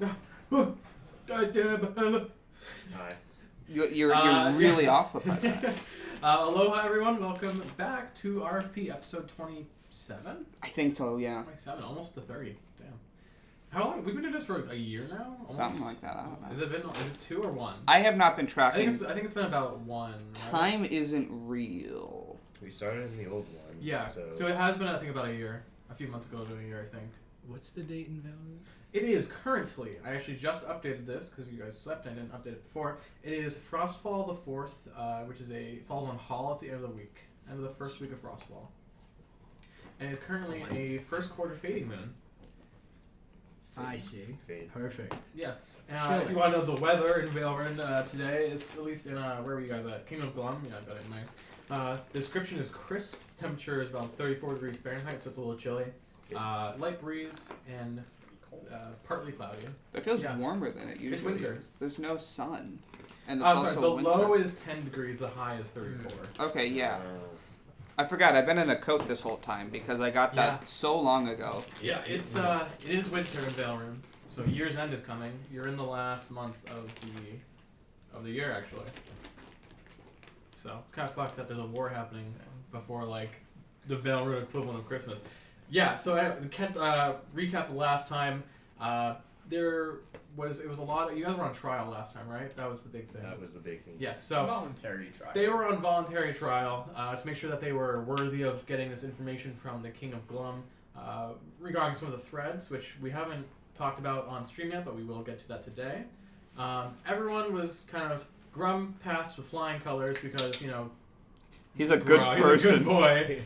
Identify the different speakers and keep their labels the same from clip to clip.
Speaker 1: Hi.
Speaker 2: You're really off with that.
Speaker 3: Aloha, everyone. Welcome back to RFP episode 27.
Speaker 2: I think so, yeah.
Speaker 3: 27, almost to 30. Damn. How long? We've been doing this for a year now. Almost?
Speaker 2: Something like that. I don't know.
Speaker 3: Is it 2 or 1?
Speaker 2: I have not been tracking.
Speaker 3: I think it's been about 1. Right?
Speaker 2: Time isn't real.
Speaker 1: We started in the old one.
Speaker 3: Yeah. So it has been, I think, about a year. A few months ago to a year, I think.
Speaker 4: What's the date in Valorant?
Speaker 3: It is currently, I actually just updated this because you guys slept and I didn't update it before. It is Frostfall the 4th, which is falls on Hall at the end of the week. End of the first week of Frostfall. And it's currently a first quarter fading moon.
Speaker 4: I see.
Speaker 1: Fade.
Speaker 4: Perfect.
Speaker 3: Yes.
Speaker 4: Sure.
Speaker 3: If you want to know the weather in Valorant today, it's at least in, where were you guys at? Kingdom of Glum? Yeah, I've got it in my... the description is crisp. The temperature is about 34 degrees Fahrenheit, so it's a little chilly. Light breeze and partly cloudy.
Speaker 2: It feels warmer than it usually
Speaker 3: winter.
Speaker 2: is. There's no sun. And it's
Speaker 3: Sorry,
Speaker 2: also
Speaker 3: the
Speaker 2: winter.
Speaker 3: low is 10 degrees, the high is 34.
Speaker 2: Okay, yeah. I forgot. I've been in a coat this whole time because I got that so long ago.
Speaker 3: Yeah, it is winter in Valorant, so year's end is coming. You're in the last month of the year actually. So it's kind of fucked that there's a war happening before like the Valorant equivalent of Christmas. Yeah. So recap the last time. It was a lot of, you guys were on trial last time, right? That was the big thing.
Speaker 1: That was the big thing.
Speaker 3: Yes. So
Speaker 4: Voluntary trial.
Speaker 3: they were on voluntary trial to make sure that they were worthy of getting this information from the King of Glum regarding some of the threads, which we haven't talked about on stream yet, but we will get to that today. Everyone was kind of Grum passed with flying colors because, you know,
Speaker 2: He's a good person.
Speaker 3: He's a good boy.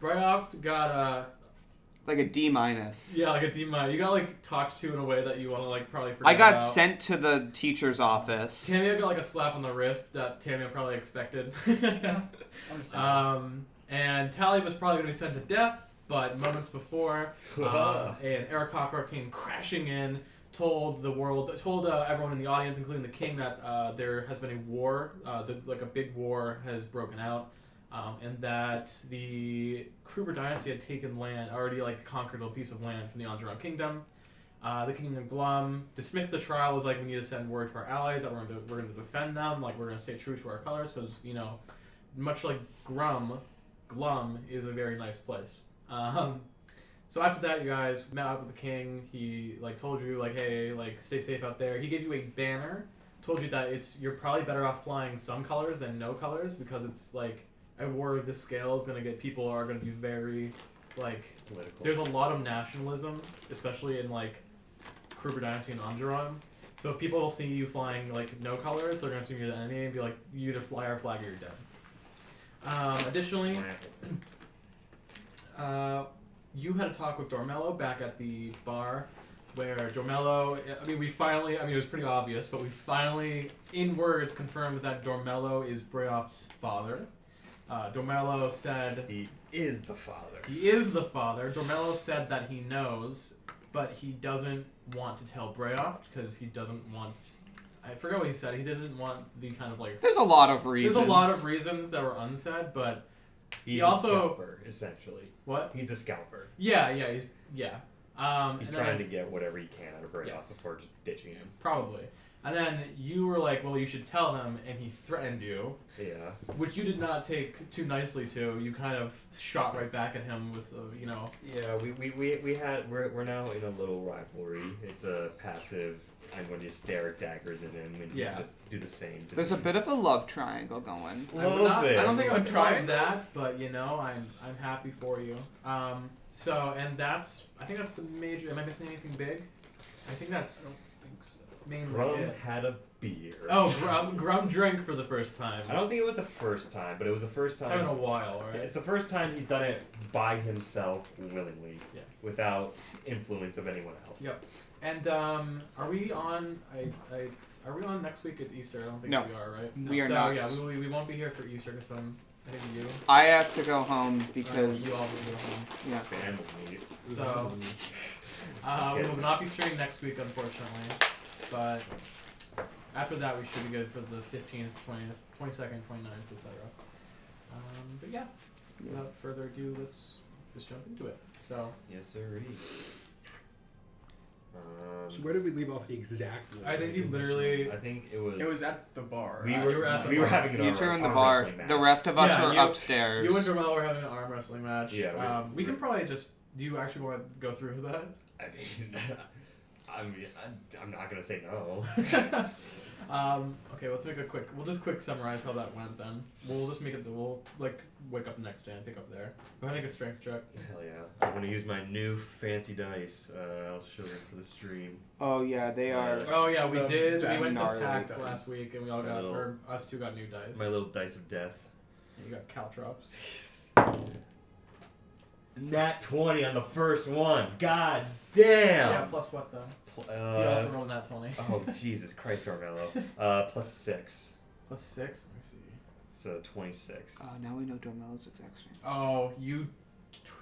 Speaker 3: Brayoft got
Speaker 2: like a D-.
Speaker 3: Yeah, like a D-. You got like talked to in a way that you want to like probably forget
Speaker 2: I got
Speaker 3: about.
Speaker 2: sent to the teacher's office.
Speaker 3: Tamia got like a slap on the wrist that Tamia probably expected. And Tally was probably going to be sent to death, but moments before, and Eric Cocker came crashing in, told everyone in the audience, including the king, that there has been a war, like a big war has broken out. And that the Kruber dynasty had taken land, already like conquered a piece of land from the Angeron kingdom. The Kingdom of Glum dismissed the trial as like, we need to send word to our allies that we're going to defend them, like we're going to stay true to our colors, because, you know, much like Glum is a very nice place. So after that, you guys met up with the king. He like told you like, hey, like stay safe out there. He gave you a banner, told you that you're probably better off flying some colors than no colors, because it's like, a war of this scale is going to get people are going to be very, like, political. There's a lot of nationalism, especially in, like, Kruber Dynasty and Angeron. So if people see you flying, like, no colors, they're going to assume you're the enemy and be like, you either fly our flag or you're dead. Additionally, you had a talk with Doremello back at the bar, where Doremello, it was pretty obvious, but we finally, in words, confirmed that Doremello is Brayoft's father. Doremello said...
Speaker 1: He is the father.
Speaker 3: He is the father. Doremello said that he knows, but he doesn't want to tell Brayoft because he doesn't want... I forgot what he said. He doesn't want the kind of like...
Speaker 2: There's a lot of reasons.
Speaker 3: There's a lot of reasons that were unsaid, but
Speaker 1: He's
Speaker 3: he also...
Speaker 1: a scalper, essentially.
Speaker 3: What?
Speaker 1: He's a scalper.
Speaker 3: Yeah. He's
Speaker 1: trying to get whatever he can out of Brayoft before just ditching him.
Speaker 3: Probably. And then you were like, well, you should tell him, and he threatened you.
Speaker 1: Yeah.
Speaker 3: Which you did not take too nicely to. You kind of shot right back at him with, you know...
Speaker 1: Yeah, we're now in a little rivalry. It's a passive, I'm going to stare daggers at him, and he's just do the same.
Speaker 2: There's a bit of a love triangle going.
Speaker 1: A little bit.
Speaker 3: I don't think I would try that, but, you know, I'm happy for you. And I think that's the major... Am I missing anything big? I think that's...
Speaker 1: Grum had a beer.
Speaker 3: Oh, Grum drank for the first time.
Speaker 1: I don't think it was the first time, but it was the first time.
Speaker 3: It's been a while, right?
Speaker 1: It's the first time he's done it by himself, willingly, without influence of anyone else.
Speaker 3: Yep. And are we on? Are we on next week? It's Easter. I don't think we are, right?
Speaker 2: No. We are
Speaker 3: so,
Speaker 2: not.
Speaker 3: Yeah, we won't be here for Easter because I think you.
Speaker 2: I have to go home because
Speaker 3: you all will go home.
Speaker 2: Yeah.
Speaker 1: Family.
Speaker 3: So we will not be streaming next week, unfortunately. But after that, we should be good for the 15th, 20th, 22nd, 29th, etc. But yeah, without further ado, let's just jump into it. So
Speaker 1: yes, sir.
Speaker 4: So Where did we leave off exactly?
Speaker 3: I think you literally.
Speaker 1: I think it was.
Speaker 5: It was at the bar.
Speaker 1: We
Speaker 3: you
Speaker 1: were
Speaker 3: were at the
Speaker 1: we were
Speaker 3: bar.
Speaker 1: having an
Speaker 2: You two were in the
Speaker 1: arm
Speaker 2: bar.
Speaker 1: wrestling match.
Speaker 2: The rest of us
Speaker 3: Yeah,
Speaker 2: were
Speaker 3: you-
Speaker 2: upstairs.
Speaker 3: You and Doremello were having an arm wrestling match.
Speaker 1: Yeah,
Speaker 3: we can probably just. Do you actually want to go through that?
Speaker 1: I mean, I'm not gonna say no.
Speaker 3: Okay, let's make a quick. We'll just quick summarize how that went then. We'll just make it. We'll like wake up the next day and pick up there. Go ahead and make a strength check.
Speaker 1: Hell yeah! I'm gonna use my new fancy dice. I'll show them for the stream.
Speaker 2: Oh yeah, they are.
Speaker 3: Oh yeah, we
Speaker 5: The
Speaker 3: did. We went to
Speaker 2: gnarly
Speaker 3: PAX
Speaker 2: dice.
Speaker 3: last week and we all
Speaker 1: My
Speaker 3: got.
Speaker 1: little-
Speaker 3: Or us two got new dice.
Speaker 1: My little dice of death.
Speaker 3: And you got caltrops.
Speaker 1: Nat 20 on the first one. God damn.
Speaker 3: Yeah. Plus what though? You also rolled that 20.
Speaker 1: Oh Jesus Christ, Doremello. Plus 6,
Speaker 3: Plus 6. Let me see.
Speaker 1: so 26.
Speaker 2: Now we know Doremello's exact strength.
Speaker 3: Oh, you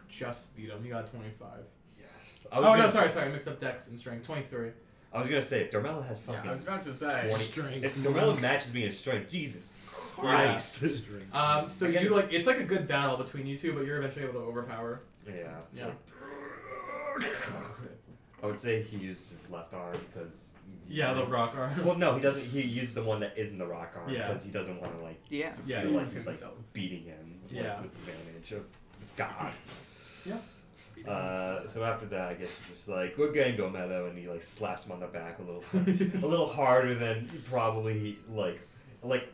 Speaker 3: just beat him. You got 25.
Speaker 1: Yes.
Speaker 3: Oh no, sorry. I mixed up Dex and Strength. 23.
Speaker 1: I was gonna say if Doremello has
Speaker 5: Yeah,
Speaker 1: fucking
Speaker 5: I was about to say.
Speaker 1: 20.
Speaker 4: Strength.
Speaker 1: If Doremello matches me in strength, Jesus Christ.
Speaker 4: Strength.
Speaker 3: So you like it's like a good battle between you two, but you're eventually able to overpower.
Speaker 1: Yeah.
Speaker 3: Yeah.
Speaker 1: I would say he used his left arm because.
Speaker 3: Yeah, the rock arm.
Speaker 1: Well, no, he doesn't. He used the one that isn't the rock arm
Speaker 3: Yeah.
Speaker 1: because he doesn't want to like
Speaker 2: Yeah.
Speaker 1: to
Speaker 3: Yeah,
Speaker 1: feel
Speaker 3: yeah.
Speaker 1: like he's like
Speaker 5: Himself.
Speaker 1: beating him
Speaker 3: Yeah.
Speaker 1: with the advantage of God.
Speaker 3: Yeah.
Speaker 1: So after that, I guess he's just like, "Good game, Doremello," and he like slaps him on the back a little harder than probably like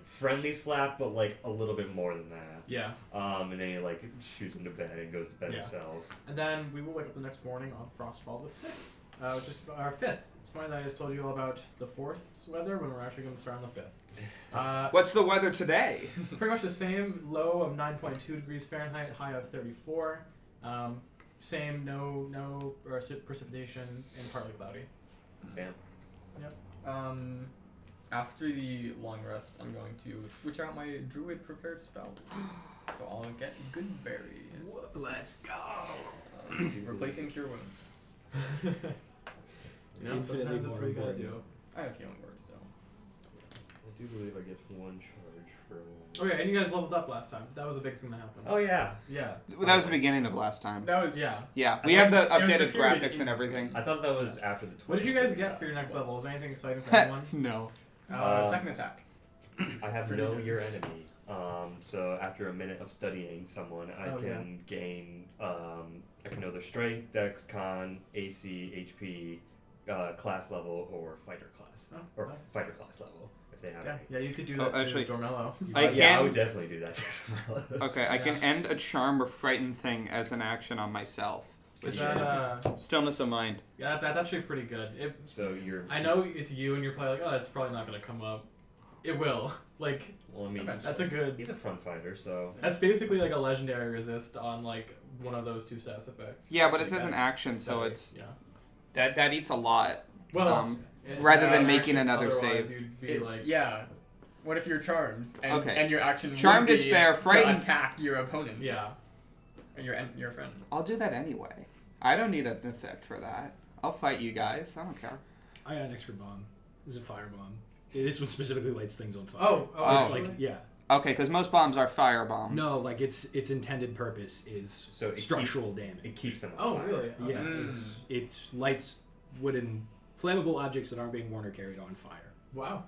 Speaker 1: friendly slap, but like a little bit more than that.
Speaker 3: Yeah.
Speaker 1: And then he like shoots him to bed and goes to bed
Speaker 3: Yeah.
Speaker 1: himself.
Speaker 3: And then we will wake up the next morning on Frostfall the 6th, which is our 5th. It's funny that I just told you all about the 4th's weather when we're actually going to start on the 5th.
Speaker 2: What's the weather today?
Speaker 3: Pretty much the same. Low of 9.2 degrees Fahrenheit, high of 34. Same, no precipitation, and partly cloudy.
Speaker 1: Damn.
Speaker 5: After the long rest, I'm going to switch out my druid prepared spell. So I'll get good berry.
Speaker 4: Let's go.
Speaker 5: Replacing cure wounds.
Speaker 3: You know,
Speaker 4: Infinitely
Speaker 3: sometimes that's
Speaker 4: more
Speaker 3: what you gotta
Speaker 4: important.
Speaker 3: do.
Speaker 5: I have healing word still.
Speaker 1: I do believe I get one charge for.
Speaker 3: Oh yeah, and you guys leveled up last time. That was a big thing that happened.
Speaker 1: Oh yeah.
Speaker 3: Yeah.
Speaker 2: That was the beginning of last time.
Speaker 5: That was
Speaker 3: Yeah.
Speaker 2: Yeah,
Speaker 1: I
Speaker 2: we have the
Speaker 5: thought- it was the
Speaker 2: updated
Speaker 5: period
Speaker 2: graphics
Speaker 5: in
Speaker 2: and everything.
Speaker 1: I thought that was after the.
Speaker 3: What did you guys get for your next level? Is there anything exciting for anyone?
Speaker 2: No.
Speaker 5: second attack.
Speaker 1: I have
Speaker 5: Pretty
Speaker 1: know
Speaker 5: good.
Speaker 1: your enemy. So after a minute of studying someone, I
Speaker 3: Oh,
Speaker 1: can gain. I can know their strength, dex, con, AC, HP, class level, or fighter class,
Speaker 3: Oh,
Speaker 1: or
Speaker 3: nice.
Speaker 1: fighter class level if they have
Speaker 3: Yeah,
Speaker 1: any.
Speaker 3: yeah, you could do
Speaker 2: Oh,
Speaker 3: that to
Speaker 2: actually,
Speaker 3: Doremello.
Speaker 2: I
Speaker 1: Yeah, I
Speaker 2: can-
Speaker 1: would definitely do that.
Speaker 2: Okay, I can end a charm or frighten thing as an action on myself.
Speaker 3: Is
Speaker 1: Yeah.
Speaker 3: that
Speaker 2: Stillness of mind.
Speaker 3: yeah? That's actually pretty good.
Speaker 1: So you're.
Speaker 3: I know it's you, and you're probably like, oh, it's probably not gonna come up. It will. Like
Speaker 1: Well, I mean,
Speaker 5: Eventually.
Speaker 3: that's a good.
Speaker 1: he's a front fighter, so.
Speaker 3: That's basically like a legendary resist on like one of those two stats effects.
Speaker 2: Yeah, but it says an action, so
Speaker 3: That-
Speaker 2: it's
Speaker 3: yeah.
Speaker 2: that eats a lot.
Speaker 3: Well,
Speaker 2: rather than
Speaker 3: and
Speaker 2: making
Speaker 3: actually,
Speaker 2: another
Speaker 3: otherwise
Speaker 2: save.
Speaker 3: You'd be
Speaker 5: It-
Speaker 3: like,
Speaker 5: yeah. What if you're charmed and,
Speaker 2: Okay.
Speaker 5: and your action
Speaker 2: Charmed
Speaker 5: would
Speaker 2: is
Speaker 5: be
Speaker 2: fair,
Speaker 5: to
Speaker 2: frightened-
Speaker 5: attack your opponents?
Speaker 3: yeah.
Speaker 5: And your friends.
Speaker 2: I'll do that anyway. I don't need an effect for that. I'll fight you guys. I don't care.
Speaker 4: I got an extra bomb. This is a fire bomb. This one specifically lights things on fire.
Speaker 3: Oh,
Speaker 4: It's
Speaker 2: Oh.
Speaker 4: like, yeah.
Speaker 2: Okay, because most bombs are fire bombs.
Speaker 4: No, like its intended purpose is
Speaker 1: So it
Speaker 4: structural damage.
Speaker 1: It keeps them. on
Speaker 3: Oh,
Speaker 1: fire.
Speaker 3: really?
Speaker 4: Yeah,
Speaker 5: Mm.
Speaker 4: it's lights wooden flammable objects that aren't being worn or carried on fire.
Speaker 3: Wow.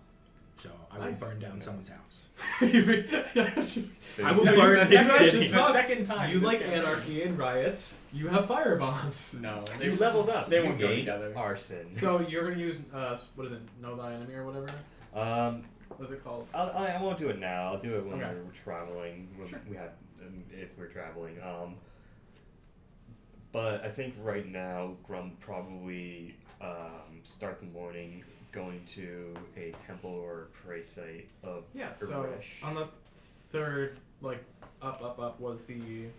Speaker 4: So I
Speaker 3: Nice.
Speaker 4: will burn down someone's house.
Speaker 1: So
Speaker 4: I will
Speaker 1: you-
Speaker 4: burn
Speaker 5: the
Speaker 4: this
Speaker 5: second-
Speaker 4: city.
Speaker 5: the second time.
Speaker 3: You
Speaker 5: this
Speaker 3: like
Speaker 5: campaign.
Speaker 3: anarchy and riots. You have fire bombs.
Speaker 5: No.
Speaker 1: You leveled up.
Speaker 5: They
Speaker 1: You
Speaker 5: won't go
Speaker 1: gained
Speaker 5: together.
Speaker 1: Arson.
Speaker 3: So you're gonna use what is it? Know thy enemy or whatever. What is it called?
Speaker 1: I won't do it now. I'll do it when
Speaker 3: Okay.
Speaker 1: we're traveling. When
Speaker 3: Sure.
Speaker 1: we have, if we're traveling. But I think right now, Grum probably start the morning going to a temple or prayer site of
Speaker 3: Yeah. So
Speaker 1: Urish.
Speaker 3: on the third, like up was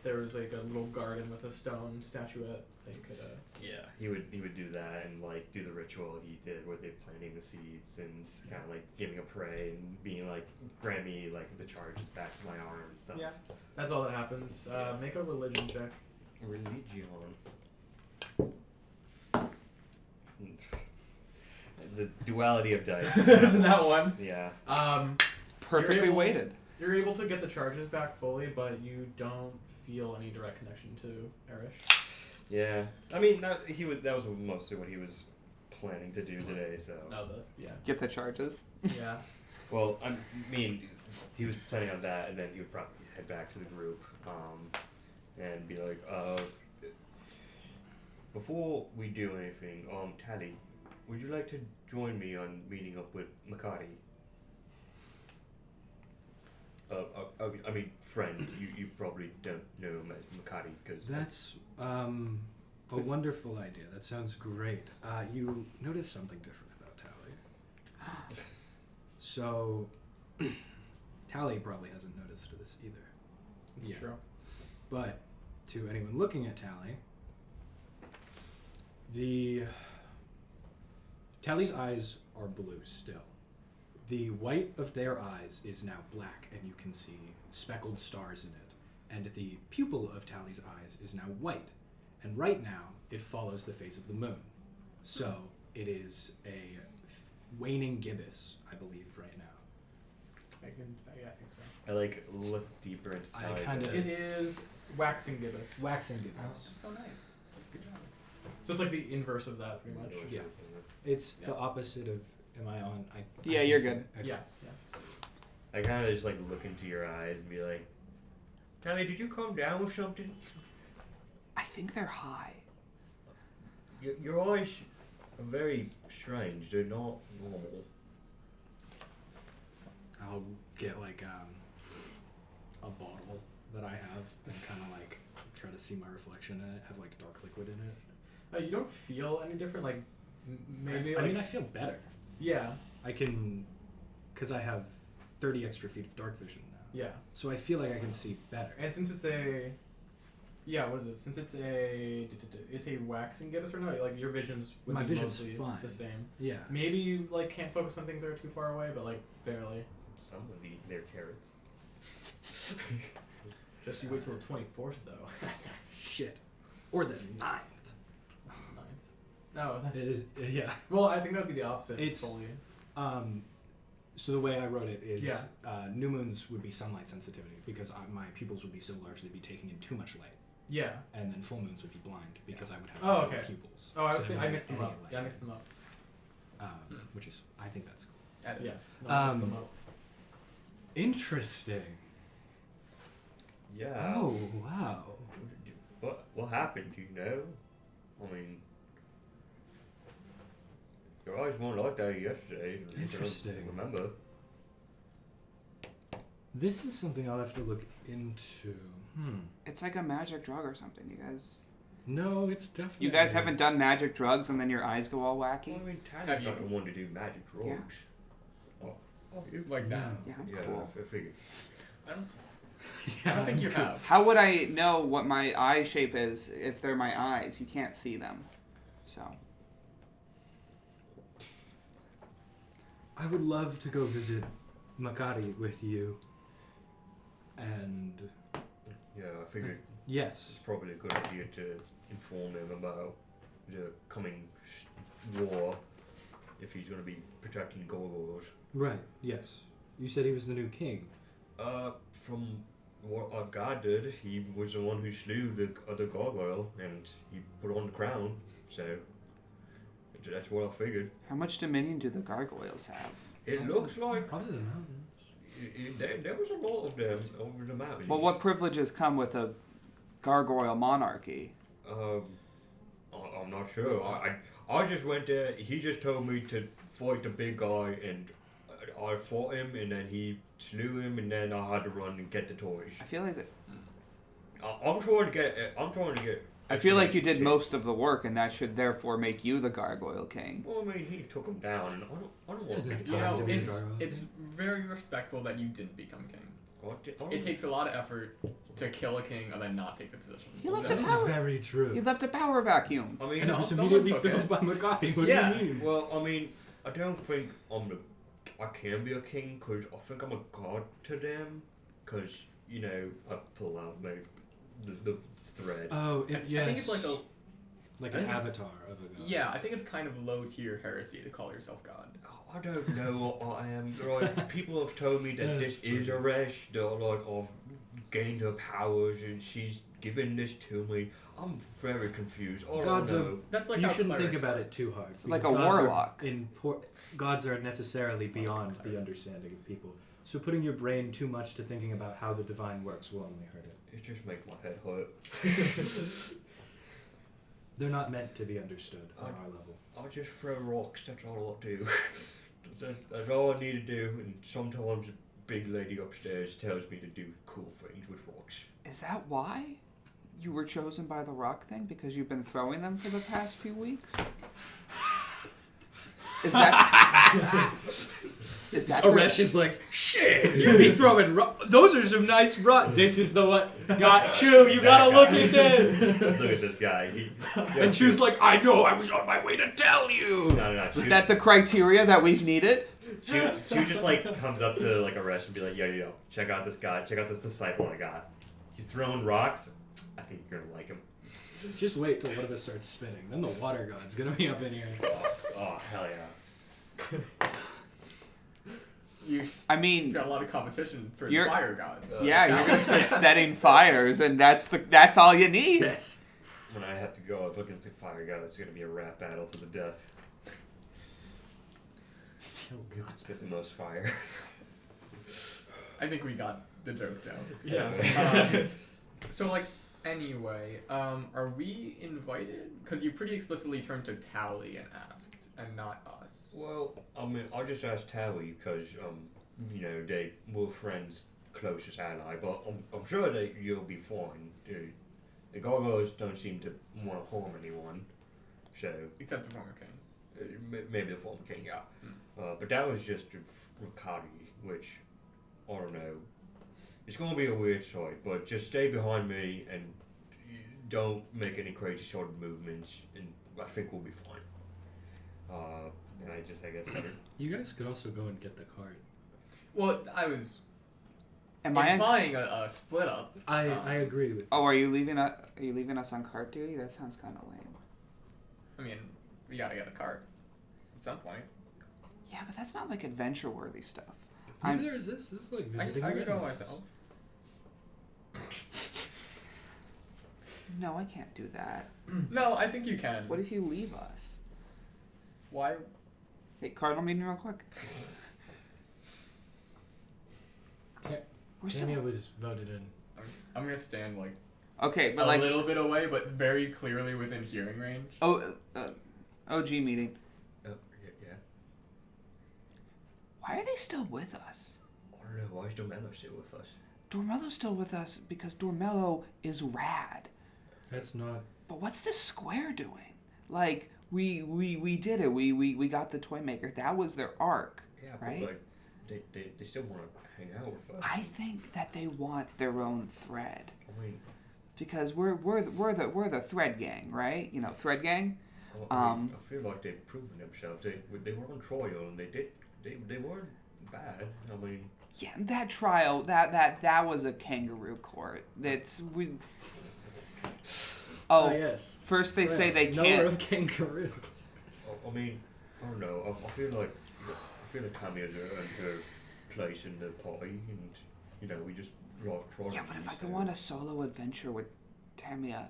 Speaker 3: there was like a little garden with a stone statuette that you could.
Speaker 1: Yeah, he would do that and like do the ritual he did where they planting the seeds and kind of like giving a pray and being like, grant me like the charges back to my arm and stuff.
Speaker 3: Yeah. That's all that happens. Make a religion check.
Speaker 1: Religion. The duality of dice.
Speaker 3: Isn't that one?
Speaker 1: Yeah.
Speaker 2: Perfectly
Speaker 3: You're able-
Speaker 2: weighted.
Speaker 3: You're able to get the charges back fully, but you don't feel any direct connection to Erish.
Speaker 1: Yeah. I mean, that was mostly what he was planning to do today. So,
Speaker 3: Yeah.
Speaker 2: Get the charges.
Speaker 3: Yeah.
Speaker 1: well, I mean, he was planning on that, and then he would probably head back to the group, and be like, before we do anything, Tally, would you like to join me on meeting up with Makati? I mean, friend, you probably don't know him as Makati, because...
Speaker 4: That's a wonderful idea. That sounds great. You noticed something different about Tally. So, Tally probably hasn't noticed this either.
Speaker 3: It's true.
Speaker 4: But to anyone looking at Tally, Tally's eyes are blue still. The white of their eyes is now black, and you can see speckled stars in it. And the pupil of Tally's eyes is now white. And right now, it follows the phase of the moon. So it is a waning gibbous, I believe, right now.
Speaker 3: I think so.
Speaker 1: I look deeper into
Speaker 4: I
Speaker 1: Tally.
Speaker 4: kinda-
Speaker 3: It is waxing gibbous.
Speaker 4: Waxing gibbous.
Speaker 5: That's so nice. That's a good job.
Speaker 3: So it's like the inverse of that, pretty much.
Speaker 4: Yeah. It's
Speaker 5: Yeah.
Speaker 4: the opposite of. Am I on?
Speaker 2: Yeah,
Speaker 4: can
Speaker 2: you're
Speaker 4: see
Speaker 2: good.
Speaker 4: it. Okay.
Speaker 3: Yeah.
Speaker 1: I kind of just look into your eyes and be like, Tally, did you calm down with something?
Speaker 2: I think they're high.
Speaker 1: Your eyes are very strange. They're not normal.
Speaker 4: I'll get a bottle that I have and kind of try to see my reflection in it. Have dark liquid in it.
Speaker 3: You don't feel any different, maybe.
Speaker 4: I mean, I feel better.
Speaker 3: Yeah.
Speaker 4: I can, because I have 30 extra feet of dark vision now.
Speaker 3: Yeah.
Speaker 4: So I feel like I can see better.
Speaker 3: And since it's a, what is it? Since it's a waxing gibbous or no? Your visions would
Speaker 4: My
Speaker 3: be
Speaker 4: vision's
Speaker 3: mostly
Speaker 4: fine.
Speaker 3: the same.
Speaker 4: Yeah.
Speaker 3: Maybe you can't focus on things that are too far away, but barely.
Speaker 1: Some would eat their carrots.
Speaker 3: Just you wait till the 24th though.
Speaker 4: Shit. Or the 9th.
Speaker 3: No, that's
Speaker 4: It is, yeah.
Speaker 3: well. I think that'd be the opposite.
Speaker 4: It's-
Speaker 3: fully.
Speaker 4: So the way I wrote it is
Speaker 3: Yeah.
Speaker 4: New moons would be sunlight sensitivity because my pupils would be so large they'd be taking in too much light.
Speaker 3: Yeah.
Speaker 4: And then full moons would be blind because I would have
Speaker 3: Oh,
Speaker 4: no
Speaker 3: okay.
Speaker 4: pupils.
Speaker 3: Oh, I was
Speaker 4: So they
Speaker 3: I
Speaker 4: wouldn't
Speaker 3: mixed
Speaker 4: get
Speaker 3: them
Speaker 4: any
Speaker 3: up.
Speaker 4: light.
Speaker 3: Yeah, I mixed them up.
Speaker 4: Which is, I think that's cool.
Speaker 5: That
Speaker 3: Yeah.
Speaker 5: is.
Speaker 3: No, I mixed them
Speaker 4: Um,
Speaker 3: up.
Speaker 4: Interesting.
Speaker 1: Yeah.
Speaker 4: Oh, wow.
Speaker 1: What happened? Do you know? I mean, your eyes weren't like that yesterday. I don't
Speaker 4: Interesting.
Speaker 1: remember?
Speaker 4: This is something I'll have to look into.
Speaker 2: It's like a magic drug or something. You guys.
Speaker 4: No, it's definitely.
Speaker 2: You guys haven't done magic drugs and then your eyes go all
Speaker 1: Well,
Speaker 2: wacky.
Speaker 1: I mean,
Speaker 5: Have
Speaker 1: Tally's
Speaker 5: you-
Speaker 1: not the one to do magic drugs.
Speaker 2: Yeah.
Speaker 1: Oh, you?
Speaker 5: Like that.
Speaker 4: No.
Speaker 2: Yeah, I'm
Speaker 1: Yeah,
Speaker 2: cool.
Speaker 1: I figured.
Speaker 5: I don't,
Speaker 4: Yeah,
Speaker 5: I don't think you
Speaker 4: cool.
Speaker 5: have.
Speaker 2: How would I know what my eye shape is if they're my eyes? You can't see them. So.
Speaker 4: I would love to go visit Makati with you. And
Speaker 1: Yeah, I figured
Speaker 4: yes,
Speaker 1: it's probably a good idea to inform him about the coming war if he's going to be protecting gargoyles.
Speaker 4: right, yes. You said he was the new king.
Speaker 1: From what I've gathered, he was the one who slew the other gargoyle and he put on the crown, so that's what I figured.
Speaker 2: How much dominion do the gargoyles have?
Speaker 1: It looks like
Speaker 4: Probably the mountains.
Speaker 1: there was a lot of them over the mountains.
Speaker 2: Well, what privileges come with a gargoyle monarchy?
Speaker 1: I'm not sure. I just went there. He just told me to fight the big guy, and I fought him, and then he slew him, and then I had to run and get the toys.
Speaker 2: I feel like that.
Speaker 1: I'm trying to get.
Speaker 2: I feel like you did
Speaker 1: information,
Speaker 2: most of the work, and that should therefore make you the gargoyle king.
Speaker 1: Well, I mean, he took him down, and I don't want
Speaker 4: Doesn't
Speaker 1: to
Speaker 4: have
Speaker 1: be
Speaker 4: time
Speaker 5: You know,
Speaker 4: to be a
Speaker 5: it's
Speaker 4: gargoyle.
Speaker 5: it's very respectful that you didn't become king.
Speaker 1: Oh,
Speaker 5: It takes a lot of effort to kill a king and then not take the position.
Speaker 2: He left
Speaker 5: So-
Speaker 2: a
Speaker 4: That is
Speaker 2: power-
Speaker 4: very true.
Speaker 2: You left a power vacuum.
Speaker 1: I mean,
Speaker 4: And it
Speaker 5: No,
Speaker 4: was
Speaker 5: someone
Speaker 4: immediately
Speaker 5: took
Speaker 4: filled by Makati. What
Speaker 5: Yeah.
Speaker 4: do you mean?
Speaker 1: well, I mean, I don't think I can be a king because I think I'm a god to them. Because I pull out the thread.
Speaker 4: Oh, yes.
Speaker 5: I think it's like a
Speaker 4: like
Speaker 5: I
Speaker 4: an
Speaker 5: think it's-
Speaker 4: avatar of a god.
Speaker 5: yeah. I think it's kind of low tier heresy to call yourself god.
Speaker 1: Oh, I don't know what I am. Right? People have told me that
Speaker 4: That's
Speaker 1: this is a resh. That I've gained her powers and she's given this to me. I'm very confused. I
Speaker 4: Gods
Speaker 1: don't
Speaker 4: are-
Speaker 1: know.
Speaker 5: That's like
Speaker 4: you
Speaker 5: how
Speaker 4: shouldn't think
Speaker 5: clerics
Speaker 4: about
Speaker 5: work.
Speaker 4: it too hard.
Speaker 2: Like
Speaker 4: because
Speaker 2: a
Speaker 4: gods are
Speaker 2: warlock.
Speaker 4: Gods are necessarily beyond the understanding of people. So putting your brain too much to thinking about how the divine works will only hurt it.
Speaker 1: It just makes my head hurt.
Speaker 4: They're not meant to be understood on our level.
Speaker 1: I'll just throw rocks. That's all I'll do. That's all I need to do. And sometimes a big lady upstairs tells me to do cool things with rocks.
Speaker 2: Is that why you were chosen by the rock thing? Because you've been throwing them for the past few weeks? Is that... is that...
Speaker 4: Aresh is like, shit, you be throwing those are some nice rocks. This is the one. Got Chew, you gotta look at this.
Speaker 1: Look at this guy.
Speaker 4: And Chew's like, I know, I was on my way to tell you.
Speaker 1: No.
Speaker 2: Was that the criteria that we've needed?
Speaker 1: She just like comes up to like Aresh and be like, yo, check out this guy. Check out this disciple I got. He's throwing rocks. I think you're gonna like him.
Speaker 4: Just wait till one of us starts spinning. Then the water god's gonna be up in here.
Speaker 1: Oh hell yeah.
Speaker 5: You've
Speaker 2: I mean,
Speaker 5: got a lot of competition for the
Speaker 2: You're-
Speaker 5: fire god.
Speaker 2: yeah, you're gonna start setting fires, and that's all you need.
Speaker 4: Yes.
Speaker 1: When I have to go up against the fire god, it's gonna be a rap battle to the death. Who can spit the most fire?
Speaker 5: I think we got the joke down.
Speaker 1: Yeah.
Speaker 5: So like, anyway, are we invited? Because you pretty explicitly turned to Tally and asked, and not us.
Speaker 1: Well, I mean, I just asked Tally because, you know, they were friends' closest ally, but I'm sure that you'll be fine. The Gargoyles don't seem to want to harm anyone, so
Speaker 5: Except the former king.
Speaker 1: maybe the former king, yeah. But that was just Riccati, which, I don't know. It's going to be a weird sight, but just stay behind me and don't make any crazy sort of movements, and I think we'll be fine. And I guess,
Speaker 4: You guys could also go and get the cart.
Speaker 5: Well, I was
Speaker 2: Am I?
Speaker 5: implying a split up.
Speaker 4: I agree with.
Speaker 2: Oh, are you leaving us on cart duty? That sounds kind of lame.
Speaker 5: I mean, we gotta get a cart at some point.
Speaker 2: Yeah, but that's not like adventure-worthy stuff.
Speaker 4: Neither is this. This is like visiting.
Speaker 5: I
Speaker 4: your
Speaker 5: could go
Speaker 4: enemies.
Speaker 5: myself.
Speaker 2: No, I can't do that.
Speaker 5: No, I think you can.
Speaker 2: What if you leave us?
Speaker 5: Why?
Speaker 2: Hey, Cardinal meeting real quick. We're
Speaker 4: Tamia
Speaker 2: still...
Speaker 4: was voted in.
Speaker 5: I'm gonna stand like
Speaker 2: Okay, but
Speaker 5: a
Speaker 2: like...
Speaker 5: little bit away, but very clearly within hearing range.
Speaker 2: OG meeting.
Speaker 1: oh, yeah.
Speaker 2: Why are they still with us?
Speaker 1: I don't know, why is Doremello still with us?
Speaker 2: Dormello's still with us because Doremello is rad.
Speaker 4: That's not.
Speaker 2: But what's this square doing? Like, we did it. We got the toy maker. That was their arc.
Speaker 1: Yeah,
Speaker 2: right?
Speaker 1: but like, they still want to hang out with us.
Speaker 2: I think that they want their own thread.
Speaker 1: I mean,
Speaker 2: Because we're the thread gang, right? You know, thread gang.
Speaker 1: I feel like they've proven themselves. They were on trial and they weren't bad. I mean,
Speaker 2: Yeah, that trial that was a kangaroo court. That's we. Oh,
Speaker 4: Yes.
Speaker 2: first they say they
Speaker 4: Knower
Speaker 2: can't.
Speaker 4: of kangaroos.
Speaker 1: I mean, I don't know. I feel like Tamia's earned her place in the party, and you know we just rock.
Speaker 2: Yeah, but if I go on a solo adventure with Tamia,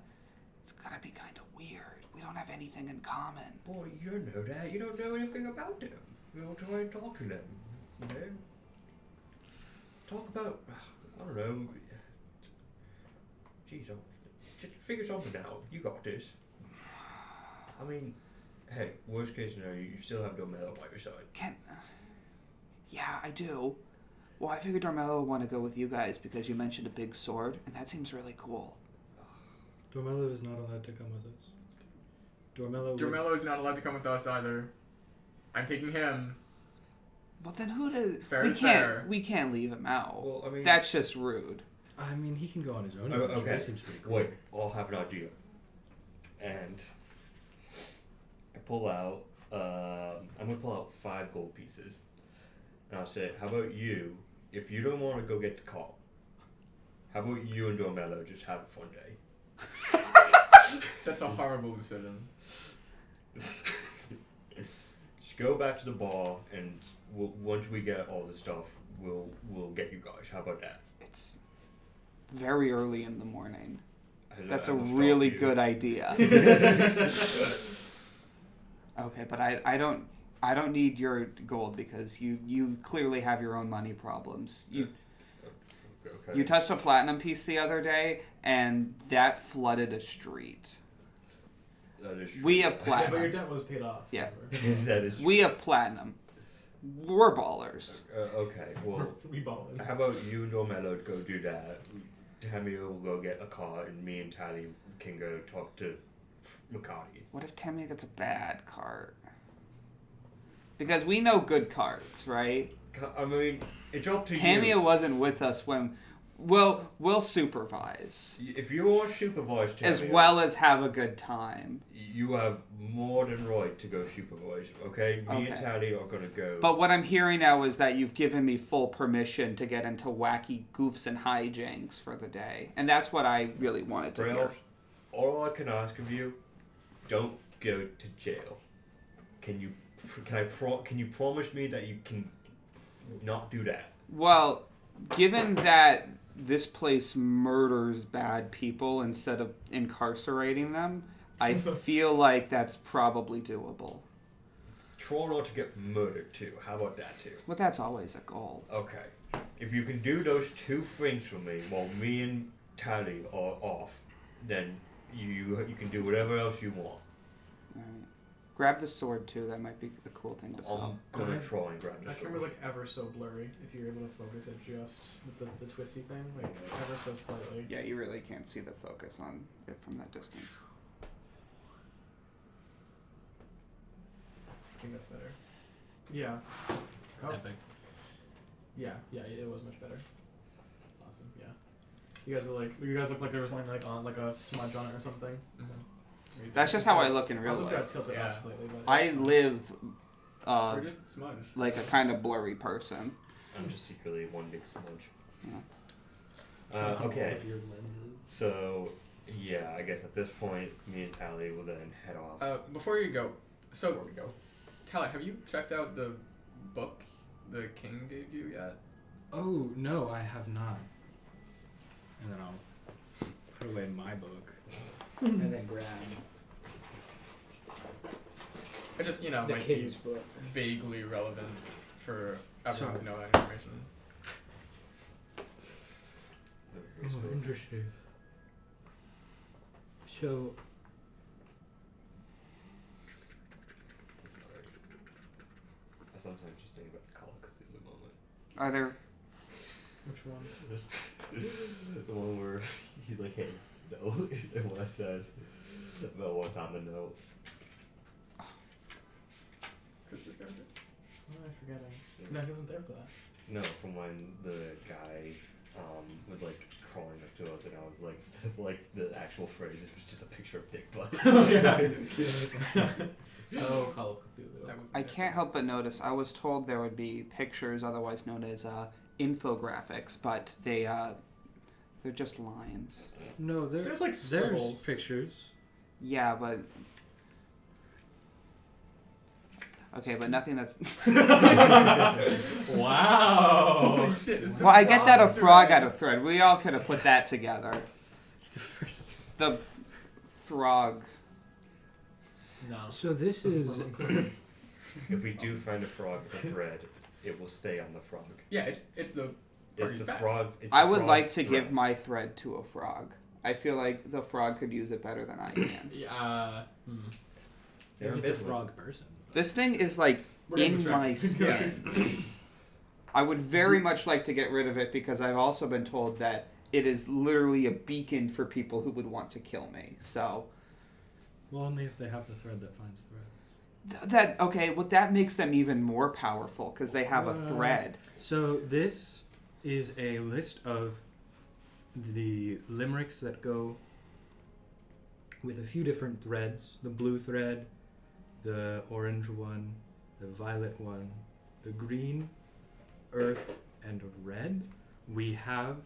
Speaker 2: it's gonna be kind of weird. We don't have anything in common.
Speaker 1: Boy, you don't know that. You don't know anything about them. You don't try and talk to them. You know. Talk about, I don't know. Jeez, just figure something out. You got this. I mean, hey, worst case scenario, you still have Doremello by your side.
Speaker 2: Yeah, I do. Well, I figured Doremello would want to go with you guys because you mentioned a big sword, and that seems really cool.
Speaker 4: Doremello is not allowed to come with us.
Speaker 5: Doremello is not allowed to come with us either. I'm taking him.
Speaker 2: Well, then who does?
Speaker 5: Fair
Speaker 2: we
Speaker 5: is
Speaker 2: can't.
Speaker 5: fair.
Speaker 2: We can't leave him out.
Speaker 1: Well, I mean,
Speaker 2: That's just rude.
Speaker 4: I mean, he can go on his own
Speaker 1: Oh,
Speaker 4: adventure.
Speaker 1: okay.
Speaker 4: He seems pretty cool.
Speaker 1: Wait, I'll have an idea. And I pull out, I'm going to pull out 5 gold pieces. And I'll say, how about you, if you don't want to go get the car, how about you and Doremello just have a fun day?
Speaker 5: That's a horrible decision.
Speaker 1: Just go back to the bar, and once we get all the stuff, we'll get you guys. How about that?
Speaker 2: It's very early in the morning. That's
Speaker 1: I
Speaker 2: a
Speaker 1: will stop
Speaker 2: really
Speaker 1: you.
Speaker 2: good idea. Okay, but I don't need your gold because you clearly have your own money problems.
Speaker 1: Okay.
Speaker 2: You touched a platinum piece the other day, and that flooded a street.
Speaker 1: That is true.
Speaker 2: We have
Speaker 3: Yeah, but
Speaker 2: platinum.
Speaker 3: your debt was paid off.
Speaker 2: Yeah.
Speaker 1: That is true.
Speaker 2: We have platinum. We're ballers.
Speaker 1: Okay, well,
Speaker 3: We balling.
Speaker 1: how about you and Doremello go do that? Tammy will go get a car, and me and Tally can go talk to Makati.
Speaker 2: What if Tammy gets a bad card? Because we know good cards, right?
Speaker 1: I mean, it's up to
Speaker 2: Tamia
Speaker 1: you.
Speaker 2: wasn't with us when. We'll supervise.
Speaker 1: If you want to supervise Tammy,
Speaker 2: As well as have a good time.
Speaker 1: you have more than right to go supervise. Okay, me and
Speaker 2: Okay.
Speaker 1: Tally are gonna go.
Speaker 2: But what I'm hearing now is that you've given me full permission to get into wacky goofs and hijinks for the day. And that's what I really wanted to hear.
Speaker 1: Brayoft, all I can ask of you, don't go to jail. Can you promise me that you can not do that?
Speaker 2: Well, given that this place murders bad people instead of incarcerating them, I feel like that's probably doable.
Speaker 1: Try not to get murdered too. How about that too?
Speaker 2: Well, that's always a goal.
Speaker 1: Okay. If you can do those two things for me while me and Tally are off, then you can do whatever else you want.
Speaker 2: Alright. Grab the sword too. That might be a cool thing to sell.
Speaker 1: I'm gonna try and grab
Speaker 3: That
Speaker 1: this.
Speaker 3: camera's like ever so blurry if you're able to focus it just with the twisty thing, like ever so slightly.
Speaker 2: Yeah, you really can't see the focus on it from that distance.
Speaker 3: I think that's better. Yeah. Oh.
Speaker 4: Epic.
Speaker 3: Yeah, it was much better. Awesome, yeah. You guys look like there was something like on like a smudge on it or something.
Speaker 2: That's just how I look in real
Speaker 3: Also just got
Speaker 2: life.
Speaker 3: tilted
Speaker 5: Yeah.
Speaker 3: up slightly, but
Speaker 2: I
Speaker 3: it's-
Speaker 2: live
Speaker 5: Or just smudge.
Speaker 2: like a kind of blurry person.
Speaker 1: I'm just secretly one big smudge.
Speaker 2: Yeah.
Speaker 1: Okay.
Speaker 4: Of your lenses.
Speaker 1: So yeah, I guess at this point, me and Tally will then head off.
Speaker 5: Before you go, Tally, have you checked out the book the king gave you yet?
Speaker 4: Oh, no, I have not. And then I'll put away my book. And then grab
Speaker 5: I just,
Speaker 4: the
Speaker 5: might
Speaker 4: king's
Speaker 5: be
Speaker 4: book.
Speaker 5: vaguely relevant for everyone to
Speaker 4: Sorry.
Speaker 5: know that information.
Speaker 4: Interesting. So,
Speaker 1: That's something interesting about the Call of Cthulhu moment.
Speaker 2: Are there?
Speaker 3: Which one?
Speaker 1: The one where he like hands the note and what I said about what's on the note.
Speaker 5: Chris's character?
Speaker 3: What am I forgetting? No, he wasn't there for that.
Speaker 1: No, from when the guy was like crawling up to us and I was like, instead of like the actual phrase, it was just a picture of Dick Butt.
Speaker 3: Oh, Call of Cthulhu.
Speaker 5: That was
Speaker 2: I can't help but notice. I was told there would be pictures, otherwise known as infographics, but they're just lines.
Speaker 4: no,
Speaker 3: There's, like,
Speaker 4: there's
Speaker 3: scribbles.
Speaker 4: pictures.
Speaker 2: Yeah, but. Okay, but nothing that's.
Speaker 3: Wow.
Speaker 5: Holy shit, is the
Speaker 2: Well, I get that a
Speaker 5: frog
Speaker 2: frog
Speaker 5: thread?
Speaker 2: out of thread. We all could have put that together.
Speaker 4: It's the first.
Speaker 2: The throg.
Speaker 3: No.
Speaker 4: So this is
Speaker 1: If we do find a frog with a thread, it will stay on the frog.
Speaker 5: Yeah, it's the
Speaker 1: If
Speaker 5: party's
Speaker 1: the
Speaker 5: back.
Speaker 1: frog, it's
Speaker 2: I
Speaker 1: the
Speaker 2: would like
Speaker 1: frog's
Speaker 2: to
Speaker 1: thread.
Speaker 2: give my thread to a frog. I feel like the frog could use it better than I can.
Speaker 3: Yeah.
Speaker 1: They're
Speaker 4: if it's a
Speaker 1: ambivalent.
Speaker 4: frog person.
Speaker 2: This thing is like
Speaker 3: We're getting
Speaker 2: in my
Speaker 3: distracted.
Speaker 2: skin. I would very much like to get rid of it because I've also been told that it is literally a beacon for people who would want to kill me. So
Speaker 4: Well, only if they have the thread that finds threads.
Speaker 2: that makes them even more powerful because they have a
Speaker 4: What?
Speaker 2: thread.
Speaker 4: So this is a list of the limericks that go with a few different threads. The blue thread, the orange one, the violet one, the green, earth, and red. We have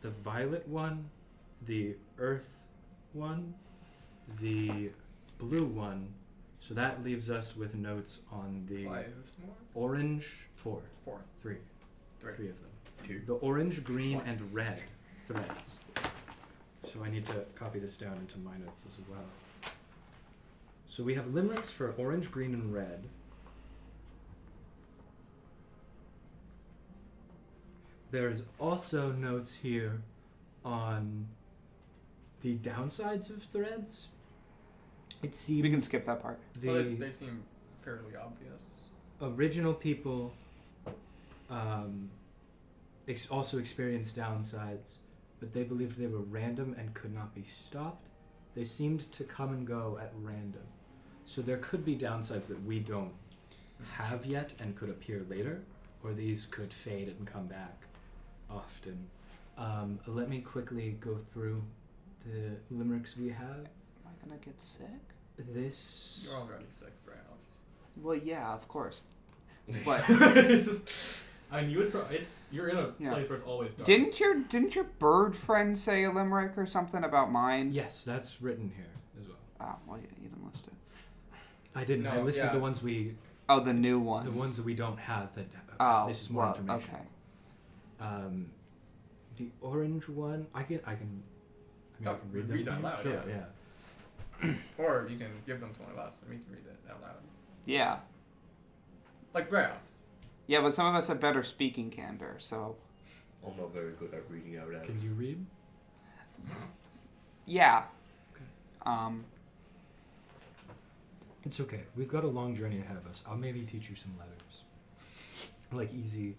Speaker 4: the violet one, the earth one, the blue one. So that leaves us with notes on the
Speaker 5: 5 more?
Speaker 4: orange, 4,
Speaker 5: 4.
Speaker 4: 3,
Speaker 5: Three.
Speaker 4: 3 of them.
Speaker 1: Two.
Speaker 4: The orange, green, and red threads. So I need to copy this down into my notes as well. So we have limericks for orange, green, and red. There's also notes here on the downsides of threads. It seems
Speaker 2: We can skip that part.
Speaker 4: the
Speaker 5: Well, they seem fairly obvious.
Speaker 4: original people also experienced downsides, but they believed they were random and could not be stopped. They seemed to come and go at random. So there could be downsides that we don't have yet and could appear later, or these could fade and come back often. Let me quickly go through the limericks we have.
Speaker 2: Am I gonna get sick?
Speaker 4: This...
Speaker 5: You're already sick, Brayoft.
Speaker 2: Well, yeah, of course. But
Speaker 3: I mean, you would. You're in a
Speaker 2: Yeah.
Speaker 3: place where it's always dark.
Speaker 2: didn't your bird friend say a limerick or something about mine?
Speaker 4: Yes, that's written here as well.
Speaker 2: Oh, well, you didn't list it.
Speaker 4: I didn't. I
Speaker 5: No,
Speaker 4: listed
Speaker 5: yeah.
Speaker 4: the ones we...
Speaker 2: Oh, the new ones.
Speaker 4: The ones that we don't have that
Speaker 2: Oh,
Speaker 4: this is more
Speaker 2: well,
Speaker 4: information.
Speaker 2: Okay.
Speaker 4: The orange one, I can I
Speaker 5: Oh,
Speaker 4: can read
Speaker 5: read
Speaker 4: them.
Speaker 5: out loud,
Speaker 4: Sure,
Speaker 5: yeah. Or you can give them to one of us and we can read it out loud.
Speaker 2: Yeah.
Speaker 5: Like Brayoft.
Speaker 2: Yeah, but some of us have better speaking candor, so
Speaker 1: I'm not very good at reading out loud.
Speaker 4: Can you read?
Speaker 2: yeah.
Speaker 4: Okay. It's okay. We've got a long journey ahead of us. I'll maybe teach you some letters. Like easy,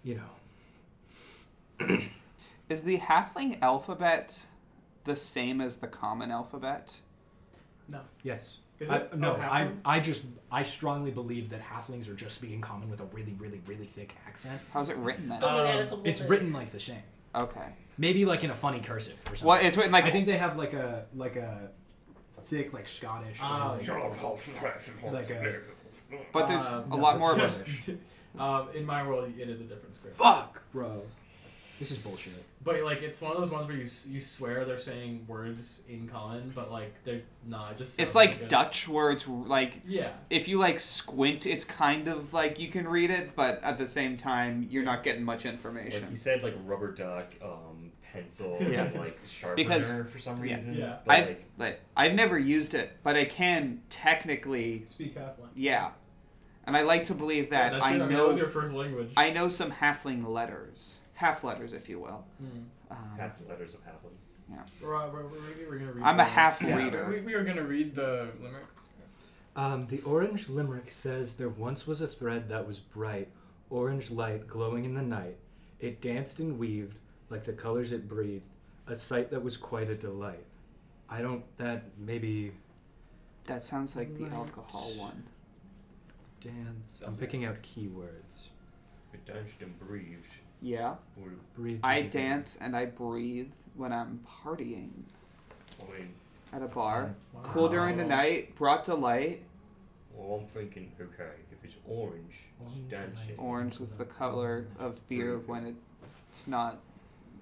Speaker 4: you know.
Speaker 2: Is the halfling alphabet the same as the common alphabet?
Speaker 3: No.
Speaker 4: Yes.
Speaker 3: Is it?
Speaker 4: I strongly believe that halflings are just speaking common with a really, really, really thick accent.
Speaker 2: How's it written then?
Speaker 4: It's written like the same.
Speaker 2: Okay.
Speaker 4: Maybe like in a funny cursive or something.
Speaker 2: Well, it's written like
Speaker 4: I think they have like a thick like Scottish. or like a
Speaker 2: but there's a
Speaker 4: no,
Speaker 2: lot
Speaker 4: that's
Speaker 2: more.
Speaker 4: Scottish.
Speaker 3: In my world, it is a different script.
Speaker 4: Fuck, bro. This is bullshit.
Speaker 3: But like, it's one of those ones where you swear they're saying words in common, but like they're not. It just
Speaker 2: It's
Speaker 3: sounds
Speaker 2: like
Speaker 3: good.
Speaker 2: Dutch where it's like
Speaker 3: Yeah.
Speaker 2: if you like squint, it's kind of like you can read it, but at the same time you're not getting much
Speaker 1: Like
Speaker 2: information.
Speaker 1: he said, like rubber duck, pencil,
Speaker 2: Yeah.
Speaker 1: and like sharpener
Speaker 2: Because-
Speaker 1: for some
Speaker 2: yeah.
Speaker 1: reason.
Speaker 3: Yeah.
Speaker 1: But,
Speaker 2: I've never used it, but I can technically,
Speaker 3: Speak halfling.
Speaker 2: yeah. And I like to believe that
Speaker 3: That's
Speaker 2: I
Speaker 3: it. That
Speaker 2: know
Speaker 3: was your first language.
Speaker 2: I know some halfling letters, half letters, if you will.
Speaker 1: half the letters of halfling.
Speaker 3: We're gonna read.
Speaker 2: I'm a half
Speaker 5: Yeah,
Speaker 2: reader.
Speaker 5: we were gonna read the limericks.
Speaker 4: The orange limerick says there once was a thread that was bright, orange light glowing in the night. It danced and weaved like the colors it breathed, a sight that was quite a delight. Maybe
Speaker 2: That sounds like the
Speaker 4: Right.
Speaker 2: alcohol one.
Speaker 4: dance. I'm
Speaker 5: That's
Speaker 4: picking out keywords.
Speaker 1: It danced and breathed.
Speaker 2: Yeah.
Speaker 1: Or,
Speaker 4: Breathe.
Speaker 2: I
Speaker 4: is a good
Speaker 2: dance and I breathe when I'm partying
Speaker 1: I mean,
Speaker 2: at a bar.
Speaker 3: Wow.
Speaker 2: Cool during the night, brought delight.
Speaker 1: well, I'm thinking, okay, if it's orange, it's
Speaker 4: Orange
Speaker 1: dancing.
Speaker 4: light.
Speaker 2: Orange is the color of beer when it's not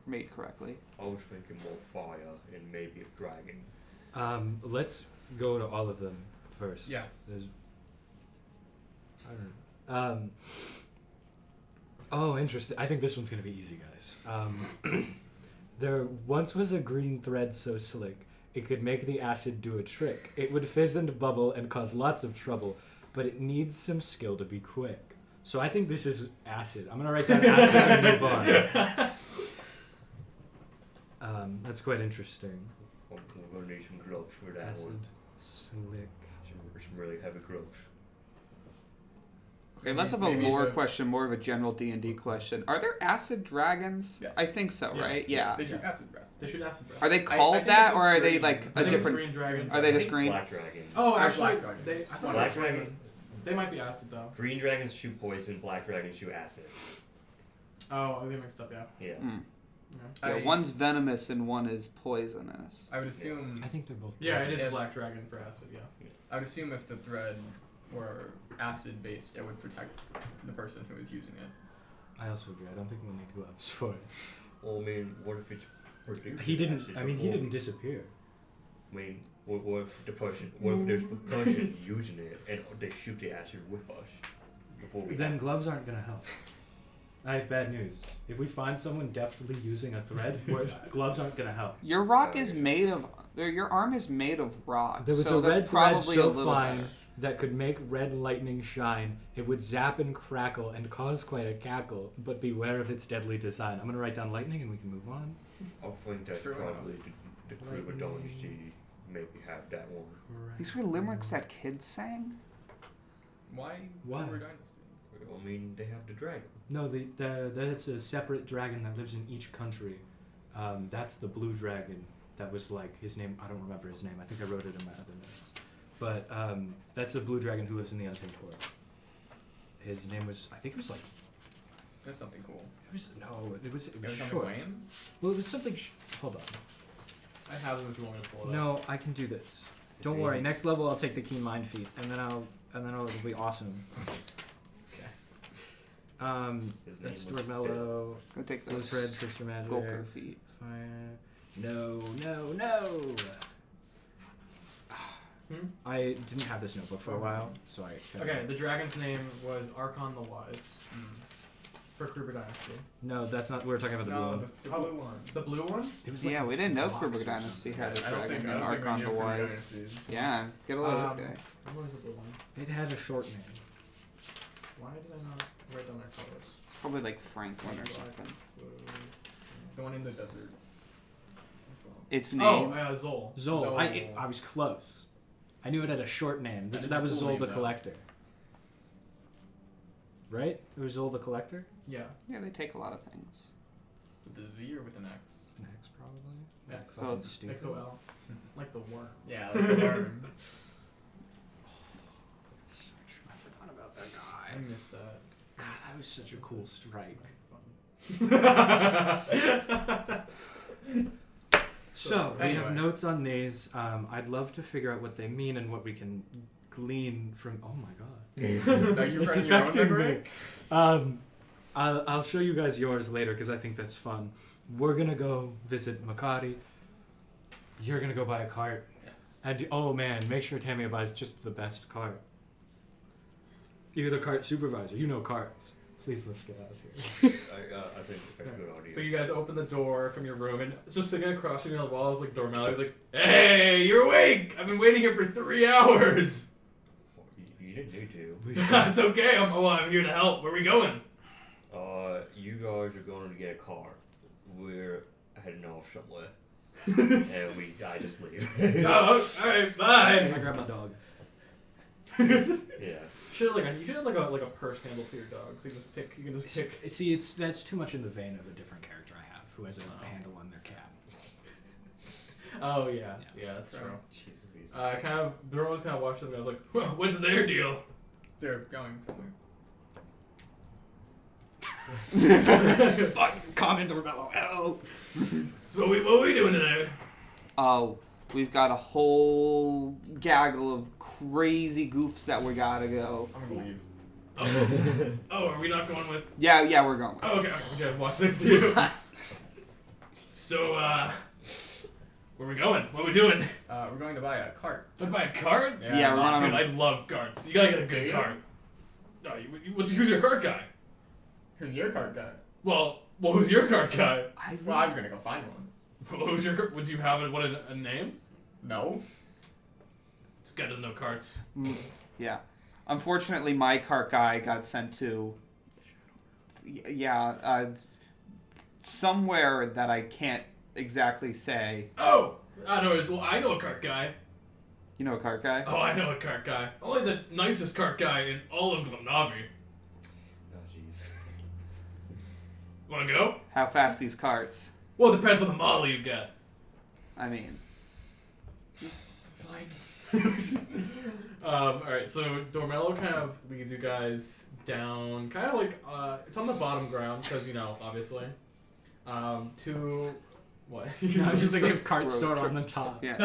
Speaker 2: made correctly.
Speaker 1: I was thinking more fire and maybe a dragon.
Speaker 4: Let's go to all of them first.
Speaker 5: Yeah.
Speaker 4: There's. I don't know. Oh, interesting. I think this one's gonna be easy, guys. There once was a green thread so slick it could make the acid do a trick. It would fizz and bubble and cause lots of trouble, but it needs some skill to be quick. So I think this is acid. I'm gonna write down acid and move on. That's quite interesting.
Speaker 1: We're gonna need some gloves for that
Speaker 4: Acid,
Speaker 1: one.
Speaker 4: slick.
Speaker 1: Some really heavy gloves.
Speaker 2: Okay, less of a
Speaker 5: Maybe
Speaker 2: lore
Speaker 5: the-
Speaker 2: question, more of a general D&D question. Are there acid dragons?
Speaker 5: Yes.
Speaker 2: I think so,
Speaker 3: Yeah.
Speaker 2: right? Yeah.
Speaker 5: They shoot acid breath.
Speaker 3: They should acid breath.
Speaker 2: Are they
Speaker 5: I
Speaker 2: called
Speaker 5: think
Speaker 2: that,
Speaker 5: it's
Speaker 2: or are
Speaker 5: just
Speaker 2: they
Speaker 5: green.
Speaker 2: like
Speaker 3: I
Speaker 2: a
Speaker 3: think it's
Speaker 2: different?
Speaker 3: green dragons.
Speaker 2: Are they
Speaker 1: I
Speaker 2: just
Speaker 1: think
Speaker 2: green?
Speaker 1: Black dragons.
Speaker 3: Oh,
Speaker 5: Or
Speaker 3: actually,
Speaker 5: black dragons.
Speaker 3: I thought
Speaker 1: Black
Speaker 3: it was poison.
Speaker 1: dragon.
Speaker 3: They might be acid though.
Speaker 1: Green dragons shoot poison. Black dragons shoot acid.
Speaker 3: Oh, I was getting mixed up. Yeah.
Speaker 1: Yeah.
Speaker 2: Mm.
Speaker 3: Yeah.
Speaker 2: Yeah, one's venomous and one is poisonous.
Speaker 5: I would assume.
Speaker 4: I think they're both.
Speaker 3: Yeah, it
Speaker 4: poison.
Speaker 3: is
Speaker 5: Yeah.
Speaker 3: black dragon for acid. Yeah.
Speaker 5: I would assume if the thread were acid based, it would protect the person who is using it.
Speaker 4: I also agree. I don't think we'll need gloves for it.
Speaker 1: Well, I mean, what if it's producing
Speaker 4: He didn't.
Speaker 1: acid
Speaker 4: I mean, he
Speaker 1: before-
Speaker 4: didn't disappear.
Speaker 1: I mean, what if the person? What if there's a person using it and they shoot the acid with us before we?
Speaker 4: Then gloves aren't gonna help. I have bad news. If we find someone deftly using a thread, gloves aren't gonna help.
Speaker 2: Your rock is made of. Your arm is made of rock.
Speaker 6: There was
Speaker 2: so
Speaker 6: a red
Speaker 2: that's
Speaker 6: thread
Speaker 2: probably
Speaker 6: so
Speaker 2: a little
Speaker 6: fine
Speaker 2: better.
Speaker 6: that could make red lightning shine. It would zap and crackle and cause quite a cackle, but beware of its deadly design. I'm gonna write down lightning and we can move on.
Speaker 1: I think that's
Speaker 5: True
Speaker 1: probably the Crew of Dynasty maybe have that one.
Speaker 2: These were limericks that kids sang.
Speaker 5: Why?
Speaker 6: Why?
Speaker 5: Cooper Dynasty?
Speaker 1: I mean, they have the dragon.
Speaker 4: No, that's a separate dragon that lives in each country. That's the blue dragon. That was like his name. I don't remember his name. I think I wrote it in my other notes. But that's a blue dragon who lives in the Untamed Court. His name was, I think it was like,
Speaker 5: That's something cool.
Speaker 4: it was
Speaker 5: It was something
Speaker 4: short.
Speaker 5: lame?
Speaker 4: Well, it was something. Hold on.
Speaker 3: I have them if you want me to pull it up.
Speaker 4: No, I can do this. Don't worry. Next level, I'll take the keen mind feat, and then it'll be awesome.
Speaker 1: His
Speaker 4: That's
Speaker 1: name was
Speaker 4: Doremello.
Speaker 2: Go take
Speaker 4: Blue
Speaker 2: those
Speaker 4: thread, trickster magic.
Speaker 2: Gulper feet.
Speaker 4: Fire. No. I didn't have this notebook for a while, so I.
Speaker 3: Okay, the dragon's name was Archon the Wise for Kruber Dynasty.
Speaker 4: No, that's not. We were talking about the blue
Speaker 5: No,
Speaker 4: one.
Speaker 5: the blue one.
Speaker 3: The blue one?
Speaker 4: It was
Speaker 2: Yeah, we didn't know
Speaker 4: Vox
Speaker 2: Kruber
Speaker 4: or
Speaker 2: Dynasty
Speaker 4: something.
Speaker 2: had a
Speaker 5: I don't
Speaker 2: dragon
Speaker 5: think
Speaker 2: and
Speaker 5: we
Speaker 2: Archon
Speaker 5: knew
Speaker 2: the
Speaker 5: Kooper
Speaker 2: Wise.
Speaker 5: Dynasties.
Speaker 2: Yeah, get a load of this guy.
Speaker 3: What was the blue one?
Speaker 4: It had a short name.
Speaker 3: Why did I not write down their colors?
Speaker 2: Probably like Franklin or something.
Speaker 5: The one in the desert.
Speaker 2: Its
Speaker 3: Oh,
Speaker 2: name.
Speaker 3: Zol.
Speaker 4: Zol.
Speaker 5: Zol.
Speaker 4: I was close. I knew it had a short name.
Speaker 5: That is
Speaker 4: That
Speaker 5: a
Speaker 4: was
Speaker 5: cool
Speaker 4: Zol
Speaker 5: name,
Speaker 4: the
Speaker 5: though.
Speaker 4: Collector. Right? It was Zol the Collector?
Speaker 3: Yeah.
Speaker 2: Yeah, they take a lot of things.
Speaker 5: With the Z or with an X?
Speaker 4: Next, probably.
Speaker 3: X.
Speaker 2: So
Speaker 4: That's stupid.
Speaker 3: XOL. Like the worm.
Speaker 5: Yeah, like the worm.
Speaker 4: I forgot about that
Speaker 3: I
Speaker 4: guy.
Speaker 3: missed that.
Speaker 4: God, that was such a cool strike. So, we have
Speaker 5: Anyway.
Speaker 4: notes on these. I'd love to figure out what they mean and what we can glean from. Oh my god.
Speaker 5: Are you
Speaker 4: It's
Speaker 5: writing your own
Speaker 4: affecting me.
Speaker 5: limerick?
Speaker 4: I'll show you guys yours later because I think that's fun. We're gonna go visit Makati. You're gonna go buy a cart.
Speaker 5: Yes.
Speaker 4: And oh man, make sure Tamia buys just the best cart. You're the cart supervisor. You know carts. Please, let's get out of here.
Speaker 1: I think that's a good idea.
Speaker 3: So you guys open the door from your room, and it's just sitting across from you on the wall is like Doremello. He's like, "Hey, you're awake! I've been waiting here for 3 hours."
Speaker 1: You didn't need to.
Speaker 3: It's okay. I'm here to help. Where are we going?
Speaker 1: You guys are going to get a car. We're heading off somewhere. And I just leave.
Speaker 3: Oh, all right, bye.
Speaker 4: I grab my dog.
Speaker 1: Yeah.
Speaker 3: You should have like a purse handle to your dog, so you can just pick.
Speaker 4: See, that's too much in the vein of a different character I have who has a handle on their cat.
Speaker 3: Oh yeah, that's true.
Speaker 1: Jeez,
Speaker 3: I kind of Doremello kind of watched them. And I was like, well, "What's their deal?"
Speaker 5: They're going somewhere.
Speaker 4: Comment Doremello. Oh.
Speaker 3: So what are we doing today?
Speaker 2: Oh, we've got a whole gaggle of crazy goofs that we gotta go.
Speaker 5: I'm gonna leave.
Speaker 3: Oh, are we not going with?
Speaker 2: Yeah, we're going.
Speaker 3: Oh, okay, watch next to you. So, where are we going? What are we doing?
Speaker 5: We're going to buy a cart.
Speaker 3: Wanna buy a cart?
Speaker 2: Yeah, we're
Speaker 3: Oh,
Speaker 2: on
Speaker 3: dude,
Speaker 2: a-
Speaker 3: I love carts. You gotta get a
Speaker 5: Do
Speaker 3: good
Speaker 5: you?
Speaker 3: cart. No, who's your cart guy?
Speaker 5: Who's your cart guy?
Speaker 3: Well, who's your cart guy?
Speaker 5: Well, I was gonna go find one.
Speaker 3: Who's your cart? Would you have a name?
Speaker 5: No.
Speaker 3: This guy doesn't know carts.
Speaker 2: Yeah. Unfortunately, my cart guy got sent to. Somewhere that I can't exactly say.
Speaker 3: Oh, I know. Well, I know a cart guy.
Speaker 2: You know a cart guy?
Speaker 3: Oh, I know a cart guy. Only the nicest cart guy in all of Glenavi.
Speaker 1: Oh, jeez.
Speaker 3: Wanna go?
Speaker 2: How fast these carts?
Speaker 3: Well, it depends on the model you get.
Speaker 2: I mean,
Speaker 5: Fine.
Speaker 3: Alright, so Doremello kind of leads you guys down, kind of like, it's on the bottom ground, because, obviously, to, what?
Speaker 4: I was just thinking of cart store on the top.
Speaker 2: yeah.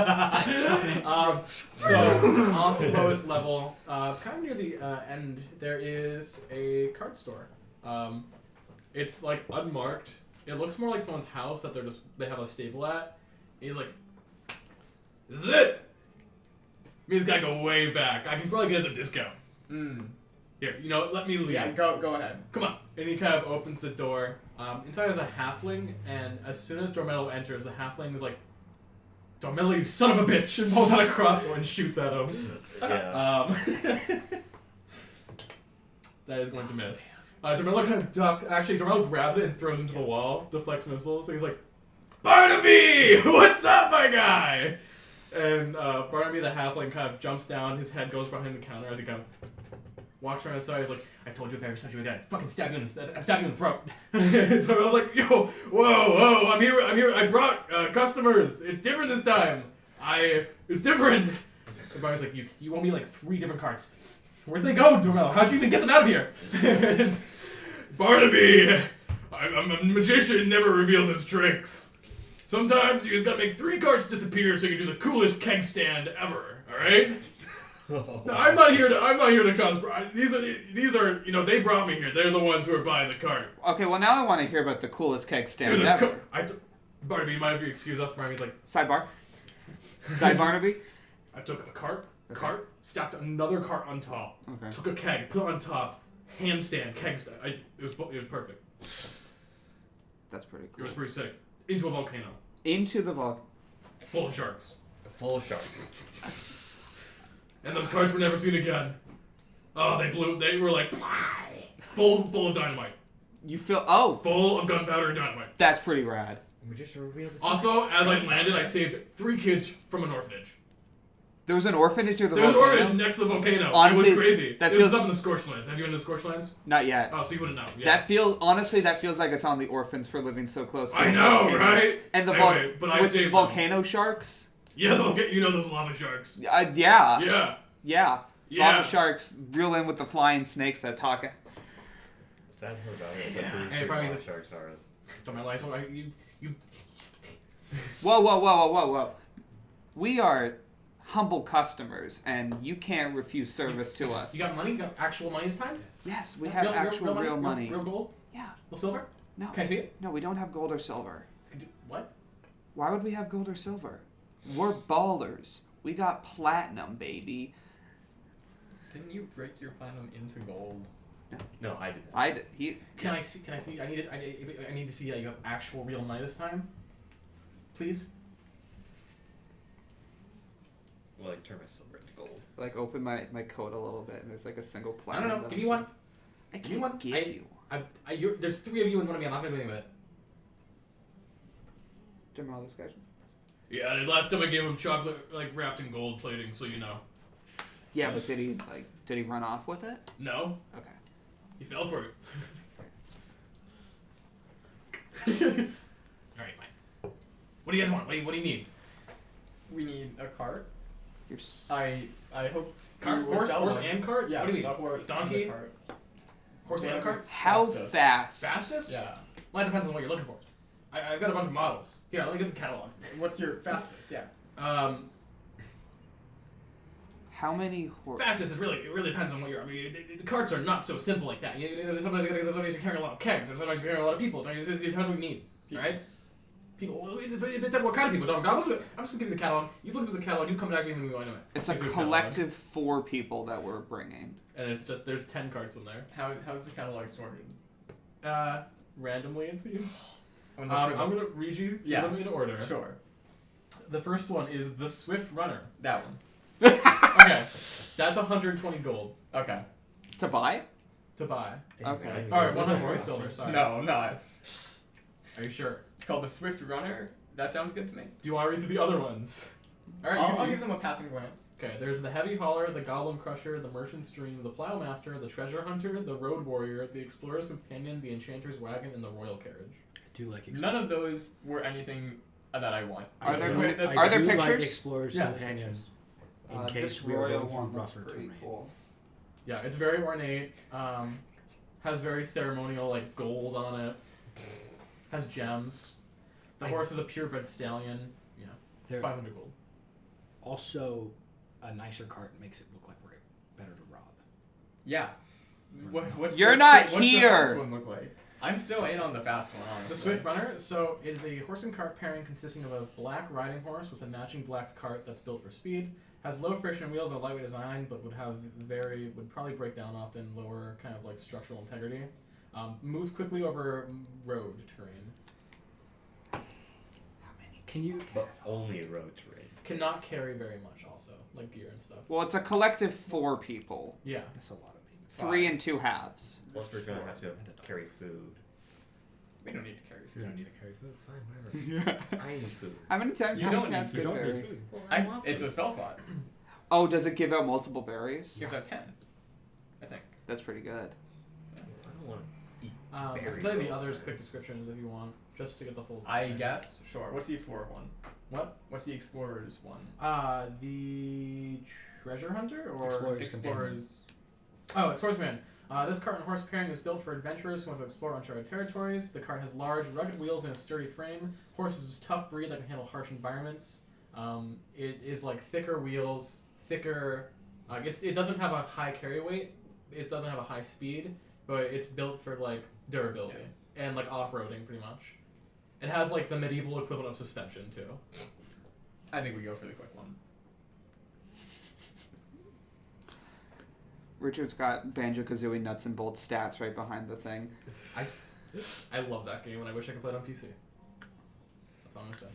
Speaker 3: So, on the lowest level, kind of near the end, there is a cart store. It's, like, unmarked. It looks more like someone's house that they have a stable at. He's like, "This is it! Me and this guy go way back. I can probably get us a discount." Here, let me leave.
Speaker 5: Yeah, go ahead.
Speaker 3: Come on. And he kind of opens the door. Inside is a halfling, and as soon as Doremello enters, the halfling is like, Doremello, you son of a bitch! And pulls out a crossbow and shoots at him.
Speaker 1: Yeah.
Speaker 3: That is going to miss. Doremello kind of Doremello grabs it and throws it into the wall, deflects missiles, so he's like, Barnaby! What's up, my guy? And Barnaby the halfling kind of jumps down, his head goes behind the counter as he kind of walks around the side. He's like, I told you if I ever saw you again, I'd fucking stab you in the throat. And I was like, yo, whoa, I'm here, I brought customers. It's different this time. It's different. And Barnaby's like, you owe me like 3 different carts. Where'd they go, Doremello? How'd you even get them out of here? And Barnaby, I'm a magician, never reveals his tricks. Sometimes you just gotta make 3 carts disappear so you can do the coolest keg stand ever, alright? I'm not here to cause. These are they brought me here. They're the ones who are buying the cart.
Speaker 2: Okay, well now I want to hear about the coolest keg stand ever.
Speaker 3: Barnaby, you mind if you excuse us? Barnaby's like,
Speaker 2: Sidebar. Side Barnaby.
Speaker 3: I took a cart, stacked another cart on top.
Speaker 2: Okay.
Speaker 3: Took a keg, put it on top, handstand, keg stand. It was perfect.
Speaker 2: That's pretty
Speaker 3: It
Speaker 2: cool.
Speaker 3: was pretty sick. Into a volcano.
Speaker 2: Into the vault.
Speaker 3: Full of sharks.
Speaker 1: Full of sharks.
Speaker 3: And those carts were never seen again. Oh, they blew. They were like full of dynamite.
Speaker 2: You feel
Speaker 3: Full of gunpowder and dynamite.
Speaker 2: that's pretty rad.
Speaker 1: We just revealed the
Speaker 3: Also,
Speaker 1: secrets.
Speaker 3: as I landed, I saved 3 kids from an orphanage.
Speaker 2: There was an orphanage near the
Speaker 3: There was an
Speaker 2: volcano.
Speaker 3: orphanage next to the volcano.
Speaker 2: Honestly,
Speaker 3: it was crazy.
Speaker 2: that
Speaker 3: This
Speaker 2: feels-
Speaker 3: is up in the Scorched Lands. Have you been to the Scorched Lands?
Speaker 2: Not yet.
Speaker 3: Oh, so you wouldn't know. Yeah.
Speaker 2: That feels like it's on the Orphans for Living so close to
Speaker 3: I
Speaker 2: the
Speaker 3: know,
Speaker 2: volcano.
Speaker 3: right?
Speaker 2: And the
Speaker 3: Anyway, but I
Speaker 2: with
Speaker 3: saved them.
Speaker 2: volcano sharks?
Speaker 3: Yeah, those lava sharks.
Speaker 2: Yeah.
Speaker 3: Yeah.
Speaker 2: Yeah.
Speaker 3: Yeah.
Speaker 2: Lava sharks reel in with the flying snakes that talk.
Speaker 1: Is that her about it?
Speaker 3: Yeah.
Speaker 1: Pretty
Speaker 3: Hey,
Speaker 1: sure
Speaker 3: probably
Speaker 1: lava
Speaker 3: he's a-
Speaker 1: sharks are.
Speaker 3: Don't mind lies. You.
Speaker 2: Whoa. We are humble customers, and you can't refuse service to us.
Speaker 3: You got money? You got actual money this time?
Speaker 2: Yes, we have actual real money.
Speaker 3: Real gold?
Speaker 2: Yeah.
Speaker 3: Real silver?
Speaker 2: No.
Speaker 3: Can I see it?
Speaker 2: No, we don't have gold or silver.
Speaker 3: What?
Speaker 2: Why would we have gold or silver? We're ballers. We got platinum, baby.
Speaker 5: Didn't you break your platinum into gold?
Speaker 1: No, I did that.
Speaker 3: Can I see? I need to see that you have actual real money this time. Please.
Speaker 1: Well, like turn my silver into gold.
Speaker 2: Like open my coat a little bit, and there's like a single
Speaker 3: I
Speaker 2: platinum.
Speaker 3: don't know.
Speaker 2: that
Speaker 3: Give
Speaker 2: I'm
Speaker 3: me one.
Speaker 2: I
Speaker 3: Give me
Speaker 2: can't
Speaker 3: one.
Speaker 2: give you.
Speaker 3: There's 3 of you and 1 of me. I'm not gonna do anything with it.
Speaker 2: Doremello, this guy.
Speaker 3: Yeah, the last time I gave him chocolate like wrapped in gold plating, so you know.
Speaker 2: Yeah, but did he run off with it?
Speaker 3: No,
Speaker 2: Okay.
Speaker 3: he fell for it. All right, fine. What do you guys want? What do you need?
Speaker 5: We need a cart.
Speaker 2: You're s-
Speaker 5: I hope
Speaker 3: Cart,
Speaker 5: you would
Speaker 3: horse,
Speaker 5: sell
Speaker 3: horse
Speaker 5: one.
Speaker 3: and cart.
Speaker 5: Yes,
Speaker 3: What do you
Speaker 5: a
Speaker 3: mean?
Speaker 5: horse
Speaker 3: Donkey?
Speaker 5: and a cart.
Speaker 3: Horse and a cart.
Speaker 2: How
Speaker 5: Fastest.
Speaker 2: fast?
Speaker 3: Fastest?
Speaker 5: Yeah.
Speaker 3: Well, it depends on what you're looking for. I've got a bunch of models. Here, let me get the catalog.
Speaker 5: What's your fastest? Yeah.
Speaker 2: How many horses?
Speaker 3: Fastest is it really depends on what you're. I mean, the carts are not so simple like that. Sometimes you're carrying a lot of kegs, or sometimes you're carrying a lot of people. It depends what you need, right? People. Well, it depends what kind of people. I'm just gonna give you the catalog. You look through the catalog. You come back to me when we go into it.
Speaker 2: It's a
Speaker 3: Here's your catalog.
Speaker 2: collective 4 people that we're bringing.
Speaker 3: And it's just there's 10 carts in there.
Speaker 5: How's the catalog sorted?
Speaker 3: Randomly it seems.
Speaker 5: On
Speaker 3: I'm gonna read you
Speaker 5: Yeah.
Speaker 3: them in order.
Speaker 5: Sure.
Speaker 3: The first one is the Swift Runner.
Speaker 5: That one.
Speaker 3: Okay, that's 120 gold
Speaker 5: Okay.
Speaker 2: To buy?
Speaker 3: to buy.
Speaker 2: Okay.
Speaker 3: All right, 120 silver. Sorry.
Speaker 5: No, I'm not.
Speaker 3: Are you sure?
Speaker 5: It's called the Swift Runner. That sounds good to me.
Speaker 3: Do you want to read through the other ones? All right.
Speaker 5: I'll
Speaker 3: you-
Speaker 5: give them a passing glance.
Speaker 3: Okay, there's the Heavy Hauler, the Goblin Crusher, the Merchant Stream, the Plowmaster, the Treasure Hunter, the Road Warrior, the Explorer's Companion, the Enchanter's Wagon, and the Royal Carriage.
Speaker 4: I do like
Speaker 5: None of those were anything that I want.
Speaker 2: Are there-
Speaker 5: Swift- the
Speaker 2: are there
Speaker 4: do
Speaker 2: pictures?
Speaker 4: Like Explorer's
Speaker 3: Yeah.
Speaker 4: Companion. In case
Speaker 2: this
Speaker 4: we are
Speaker 2: royal
Speaker 4: going through
Speaker 2: one looks
Speaker 4: rougher
Speaker 2: pretty
Speaker 4: terrain.
Speaker 2: cool.
Speaker 3: Yeah, it's very ornate. Has very ceremonial like gold on it. Has gems. The horse is a purebred stallion. Yeah, it's
Speaker 4: There-
Speaker 3: 500 gold.
Speaker 4: Also, a nicer cart makes it look like we're better to rob.
Speaker 5: Yeah. What's
Speaker 2: You're
Speaker 5: the,
Speaker 2: not
Speaker 5: what's
Speaker 2: here.
Speaker 5: The first one look like? I'm still in on the fast one, honestly.
Speaker 3: The Swift Runner, so it is a horse and cart pairing consisting of a black riding horse with a matching black cart that's built for speed. Has low friction wheels and a lightweight design, but would probably break down often, lower kind of like structural integrity. Moves quickly over road terrain.
Speaker 4: Can you?
Speaker 1: But only road terrain.
Speaker 3: Cannot carry very much also, like gear and stuff.
Speaker 2: Well, it's a collective 4 people.
Speaker 3: Yeah.
Speaker 4: That's a lot of people.
Speaker 2: 3 and 2 halves.
Speaker 1: Plus we're gonna have to carry food.
Speaker 5: We don't need to carry
Speaker 4: You
Speaker 5: food.
Speaker 4: don't need to carry food.
Speaker 1: Fine, whatever. I need food.
Speaker 2: How many times
Speaker 5: You
Speaker 2: have
Speaker 5: don't
Speaker 2: cast
Speaker 4: You don't
Speaker 2: berry?
Speaker 4: need food.
Speaker 5: It's a spell slot.
Speaker 2: Oh, does it give out multiple berries?
Speaker 5: You have to have 10. I think.
Speaker 2: That's pretty good.
Speaker 1: I don't want to eat
Speaker 3: I can
Speaker 1: berry
Speaker 3: tell you the
Speaker 1: rolls,
Speaker 3: others
Speaker 1: man.
Speaker 3: quick descriptions if you want, just to get the full.
Speaker 5: I guess. Sure. What's the Explorer one?
Speaker 3: What?
Speaker 5: What's the Explorer's one?
Speaker 3: The treasure hunter or
Speaker 5: Explorer's.
Speaker 3: Oh, Explorer's Man. This cart and horse pairing is built for adventurers who want to explore uncharted territories. The cart has large, rugged wheels and a sturdy frame. Horse is a tough breed that can handle harsh environments. It is like thicker wheels, thicker. It doesn't have a high carry weight. It doesn't have a high speed, but it's built for like durability and like off-roading pretty much. It has like the medieval equivalent of suspension too.
Speaker 5: I think we go for the quick one.
Speaker 2: Richard's got Banjo-Kazooie nuts and bolts stats right behind the thing.
Speaker 3: I love that game, and I wish I could play it on PC. That's all I'm gonna say.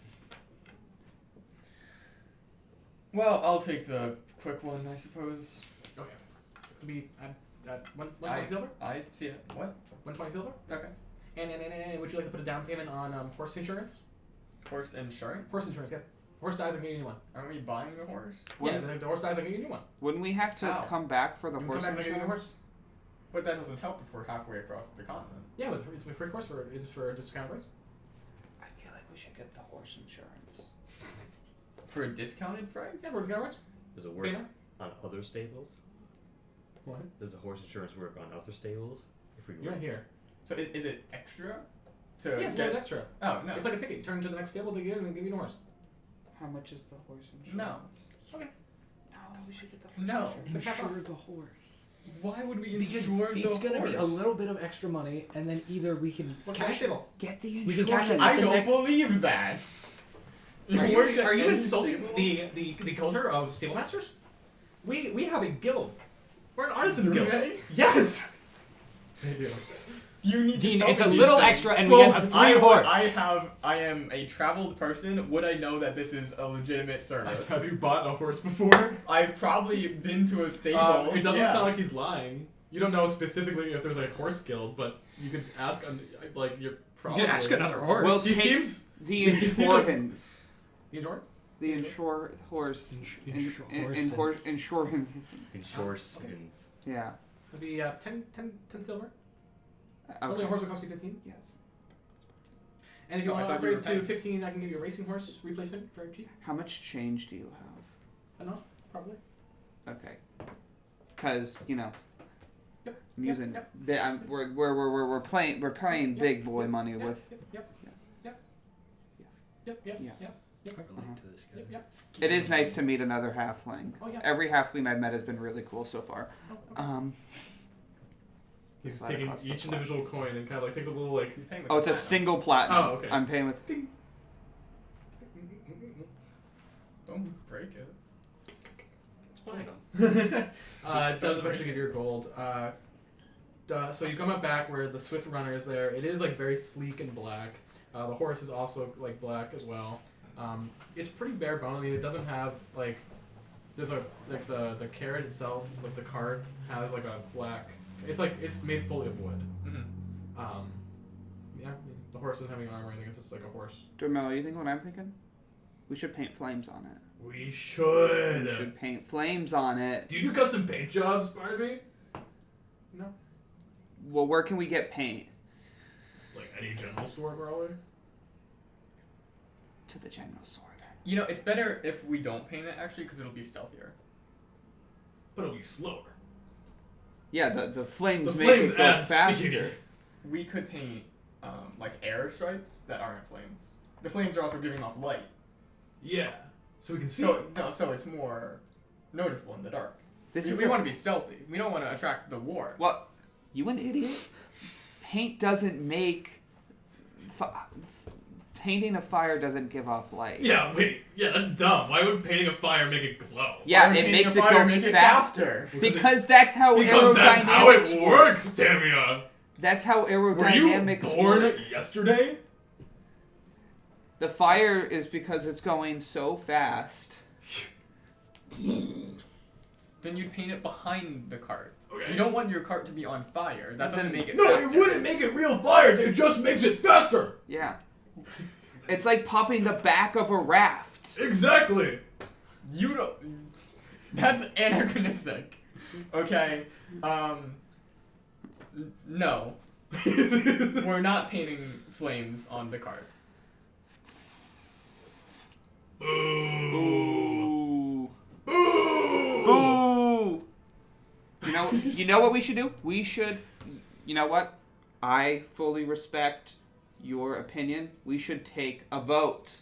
Speaker 5: Well, I'll take the quick one, I suppose.
Speaker 3: Okay, it's gonna be at 120 silver.
Speaker 5: I see it. What?
Speaker 3: 120 silver.
Speaker 5: Okay.
Speaker 3: And would you like to put a down payment on horse insurance?
Speaker 5: Horse insurance?
Speaker 3: Horse insurance, yeah. Horse dies, I can get you a new one.
Speaker 5: Aren't we buying the horse?
Speaker 3: Yeah, the horse dies, I can get you a new one.
Speaker 2: Wouldn't we have to
Speaker 5: How?
Speaker 2: come back for the
Speaker 3: You can
Speaker 2: horse
Speaker 3: come back and get you a new
Speaker 2: insurance?
Speaker 3: horse.
Speaker 5: But that doesn't help if we're halfway across the continent.
Speaker 3: Yeah, but it's a free course it's for a discount price.
Speaker 2: I feel like we should get the horse insurance.
Speaker 5: For a discounted price?
Speaker 3: Yeah, for a discount price.
Speaker 1: Does it work
Speaker 3: Pay now?
Speaker 1: on other stables?
Speaker 3: What?
Speaker 1: Does the horse insurance work on other stables? If we
Speaker 3: You're not here.
Speaker 5: So is it extra? To
Speaker 3: Yeah, it's
Speaker 5: get
Speaker 3: an extra.
Speaker 5: Oh, no.
Speaker 3: It's like a ticket. You turn to the next stable, they get it, and they give you a horse.
Speaker 2: How much is the horse insurance?
Speaker 5: No.
Speaker 3: Okay.
Speaker 2: No, we should get the horse
Speaker 5: No.
Speaker 3: It's a cap off.
Speaker 4: the horse.
Speaker 5: Why would we
Speaker 4: Because
Speaker 5: insure the
Speaker 4: it's gonna
Speaker 5: horse?
Speaker 4: be a little bit of extra money, and then either we can
Speaker 3: What's the next
Speaker 4: cash
Speaker 3: stable?
Speaker 2: Get the
Speaker 4: We can cash it
Speaker 2: insurance.
Speaker 5: I
Speaker 4: the
Speaker 5: don't
Speaker 4: next-
Speaker 5: believe that.
Speaker 3: Are you,
Speaker 5: Works at
Speaker 3: are you
Speaker 5: any
Speaker 3: insulting
Speaker 5: stable?
Speaker 3: the culture of stable masters? We have a guild. We're an artisans
Speaker 5: Do
Speaker 3: guild.
Speaker 5: they?
Speaker 3: Yes. They do.
Speaker 5: You need
Speaker 6: Dean,
Speaker 5: to tell
Speaker 6: it's a
Speaker 5: me these
Speaker 6: little
Speaker 5: things.
Speaker 6: extra, and
Speaker 3: Well,
Speaker 6: we get a free horse.
Speaker 5: I am a traveled person. Would I know that this is a legitimate service?
Speaker 3: Have you bought a horse before?
Speaker 5: I've probably been to a stable.
Speaker 3: It doesn't
Speaker 5: Yeah.
Speaker 3: sound like he's lying. You don't know specifically if there's a horse guild, but you could ask. Like you're probably.
Speaker 4: You can ask another horse.
Speaker 2: Well,
Speaker 3: He
Speaker 2: take
Speaker 3: seems.
Speaker 2: the
Speaker 3: he seems like-
Speaker 2: insurance.
Speaker 3: You enjoy?
Speaker 2: The insure horse.
Speaker 4: Insurance.
Speaker 2: Insurance.
Speaker 1: Insurance.
Speaker 2: Yeah.
Speaker 3: It's gonna be 10 silver. Only a
Speaker 2: Okay.
Speaker 3: horse would cost you 15.
Speaker 2: Yes.
Speaker 3: And if you
Speaker 5: Oh, I
Speaker 3: want to
Speaker 5: thought you were
Speaker 3: upgrade to
Speaker 5: paying.
Speaker 3: 15, I can give you a racing horse replacement for cheap.
Speaker 2: How much change do you have?
Speaker 3: Enough, probably.
Speaker 2: Okay. Because
Speaker 3: Yep.
Speaker 2: I'm using.
Speaker 3: Yep.
Speaker 2: We're playing
Speaker 3: Yep.
Speaker 2: big boy
Speaker 3: Yep.
Speaker 2: money
Speaker 3: Yep.
Speaker 2: with.
Speaker 3: Yep.
Speaker 2: Yeah.
Speaker 4: I relate to this guy.
Speaker 3: Yep.
Speaker 2: It is nice to meet another halfling.
Speaker 3: Oh yeah.
Speaker 2: Every halfling I've met has been really cool so far.
Speaker 3: He's
Speaker 2: Slide
Speaker 3: taking
Speaker 2: across the
Speaker 3: each
Speaker 2: plot.
Speaker 3: individual coin and kind of like takes a little like.
Speaker 5: He's paying with
Speaker 2: Oh, it's a
Speaker 5: platinum.
Speaker 2: single platinum.
Speaker 3: Oh, okay.
Speaker 2: I'm paying with.
Speaker 3: Ding.
Speaker 5: Don't break it.
Speaker 1: It's fine.
Speaker 3: It does eventually give you your gold. So you come up back where the Swift Runner is there. It is like very sleek and black. The horse is also like black as well. It's pretty bare bone. I mean, it doesn't have like there's a like the carrot itself, like the cart has like a black. It's like it's made fully of wood.
Speaker 5: Mm-hmm.
Speaker 3: Yeah, the horse doesn't have any armor. I think it's just like a horse.
Speaker 2: Doremello, you think what I'm thinking? We should paint flames on it.
Speaker 3: We should.
Speaker 2: We should paint flames on it.
Speaker 3: Do you do custom paint jobs, Barbie? No.
Speaker 2: Well, where can we get paint?
Speaker 3: Like any general store, probably.
Speaker 2: To the general store then.
Speaker 5: You know, it's better if we don't paint it actually, because it'll be stealthier.
Speaker 3: But it'll be slower.
Speaker 2: Yeah, the flames
Speaker 3: The
Speaker 2: make
Speaker 3: flames
Speaker 2: it go
Speaker 3: add
Speaker 2: faster.
Speaker 3: speed.
Speaker 5: We could paint like air stripes that aren't flames. The flames are also giving off light,
Speaker 3: Yeah. So we can see.
Speaker 5: so it's more noticeable in the dark.
Speaker 2: This
Speaker 5: we
Speaker 2: is
Speaker 5: want to be stealthy. We don't want to attract the war.
Speaker 2: What? You an idiot? paint doesn't make... Painting a fire doesn't give off light.
Speaker 3: Yeah, wait. Yeah, that's dumb. Why would painting a fire make it glow?
Speaker 2: Yeah,
Speaker 5: Why would
Speaker 2: it
Speaker 5: painting
Speaker 2: makes
Speaker 5: a
Speaker 2: it
Speaker 5: fire
Speaker 2: go
Speaker 5: make it
Speaker 2: faster.
Speaker 5: faster?
Speaker 2: Because that's how
Speaker 3: Because that's how
Speaker 2: aerodynamics
Speaker 3: it works, Tamia.
Speaker 2: That's how
Speaker 3: Were you
Speaker 2: aerodynamics
Speaker 3: born
Speaker 2: work.
Speaker 3: yesterday?
Speaker 2: The fire is because it's going so fast.
Speaker 5: Then you'd paint it behind the cart.
Speaker 3: Okay.
Speaker 5: You don't want your cart to be on fire. That doesn't make it
Speaker 3: No,
Speaker 5: faster.
Speaker 3: it wouldn't make it real fire. It just makes it faster.
Speaker 2: Yeah. It's like popping the back of a raft.
Speaker 3: Exactly.
Speaker 5: You don't... That's anachronistic. Okay? No. We're not painting flames on the cart.
Speaker 3: Boo.
Speaker 2: Boo.
Speaker 3: Boo.
Speaker 2: Boo. You know what we should do? We should... You know what? I fully respect your opinion. We should take a vote.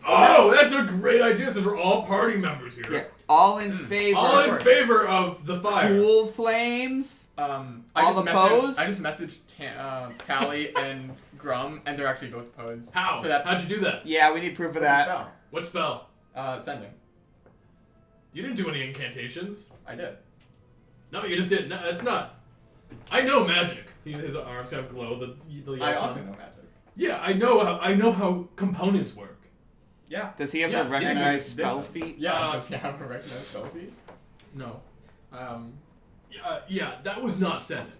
Speaker 3: Oh, that's a great idea. So we're all party members here.
Speaker 2: Yeah. All in favor.
Speaker 3: All in favor of the fire.
Speaker 2: Cool flames.
Speaker 5: I
Speaker 2: All opposed?
Speaker 5: I just messaged Tally and Grum, and they're actually both opposed.
Speaker 3: How?
Speaker 5: So that's
Speaker 3: How'd you do that?
Speaker 2: Yeah, we need proof of
Speaker 5: what's the
Speaker 2: that.
Speaker 5: spell?
Speaker 3: What spell?
Speaker 5: Sending.
Speaker 3: You didn't do any incantations.
Speaker 5: I did.
Speaker 3: No, you just didn't. No, that's not. I know magic. His arms kind of glow. The
Speaker 5: I also know magic.
Speaker 3: Yeah, I know how components work.
Speaker 5: Yeah.
Speaker 2: Does he have
Speaker 3: Yeah,
Speaker 2: a recognized
Speaker 5: did
Speaker 2: spell
Speaker 5: them.
Speaker 2: feat?
Speaker 5: Yeah. Does he have a recognized spell feat?
Speaker 3: No. Yeah, that was not sending.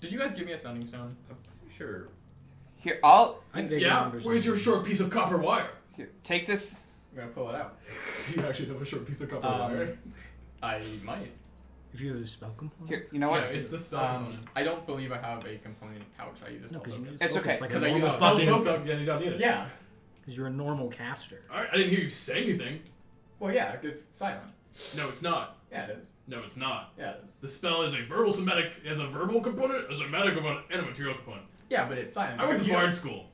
Speaker 5: Did you guys give me a sending stone?
Speaker 1: Sure.
Speaker 2: Here, I'll...
Speaker 6: I vaguely
Speaker 3: Yeah.
Speaker 6: remember
Speaker 3: Where's your
Speaker 6: something.
Speaker 3: short piece of copper wire?
Speaker 2: Here, take this.
Speaker 5: I'm gonna pull it out.
Speaker 3: You actually have a short piece of copper wire.
Speaker 5: I might.
Speaker 6: If you have a spell component?
Speaker 2: Here, you know
Speaker 3: Yeah,
Speaker 2: what?
Speaker 3: it's the spell component.
Speaker 5: I don't believe I have a component pouch. I use a
Speaker 6: No,
Speaker 5: spell
Speaker 6: because you
Speaker 5: focus.
Speaker 6: use
Speaker 2: It's
Speaker 6: focus
Speaker 2: okay.
Speaker 6: like a
Speaker 5: 'Cause I
Speaker 6: normal
Speaker 5: use
Speaker 6: fucking...
Speaker 5: focus.
Speaker 3: Yeah, you don't need it.
Speaker 5: Yeah.
Speaker 6: Because you're a normal caster.
Speaker 3: I didn't hear you say anything.
Speaker 5: Well, yeah, it's silent.
Speaker 3: No, it's not.
Speaker 5: Yeah, it is.
Speaker 3: No, it's not.
Speaker 5: Yeah, it is.
Speaker 3: The spell is a verbal component, a somatic component, and a material component.
Speaker 5: Yeah, but it's silent.
Speaker 3: I went to
Speaker 5: because you-
Speaker 3: bard school.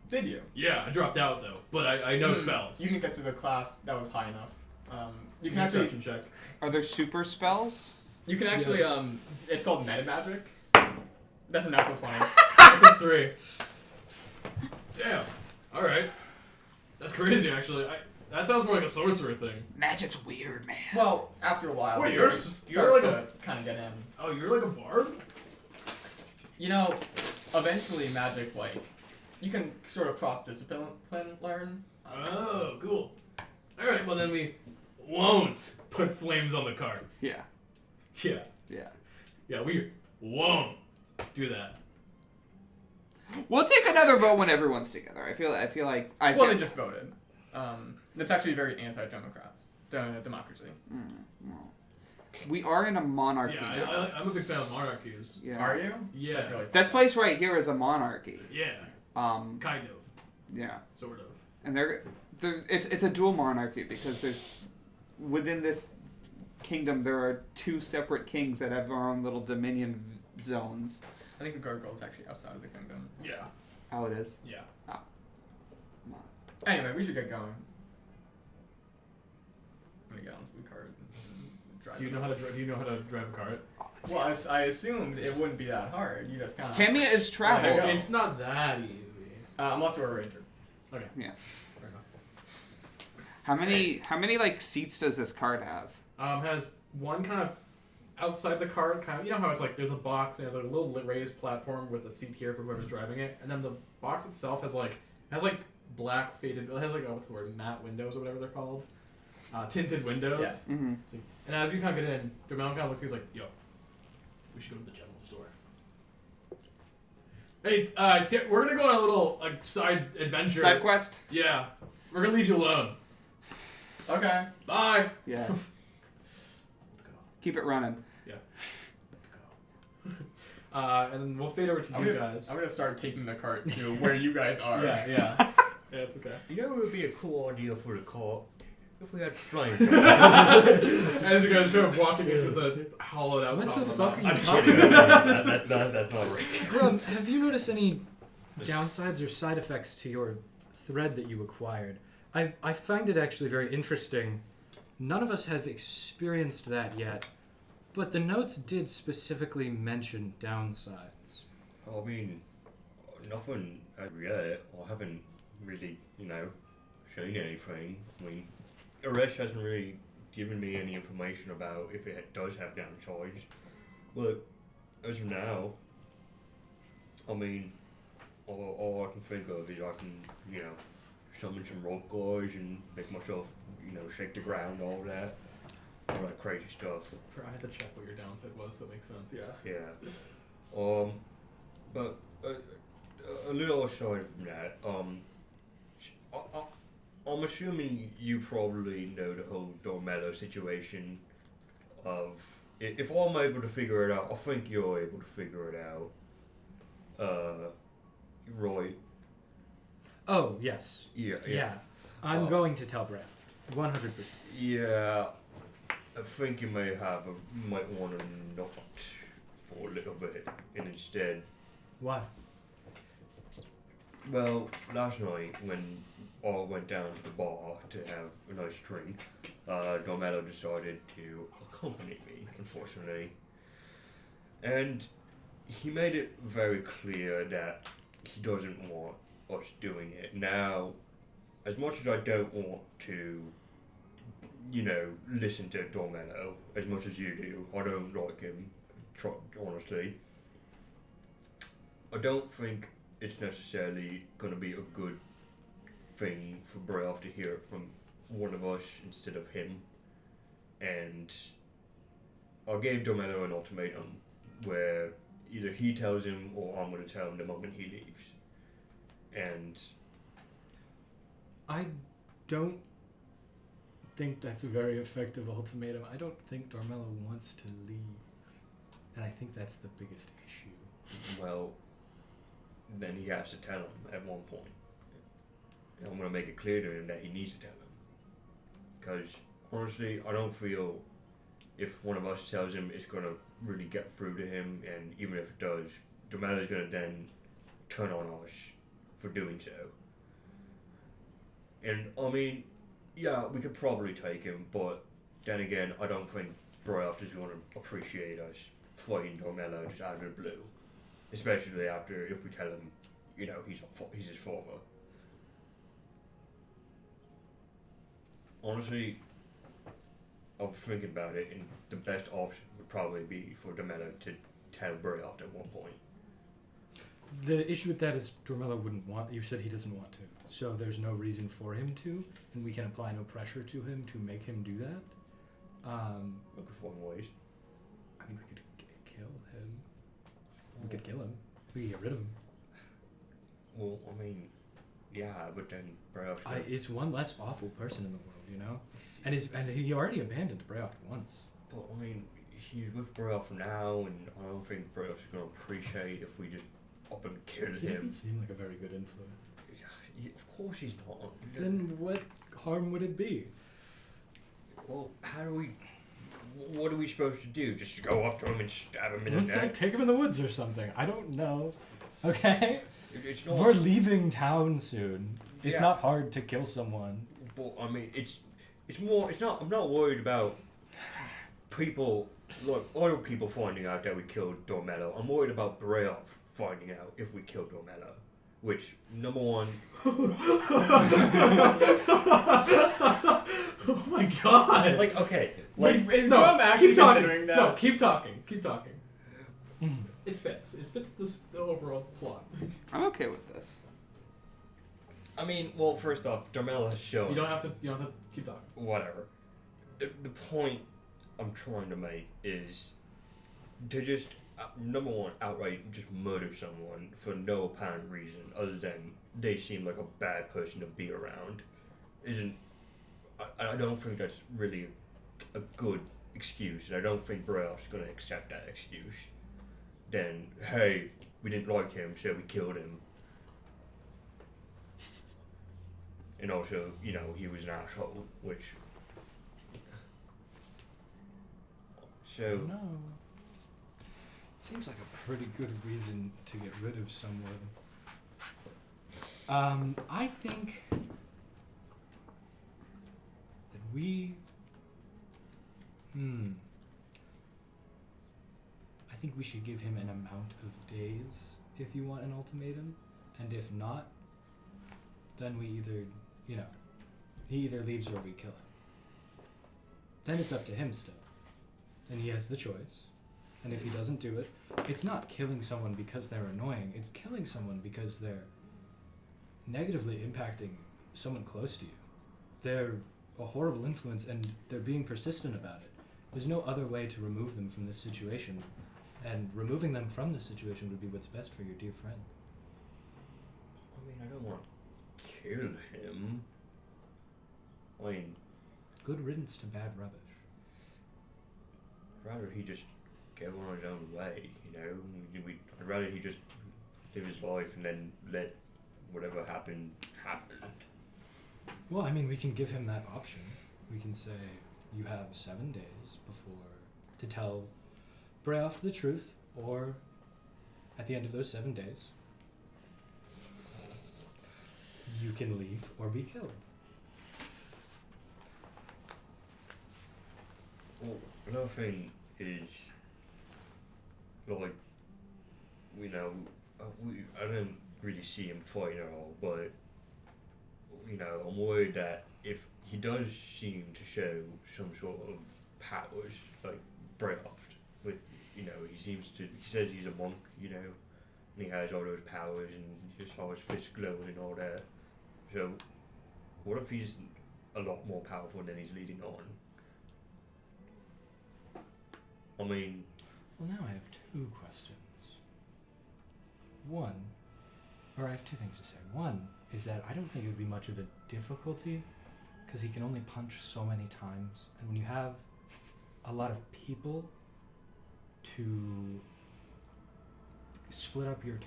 Speaker 5: Did you?
Speaker 3: Yeah, I dropped out though, but I know spells.
Speaker 5: You didn't get to the class that was high enough. You can
Speaker 3: Perception
Speaker 5: actually,
Speaker 3: check.
Speaker 2: Are there super spells?
Speaker 5: you can actually, it's called meta magic. That's a natural 20.
Speaker 3: That's a 3. Damn. All right. That's crazy, actually. That sounds more like a sorcerer thing.
Speaker 2: Magic's weird, man.
Speaker 5: Well, after a while,
Speaker 3: Wait,
Speaker 5: it
Speaker 3: you're
Speaker 5: starts
Speaker 3: like
Speaker 5: to kind of get in.
Speaker 3: Oh, you're like a bard?
Speaker 5: You know, eventually magic, like, you can sort of cross-discipline learn.
Speaker 3: Oh, cool. All right, well then we won't put flames on the cart.
Speaker 2: Yeah.
Speaker 3: Yeah.
Speaker 2: Yeah.
Speaker 3: Yeah, we won't do that.
Speaker 2: We'll take another vote when everyone's together. I feel like
Speaker 5: Well, they just voted. That's actually very democracy.
Speaker 2: we are in a monarchy
Speaker 3: Yeah,
Speaker 2: now.
Speaker 3: I'm a big fan of monarchies.
Speaker 2: Yeah.
Speaker 5: Are you?
Speaker 3: Yeah.
Speaker 5: That's really
Speaker 2: This place right here is a monarchy.
Speaker 3: Yeah, kind of,
Speaker 2: Yeah.
Speaker 3: sort of.
Speaker 2: And it's a dual monarchy because within this kingdom there are two separate kings that have their own little dominion zones.
Speaker 5: I think the gargoyle is actually outside of the kingdom.
Speaker 3: Yeah,
Speaker 2: Oh, it is.
Speaker 3: yeah.
Speaker 5: Anyway, we should get going. I'm gonna get onto the cart and drive.
Speaker 3: Do you know how to drive a cart?
Speaker 5: Well, I assumed it wouldn't be that hard. You just kind of.
Speaker 2: Tamia is travel.
Speaker 5: There you go.
Speaker 3: It's not that easy.
Speaker 5: Unless we're a ranger.
Speaker 3: Okay.
Speaker 2: Yeah.
Speaker 3: Fair enough.
Speaker 2: How many like seats does this cart have?
Speaker 3: Has one kind of outside the cart, kind of, you know how it's like there's a box and there's like a little raised platform with a seat here for whoever's driving it, and then the box itself has like black faded, it has like what's the word, matte windows or whatever they're called, tinted windows.
Speaker 5: Yeah.
Speaker 2: Mm-hmm.
Speaker 3: So, and as you kind of get in, Doremello kind of looks at you like, yo, we should go to the general store. Hey, we're gonna go on a little like side adventure.
Speaker 2: Side quest?
Speaker 3: Yeah, we're gonna leave you alone.
Speaker 5: Okay.
Speaker 3: Bye.
Speaker 2: Yeah.
Speaker 3: Let's go.
Speaker 2: Keep it running.
Speaker 3: Let's go. And then we'll fade over to you guys.
Speaker 5: I'm gonna start taking the cart to where you guys are.
Speaker 3: Yeah, it's okay.
Speaker 1: You know what would be a cool idea for the car? If we had flying
Speaker 3: As you guys start walking into the hollowed out
Speaker 6: What
Speaker 3: top
Speaker 6: the
Speaker 3: of the
Speaker 6: fuck are
Speaker 3: mountain.
Speaker 6: you
Speaker 1: I'm kidding. That's not right.
Speaker 6: Grum, have you noticed any downsides or side effects to your thread that you acquired? I find it actually very interesting. None of us have experienced that yet, but the notes did specifically mention downsides.
Speaker 1: I mean, nothing as yet. I haven't really, seen anything. I mean, Aresh hasn't really given me any information about if it does have downsides. But as of now, I mean, all I can think of is I can, summon some rope guys and make myself, shake the ground, all that crazy stuff.
Speaker 3: I had to check what your downside was, so it makes sense. Yeah.
Speaker 1: Yeah. But a little aside from that, I'm assuming you probably know the whole Doremello situation. If I'm able to figure it out, I think you're able to figure it out. Roy.
Speaker 6: Oh, yes.
Speaker 1: Yeah.
Speaker 6: I'm going to tell Brayoft. 100%.
Speaker 1: Yeah. I think you might want to not for a little bit, and instead.
Speaker 6: Why?
Speaker 1: Well, last night when I went down to the bar to have a nice drink, Doremello decided to accompany me, unfortunately. And he made it very clear that he doesn't want us doing it. Now, as much as I don't want to, listen to Doremello as much as you do, I don't like him, honestly. I don't think it's necessarily going to be a good thing for Brayoft to hear it from one of us instead of him. And I gave Doremello an ultimatum where either he tells him or I'm going to tell him the moment he leaves. And
Speaker 6: I don't think that's a very effective ultimatum. I don't think Doremello wants to leave. And I think that's the biggest issue.
Speaker 1: well, then he has to tell him at one point. And I'm going to make it clear to him that he needs to tell him. Because, honestly, I don't feel if one of us tells him it's going to really get through to him, and even if it does, Doremello's going to then turn on us for doing so. And, I mean, yeah, we could probably take him, but then again, I don't think Brayoft is going to appreciate us fighting Doremello just out of the blue. Especially after if we tell him, he's his father. Honestly, I was thinking about it, and the best option would probably be for Doremello to tell Brayoft at one point.
Speaker 6: The issue with that is Doremello wouldn't want. You said he doesn't want to, so there's no reason for him to, and we can apply no pressure to him to make him do that.
Speaker 1: We could find ways.
Speaker 6: I mean, we could kill him. We could kill him. We could get rid of him.
Speaker 1: Well, I mean, yeah, but then Brayoft.
Speaker 6: It's one less awful person in the world, and he already abandoned Brayoft once.
Speaker 1: But I mean, he's with Brayoft now, and I don't think Brayoft's gonna appreciate if we just up and kill
Speaker 6: He
Speaker 1: him.
Speaker 6: doesn't seem like a very good influence.
Speaker 1: Of course he's not.
Speaker 6: Then what harm would it be?
Speaker 1: Well, what are we supposed to do? Just go up to him and stab him in the
Speaker 6: Let's
Speaker 1: neck?
Speaker 6: take him in the woods or something. I don't know. Okay?
Speaker 1: It's not.
Speaker 6: We're leaving town soon. It's
Speaker 1: Yeah.
Speaker 6: not hard to kill someone.
Speaker 1: But I mean, it's more. It's not. I'm not worried about people. Look, other people finding out that we killed Doremello. I'm worried about Brayoft finding out if we killed Doremello. Which, number one.
Speaker 3: Oh my god!
Speaker 1: Like, okay.
Speaker 5: Like, is
Speaker 3: no,
Speaker 5: Drum actually
Speaker 3: keep talking.
Speaker 5: considering that?
Speaker 3: No, keep talking. Keep talking.
Speaker 6: Mm.
Speaker 3: It fits. It fits the overall plot.
Speaker 2: I'm okay with this.
Speaker 1: I mean, well, first off, Doremello has shown.
Speaker 3: You don't have to keep talking.
Speaker 1: Whatever. The point I'm trying to make is to just, number one, outright just murder someone for no apparent reason other than they seem like a bad person to be around. I don't think that's really a good excuse, and I don't think Brayoft's going to accept that excuse. Then, hey, we didn't like him, so we killed him. And also, he was an asshole, which... So...
Speaker 6: No. It seems like a pretty good reason to get rid of someone. I think that we... I think we should give him an amount of days if you want an ultimatum, and if not, then we either, he either leaves or we kill him. Then it's up to him still. And he has the choice. And if he doesn't do it, it's not killing someone because they're annoying. It's killing someone because they're negatively impacting someone close to you. They're a horrible influence and they're being persistent about it. There's no other way to remove them from this situation. And removing them from this situation would be what's best for your dear friend.
Speaker 1: I mean, I don't want to kill him. I mean,
Speaker 6: good riddance to bad rubbish.
Speaker 1: I'd rather he just go on his own way, I'd rather he just live his life and then let whatever happened happen.
Speaker 6: Well, I mean, we can give him that option. We can say, you have 7 days to tell Brayoft the truth, or at the end of those 7 days, you can leave or be killed.
Speaker 1: Well, another thing is, like, I don't really see him fighting at all, but, I'm worried that if he does seem to show some sort of powers, like Brayoft, with, he says he's a monk, and he has all those powers and just saw his fist glowing and all that. So, what if he's a lot more powerful than he's leading on? I mean...
Speaker 6: Well, now I have 2 questions. I have 2 things to say. One is that I don't think it would be much of a difficulty, because he can only punch so many times, and when you have a lot of people to split up your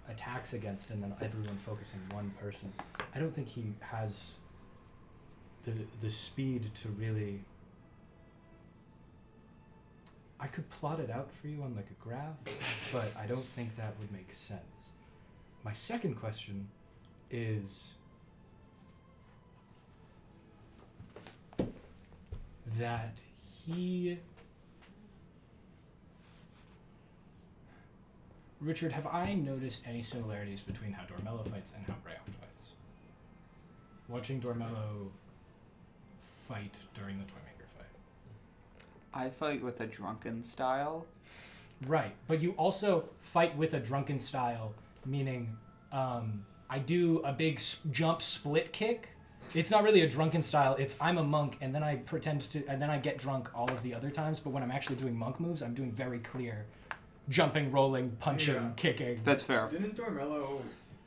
Speaker 6: attacks against, and then everyone focusing one person, I don't think he has the speed to really... I could plot it out for you on like a graph, but I don't think that would make sense. My second question is that Richard, have I noticed any similarities between how Doremello fights and how Brayoft fights? Watching Doremello fight during the Toymaker fight.
Speaker 2: I fight with a drunken style.
Speaker 6: Right, but you also fight with a drunken style, meaning I do a big jump split kick. It's not really a drunken style. It's I'm a monk, and then I and then I get drunk all of the other times. But when I'm actually doing monk moves, I'm doing very clear, jumping, rolling, punching, kicking.
Speaker 2: That's fair.
Speaker 5: Didn't Doremello?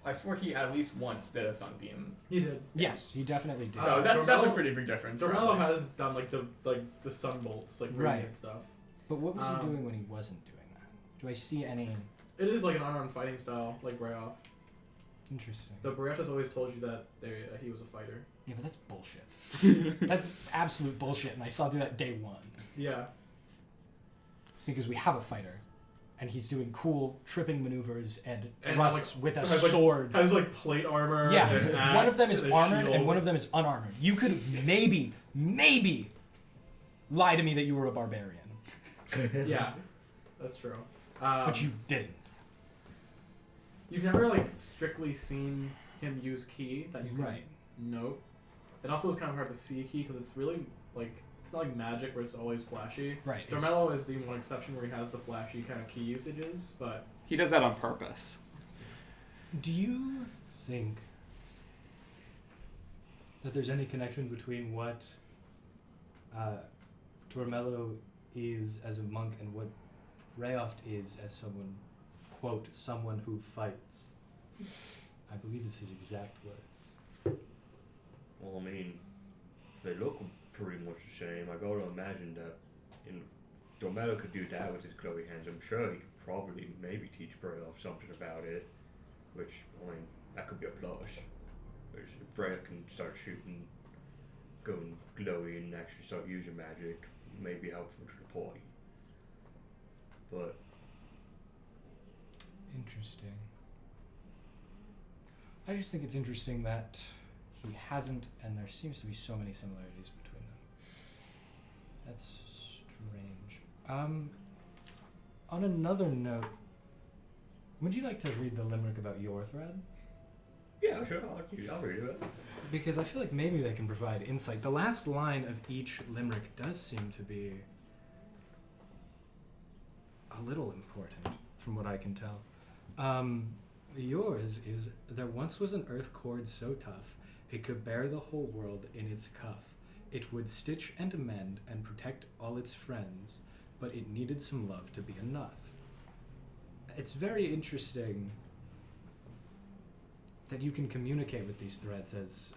Speaker 5: I swore he at least once did a sunbeam.
Speaker 3: He did.
Speaker 6: Yes, he definitely did.
Speaker 5: So that's a pretty big difference.
Speaker 3: Doremello has done like the sun bolts, like radiant stuff.
Speaker 6: But what was he doing when he wasn't doing that? Do I see any?
Speaker 3: It is like an unarmed fighting style, like Brayoft.
Speaker 6: Interesting.
Speaker 3: The Brayoft has always told you that he was a fighter.
Speaker 6: Yeah, but that's bullshit. That's absolute bullshit, and I saw through that day 1.
Speaker 3: Yeah.
Speaker 6: Because we have a fighter, and he's doing cool tripping maneuvers and
Speaker 3: And
Speaker 6: thrusts
Speaker 3: like,
Speaker 6: with a
Speaker 3: has, like,
Speaker 6: sword.
Speaker 3: Has like plate armor.
Speaker 6: Yeah,
Speaker 3: and an
Speaker 6: one of them
Speaker 3: axe
Speaker 6: is
Speaker 3: and a
Speaker 6: armored
Speaker 3: shield.
Speaker 6: and one of them is unarmored. You could maybe lie to me that you were a barbarian.
Speaker 3: Yeah, that's true.
Speaker 6: But you didn't.
Speaker 3: You've never like strictly seen him use key that you can
Speaker 6: Right.
Speaker 3: note. It also is kind of hard to see a key because it's really like it's not like magic where it's always flashy.
Speaker 6: Right.
Speaker 3: Doremello is the one exception where he has the flashy kind of key usages, but
Speaker 2: He does that on purpose.
Speaker 6: Do you think that there's any connection between what Doremello is as a monk and what Brayoft is as someone, quote, someone who fights? I believe is his exact words.
Speaker 1: Well, I mean, they look pretty much the same. I gotta imagine that Doremello could do that with his glowy hands. I'm sure he could probably maybe teach Brayoft something about it, which, I mean, that could be a plus. Which if Brayoft can start shooting, going glowy and actually start using magic, may be helpful to the party. But
Speaker 6: Interesting. I just think it's interesting that he hasn't, and there seems to be so many similarities between them. That's strange. On another note, Would you like to read the limerick about your thread?
Speaker 1: Yeah, sure. I'll read it.
Speaker 6: Because I feel like maybe they can provide insight. The last line of each limerick does seem to be a little important, from what I can tell. Yours is, there once was an earth cord so tough, it could bear the whole world in its cuff. It would stitch and mend and protect all its friends, but it needed some love to be enough. It's very interesting that you can communicate with these threads as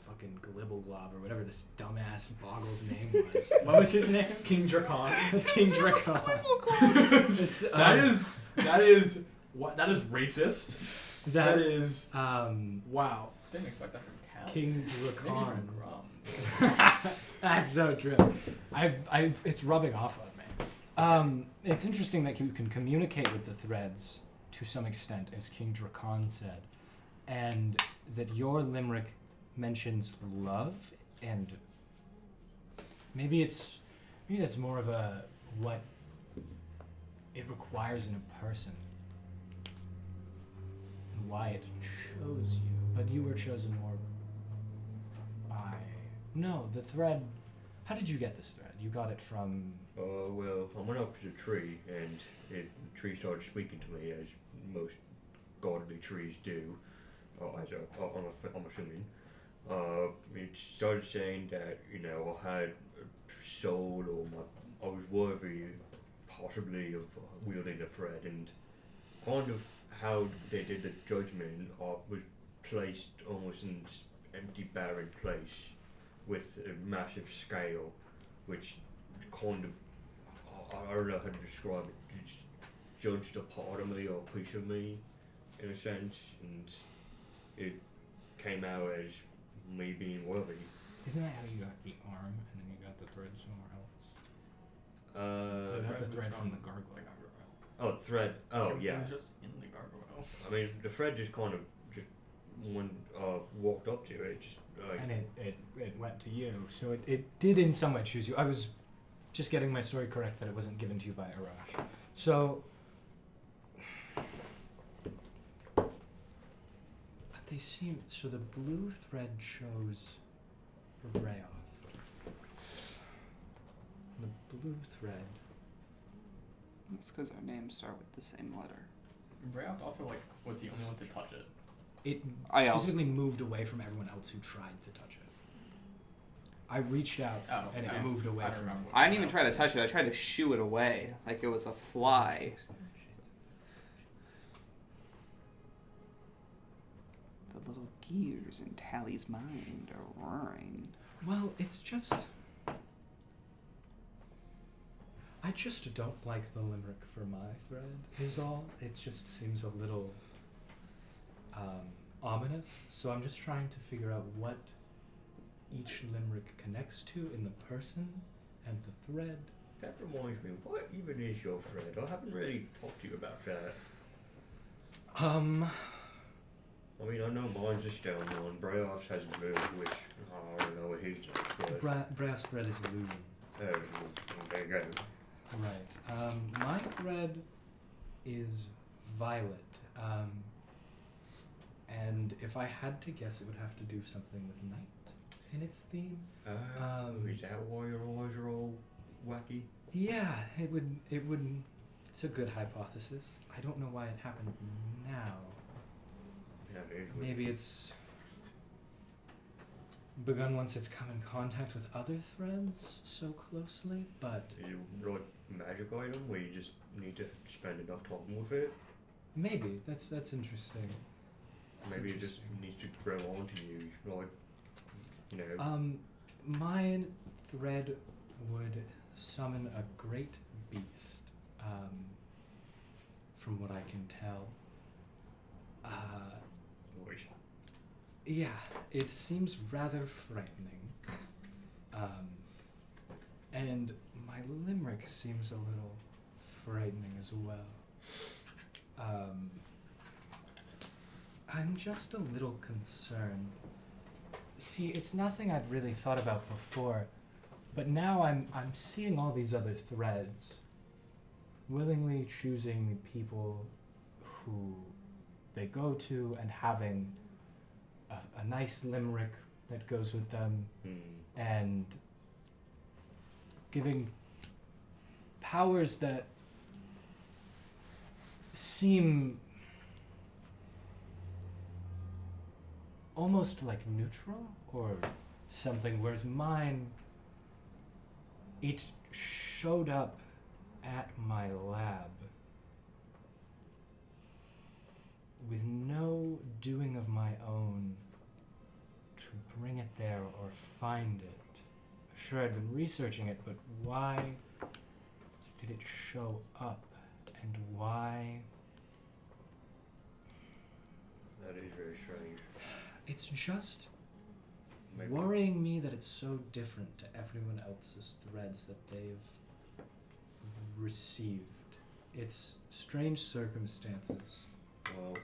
Speaker 6: fucking Glibbleglob or whatever this dumbass Boggle's name was. What was his name?
Speaker 3: King Drakon.
Speaker 6: King Drexon.
Speaker 3: That is racist.
Speaker 6: That
Speaker 3: is wow.
Speaker 5: Didn't expect that from Cal.
Speaker 6: King
Speaker 5: Maybe
Speaker 6: Drakon.
Speaker 5: from Grum.
Speaker 6: That's so true. It's rubbing off on me. It's interesting that you can communicate with the threads to some extent, as King Drakon said, and that your limerick mentions love, and maybe that's more of a what it requires in a person and why it chose you. But you were chosen more by the thread. How did you get this thread? You got it from
Speaker 1: Well, I went up to the tree, and the tree started speaking to me, as most godly trees do. I'm assuming. It started saying that, I had a soul, or I was worthy, possibly, of wielding a thread, and kind of how they did the judgment, I was placed almost in this empty, barren place with a massive scale, which kind of, I don't know how to describe it, just judged a part of me or a piece of me, in a sense, and it came out as me being worthy.
Speaker 6: Isn't that how you got the arm and then you got the thread somewhere else?
Speaker 5: The
Speaker 6: got the
Speaker 5: was
Speaker 6: thread from the gargoyle.
Speaker 1: Oh, thread. Oh,
Speaker 5: It
Speaker 1: yeah.
Speaker 5: was just in the gargoyle.
Speaker 1: I mean, the thread just kind of when walked up to it, just
Speaker 6: And it went to you, so it did in some way choose you. I was just getting my story correct that it wasn't given to you by Arash. So, but they seem, so the blue thread chose Brayoft. The blue thread.
Speaker 2: It's because our names start with the same letter.
Speaker 5: Brayoft also was the only one to touch it.
Speaker 6: It
Speaker 2: I also-
Speaker 6: specifically moved away from everyone else who tried to touch it. I reached out and it moved away
Speaker 5: I don't
Speaker 6: from
Speaker 5: remember
Speaker 6: me.
Speaker 5: what
Speaker 2: I didn't even
Speaker 5: Brayoft
Speaker 2: try to
Speaker 5: did.
Speaker 2: touch it. I tried to shoo it away like it was a fly. The little gears in Tally's mind are roaring.
Speaker 6: Well, it's just... I just don't like the limerick for my thread, is all. It just seems a little ominous. So I'm just trying to figure out what each limerick connects to in the person and the thread.
Speaker 1: that reminds me, what even is your thread? I haven't really talked to you about that. I mean, I know mine's a stone one, Brayoff's has blue, which I don't know what his does, but
Speaker 6: Brayoft's thread is illusion.
Speaker 1: there you go.
Speaker 6: Right. My thread is violet. And if I had to guess, it would have to do something with night in its theme.
Speaker 1: Is that why your eyes are all wacky?
Speaker 6: Yeah, it would. It's a good hypothesis. I don't know why it happened now.
Speaker 1: Yeah, it is weird.
Speaker 6: Maybe it's begun once it's come in contact with other threads so closely, but
Speaker 1: Is it like a magic item where you just need to spend enough time with it?
Speaker 6: maybe that's interesting. That's
Speaker 1: Maybe it just
Speaker 6: interesting.
Speaker 1: needs to grow onto you, like,
Speaker 6: Mine thread would summon a great beast, from what I can tell.
Speaker 1: voice.
Speaker 6: Yeah, it seems rather frightening. And my limerick seems a little frightening as well. I'm just a little concerned. See, it's nothing I'd really thought about before, but now I'm seeing all these other threads willingly choosing the people who they go to and having a nice limerick that goes with them and giving powers that seem almost like neutral or something, whereas mine, it showed up at my lab with no doing of my own to bring it there or find it. Sure, I'd been researching it, but why did it show up? And why?
Speaker 1: That is very strange.
Speaker 6: It's just
Speaker 1: Maybe.
Speaker 6: worrying me that it's so different to everyone else's threads that they've received. It's strange circumstances.
Speaker 1: Well,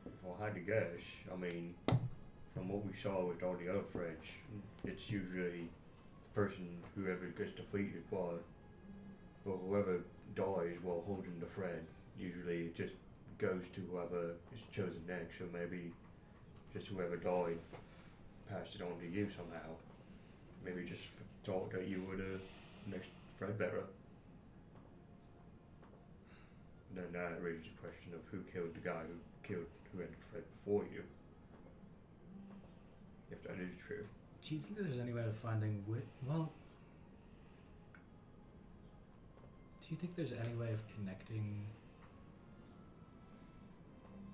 Speaker 1: if I had to guess, I mean, from what we saw with all the other threads, it's usually the person, whoever gets defeated by, or whoever dies while holding the thread, usually it just goes to whoever is chosen next, so maybe just whoever died passed it on to you somehow. Maybe just thought that you were the next thread bearer. Then that raises the question of who killed the guy who had the thread before you. If that is true.
Speaker 6: Do you think there's any way of finding well, do you think there's any way of connecting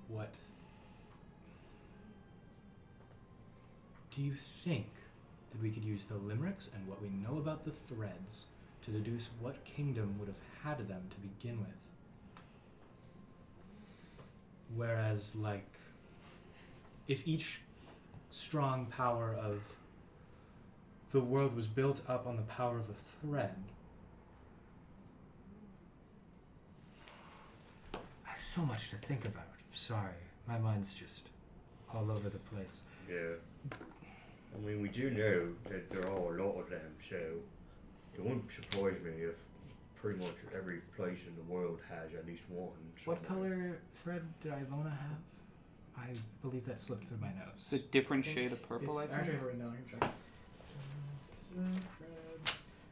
Speaker 6: what? Do you think that we could use the limericks and what we know about the threads to deduce what kingdom would have had them to begin with? Whereas, like, if each strong power of the world was built up on the power of a thread, I have so much to think about. Sorry, my mind's just all over the place.
Speaker 1: Yeah. I mean, we do know that there are a lot of them, so it wouldn't surprise me if pretty much every place in the world has at least one.
Speaker 6: What color thread did Ivona have? I believe that slipped through my nose.
Speaker 2: It's a different shade of purple, I
Speaker 3: It's
Speaker 2: think.
Speaker 3: actually written down. I can check.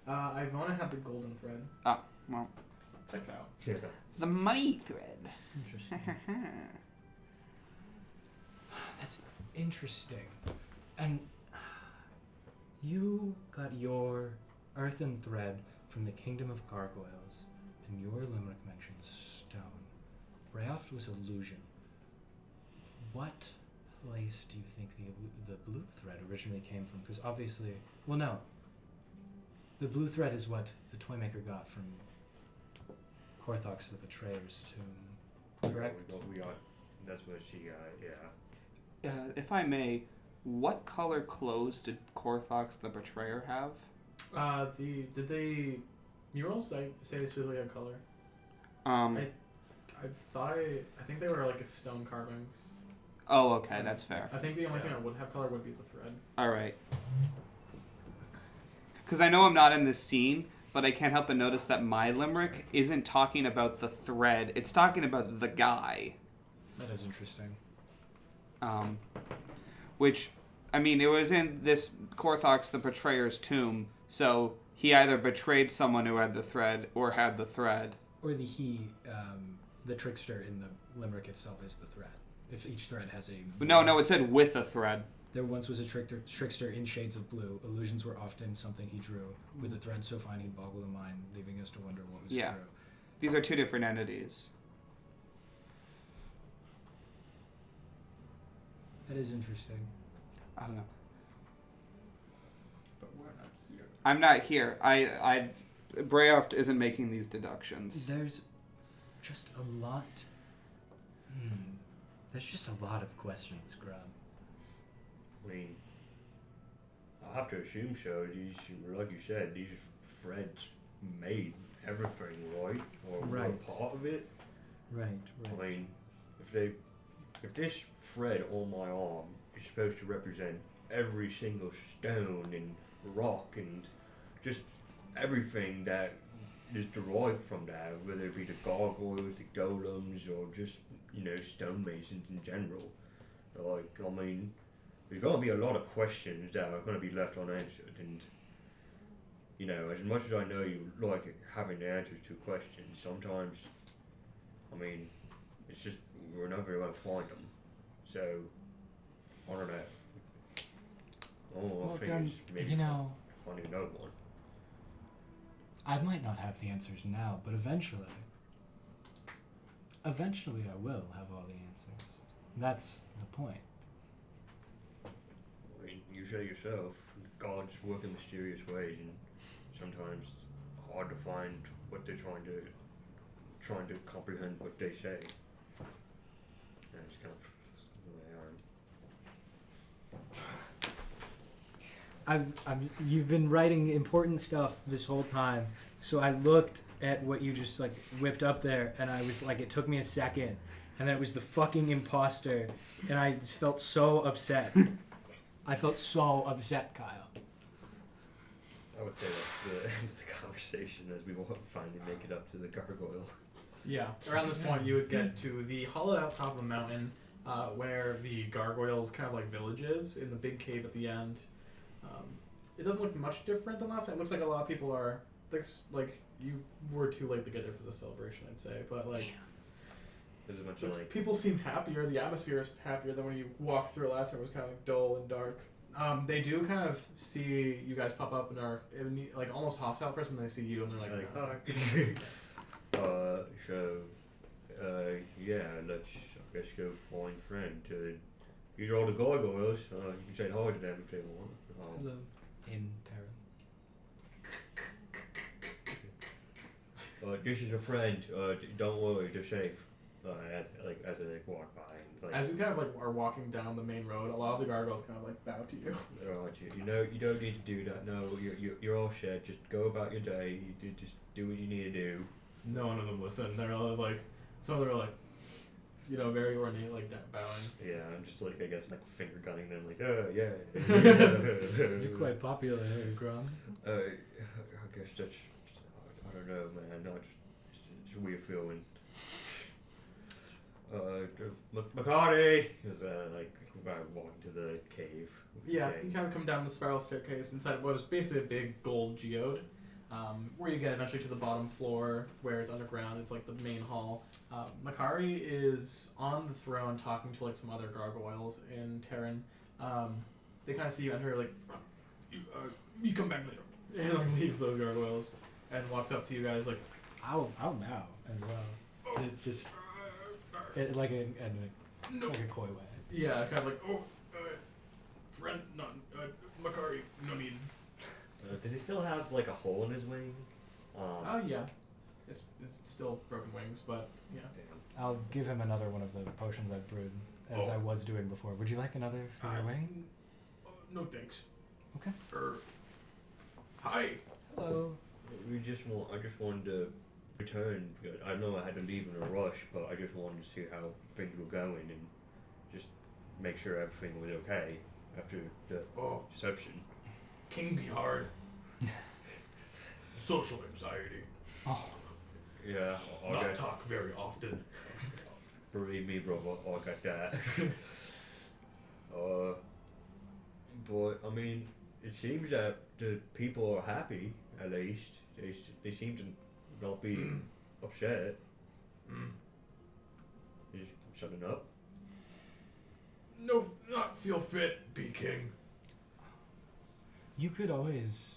Speaker 3: Ivona had the golden thread.
Speaker 2: Oh, well.
Speaker 5: Checks out.
Speaker 1: Yeah.
Speaker 2: The money thread.
Speaker 6: Interesting. That's interesting. And you got your earthen thread from the kingdom of gargoyles, and your limerick mentions stone. Brayoft was illusion. What place do you think the blue thread originally came from? Because obviously, well, no. The blue thread is what the Toymaker got from Korthox the Betrayer's tomb. Correct?
Speaker 1: We got, that's what she got, yeah.
Speaker 2: If I may, what color clothes did Korthox the Betrayer have?
Speaker 3: Did they murals? I say they specifically had color. I think they were like a stone carvings.
Speaker 2: Oh, okay, that's fair.
Speaker 3: I think the only thing that would have color would be the thread.
Speaker 2: All right. Because I know I'm not in this scene, but I can't help but notice that my limerick isn't talking about the thread. It's talking about the guy.
Speaker 6: That is interesting.
Speaker 2: Which, I mean, it was in this Korthox the Betrayer's tomb, so he either betrayed someone who had the thread or had the thread.
Speaker 6: Or the trickster in the limerick itself is the thread. If each thread has a...
Speaker 2: No, it said with a thread.
Speaker 6: There once was a trickster in shades of blue. Illusions were often something he drew, with a thread so fine he'd boggle the mind, leaving us to wonder what was true.
Speaker 2: These are two different entities.
Speaker 6: That is interesting.
Speaker 2: I don't know.
Speaker 5: But we're not here.
Speaker 2: I'm not here. Brayoft isn't making these deductions.
Speaker 6: There's just a lot... There's just a lot of questions, Grub.
Speaker 1: I mean, I have to assume so. These, like you said, these threads made everything, right? Or were
Speaker 6: Right.
Speaker 1: part of it.
Speaker 6: Right.
Speaker 1: I mean, if this thread on my arm is supposed to represent every single stone and rock and just everything that is derived from that, whether it be the gargoyles, the golems, or just stonemasons in general. Like, I mean, there's going to be a lot of questions that are going to be left unanswered, and as much as I know you like having the answers to questions, sometimes, I mean, it's just we're never going to find them. So, I don't know.
Speaker 6: Well,
Speaker 1: I think it's maybe finding another one.
Speaker 6: I might not have the answers now, but eventually I will have all the answers. That's the point.
Speaker 1: I mean, you say yourself, gods work in mysterious ways, and sometimes it's hard to find what they're trying to comprehend what they say. And it's kind of the way I am.
Speaker 7: You've been writing important stuff this whole time, so I looked at what you just like whipped up there, and I was like, it took me a second, and then it was the fucking imposter, and I felt so upset. I felt so upset, Kyle.
Speaker 1: I would say that's the end of the conversation as we won't finally make it up to the gargoyle.
Speaker 3: Yeah, around this point you would get to the hollowed out top of the mountain where the gargoyles kind of like village is, in the big cave at the end. It doesn't look much different than last time. It looks like a lot of people are, like you were too late to get there for the celebration, I'd say, but like...
Speaker 1: There's a bunch of like...
Speaker 3: People seem happier, the atmosphere is happier than when you walked through last time. It was kind of like dull and dark. They do kind of see you guys pop up and are like almost hostile first when they see you, and they're like,
Speaker 1: hi. Yeah, let's, I guess, go find friend. These are all the gargoyles. You can say hi to them if they want.
Speaker 6: Hello. In Terran.
Speaker 1: This is a friend. Don't worry, they're safe. As I walk by. And,
Speaker 3: as you kind of like are walking down the main road, a lot of the gargoyles kind of like bow to you.
Speaker 1: you don't need to do that. No, you're all set. Just go about your day. You just do what you need to do.
Speaker 3: No one of them listen. They're all like, some of them are like, very ornate, like that bowing.
Speaker 1: Yeah, I'm just like, I guess, like finger gunning them, like, yeah.
Speaker 6: You're quite popular here, Grom.
Speaker 1: I guess that's, I don't know, man. No, it's a weird feeling. McCarty is like walking to the cave.
Speaker 3: Yeah, you kind of come down the spiral staircase inside what is basically a big gold geode, where you get eventually to the bottom floor where it's underground. It's like the main hall. Makari is on the throne talking to like some other gargoyles in Terran. They kind of see you enter, like, you come back later, and like leaves those gargoyles and walks up to you guys like,
Speaker 6: I'll bow as well. To just like a coy way.
Speaker 3: yeah, kind of like, friend, Makari, no need.
Speaker 1: Does he still have like a hole in his wing?
Speaker 3: Yeah. It's still broken wings, but yeah.
Speaker 1: Damn.
Speaker 6: I'll give him another one of the potions I've brewed, as I was doing before. Would you like another for your wing?
Speaker 3: No thanks.
Speaker 6: Okay.
Speaker 3: Hi.
Speaker 6: Hello.
Speaker 1: I just wanted to return. I know I had to leave in a rush, but I just wanted to see how things were going and just make sure everything was okay after the deception.
Speaker 3: King be hard. Social anxiety.
Speaker 6: Oh.
Speaker 1: Yeah,
Speaker 3: Not talk very often.
Speaker 1: Believe me, bro, I got that. But I mean, it seems that the people are happy. At least they seem to not be upset. Just shutting up.
Speaker 3: No, not feel fit, be king.
Speaker 6: You could always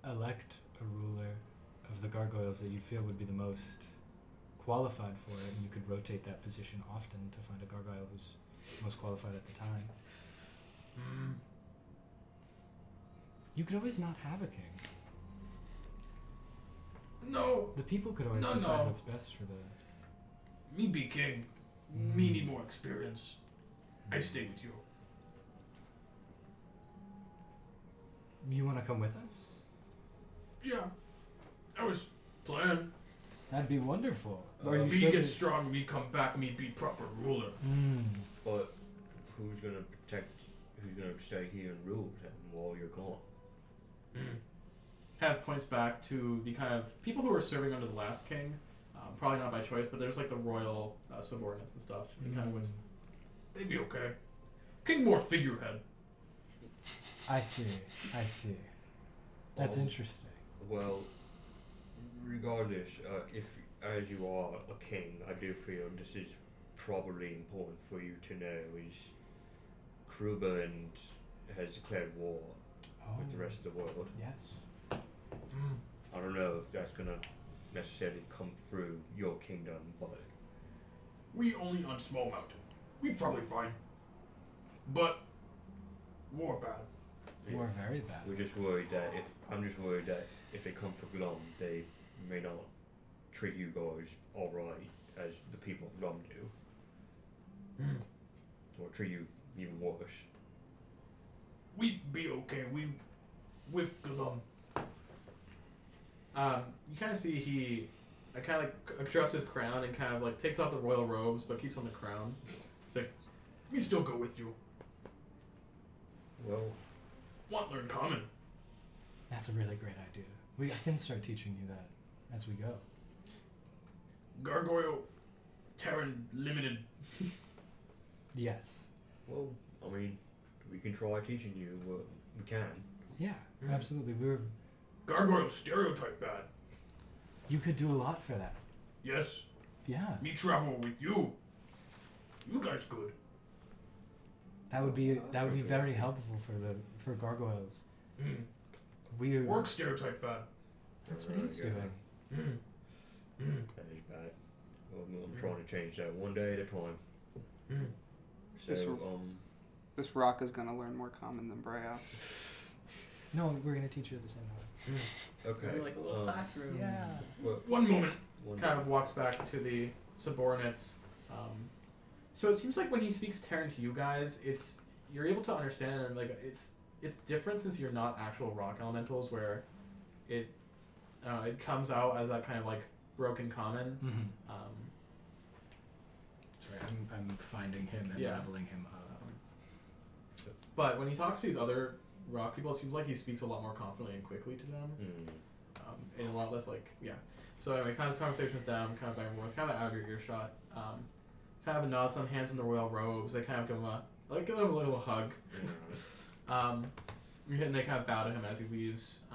Speaker 6: elect a ruler of the gargoyles that you feel would be the most qualified for it, and you could rotate that position often to find a gargoyle who's most qualified at the time. You could always not have a king.
Speaker 3: No.
Speaker 6: The people could always decide what's best for the...
Speaker 3: Me be king. Me need more experience. I stay with you.
Speaker 6: You want to come with us?
Speaker 3: Yeah. I was planning.
Speaker 6: That'd be wonderful.
Speaker 3: Me get strong, me come back, me be proper ruler.
Speaker 1: But who's gonna protect? Who's gonna stay here and rule them while you're gone?
Speaker 3: kind of points back to the kind of people who were serving under the last king. Probably not by choice, but there's like the royal subordinates and stuff. He kind of was. They'd be okay. King more figurehead.
Speaker 6: I see. That's
Speaker 1: Oh.
Speaker 6: interesting.
Speaker 1: Well, regardless, if as you are a king, I do feel this is probably important for you to know is Kruber has declared war with the rest of the world.
Speaker 6: Yes.
Speaker 1: I don't know if that's gonna necessarily come through your kingdom, but
Speaker 8: We only on Small Mountain. We probably fine. But war bad.
Speaker 1: yeah,
Speaker 6: We're very bad.
Speaker 1: I'm just worried that if they come for Glum, they may not treat you guys alright as the people of Glum do. Or treat you even worse.
Speaker 8: We'd be okay. We with Glum.
Speaker 3: You kind of see he, kind of like adjusts his crown and kind of like takes off the royal robes, but keeps on the crown. He's like,
Speaker 8: We still go with you.
Speaker 1: Well,
Speaker 8: Want learn common.
Speaker 6: That's a really great idea. I can start teaching you that as we go.
Speaker 8: Gargoyle, Terran limited.
Speaker 6: Yes.
Speaker 1: well, I mean, we can try teaching you. We can.
Speaker 6: Yeah,
Speaker 8: Mm.
Speaker 6: absolutely.
Speaker 8: Gargoyle stereotype bad.
Speaker 6: You could do a lot for that.
Speaker 8: Yes.
Speaker 6: Yeah.
Speaker 8: Me travel with you. You guys good.
Speaker 6: That would be very helpful for gargoyles. We're
Speaker 8: Work stereotype bad.
Speaker 6: That's what he's
Speaker 1: Yeah.
Speaker 6: doing.
Speaker 1: That is bad. Well, I'm trying to change that one day at a time.
Speaker 2: This
Speaker 1: So,
Speaker 2: This rock is gonna learn more common than Brayoft.
Speaker 6: No, we're gonna teach you at the same time.
Speaker 1: okay.
Speaker 5: Maybe like a little classroom.
Speaker 6: Yeah.
Speaker 1: Well,
Speaker 8: One moment.
Speaker 3: kind of walks back to the subordinates. So it seems like when he speaks Terran to you guys, you're able to understand, and like it's different since you're not actual rock elementals, where it comes out as that kind of like broken common.
Speaker 6: Mm-hmm.
Speaker 4: Sorry, I'm finding him and
Speaker 3: Yeah.
Speaker 4: leveling him up.
Speaker 3: But when he talks to these other rock people, it seems like he speaks a lot more confidently and quickly to them, and a lot less like So anyway, kind of conversation with them, kind of back and forth, kind of out of your earshot. Kind of a nod, some hands in the royal robes. They kind of give him a little hug. And they kind of bow to him as he leaves.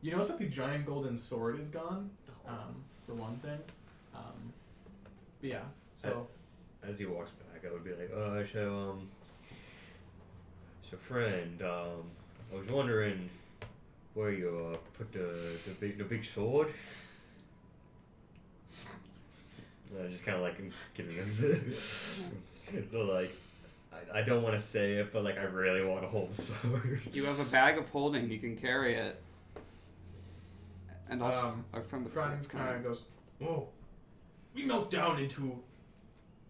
Speaker 3: You notice that the giant golden sword is gone, for one thing. But yeah, so
Speaker 1: as he walks back, I would be like, so friend, I was wondering where you put the big sword. And I just kind of like giving him like, I don't want to say it, but like I really want to hold the sword.
Speaker 2: You have a bag of holding. You can carry it. And also, from the
Speaker 3: Frank
Speaker 2: front,
Speaker 3: kind of goes,
Speaker 8: Whoa. We melt down into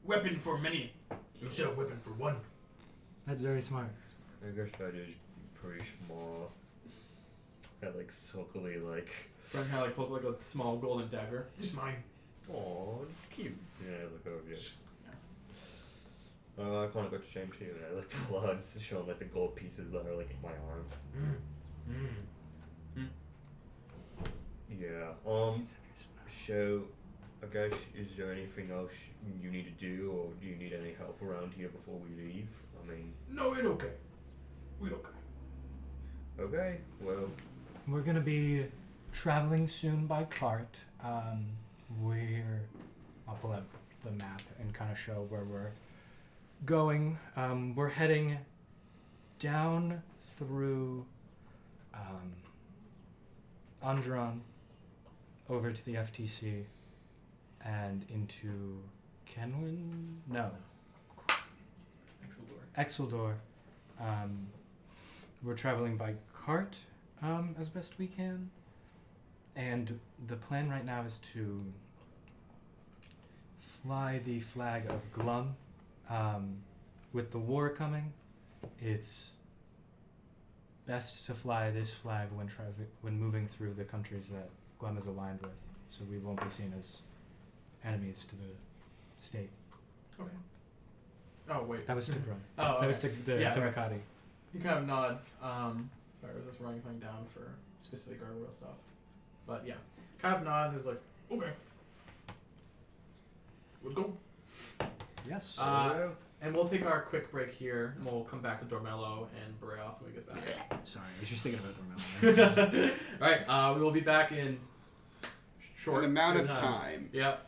Speaker 8: weapon for many instead of weapon for one.
Speaker 6: That's very smart.
Speaker 1: I guess that is pretty small. That like silkily like.
Speaker 3: Frank kind of like pulls like a small golden dagger.
Speaker 8: It's mine.
Speaker 1: Aw, cute. Yeah, I look over here. I kind of got the same too. I like the bloods showing like the gold pieces that are like in my arm. Yeah. So, I guess is there anything else you need to do, or do you need any help around here before we leave? I mean.
Speaker 8: No, it okay. We okay.
Speaker 1: Okay. Well.
Speaker 6: We're gonna be traveling soon by cart. I'll pull up the map and kind of show where we're going. We're heading down through Andron over to the FTC and into Kenwin? No. Exeldor. We're traveling by cart as best we can. And the plan right now is to fly the flag of Glum. With the war coming, it's best to fly this flag when moving through the countries that Glum is aligned with, so we won't be seen as enemies to the state.
Speaker 3: Okay. Oh wait.
Speaker 6: That was Tigran.
Speaker 3: Oh, okay.
Speaker 6: That was the
Speaker 3: Yeah,
Speaker 6: Timakati.
Speaker 3: He kind of nods. Sorry, I was just writing something down for specific gargoyle stuff. But yeah, kind of nods. Is like,
Speaker 8: Okay. Let's go.
Speaker 4: Yes.
Speaker 3: and we'll take our quick break here, and we'll come back to Doremello and Brayoft when we get back.
Speaker 4: Sorry, I was just thinking about the
Speaker 3: All right, we will be back in short
Speaker 2: An amount of
Speaker 3: period
Speaker 2: time.
Speaker 3: Yep.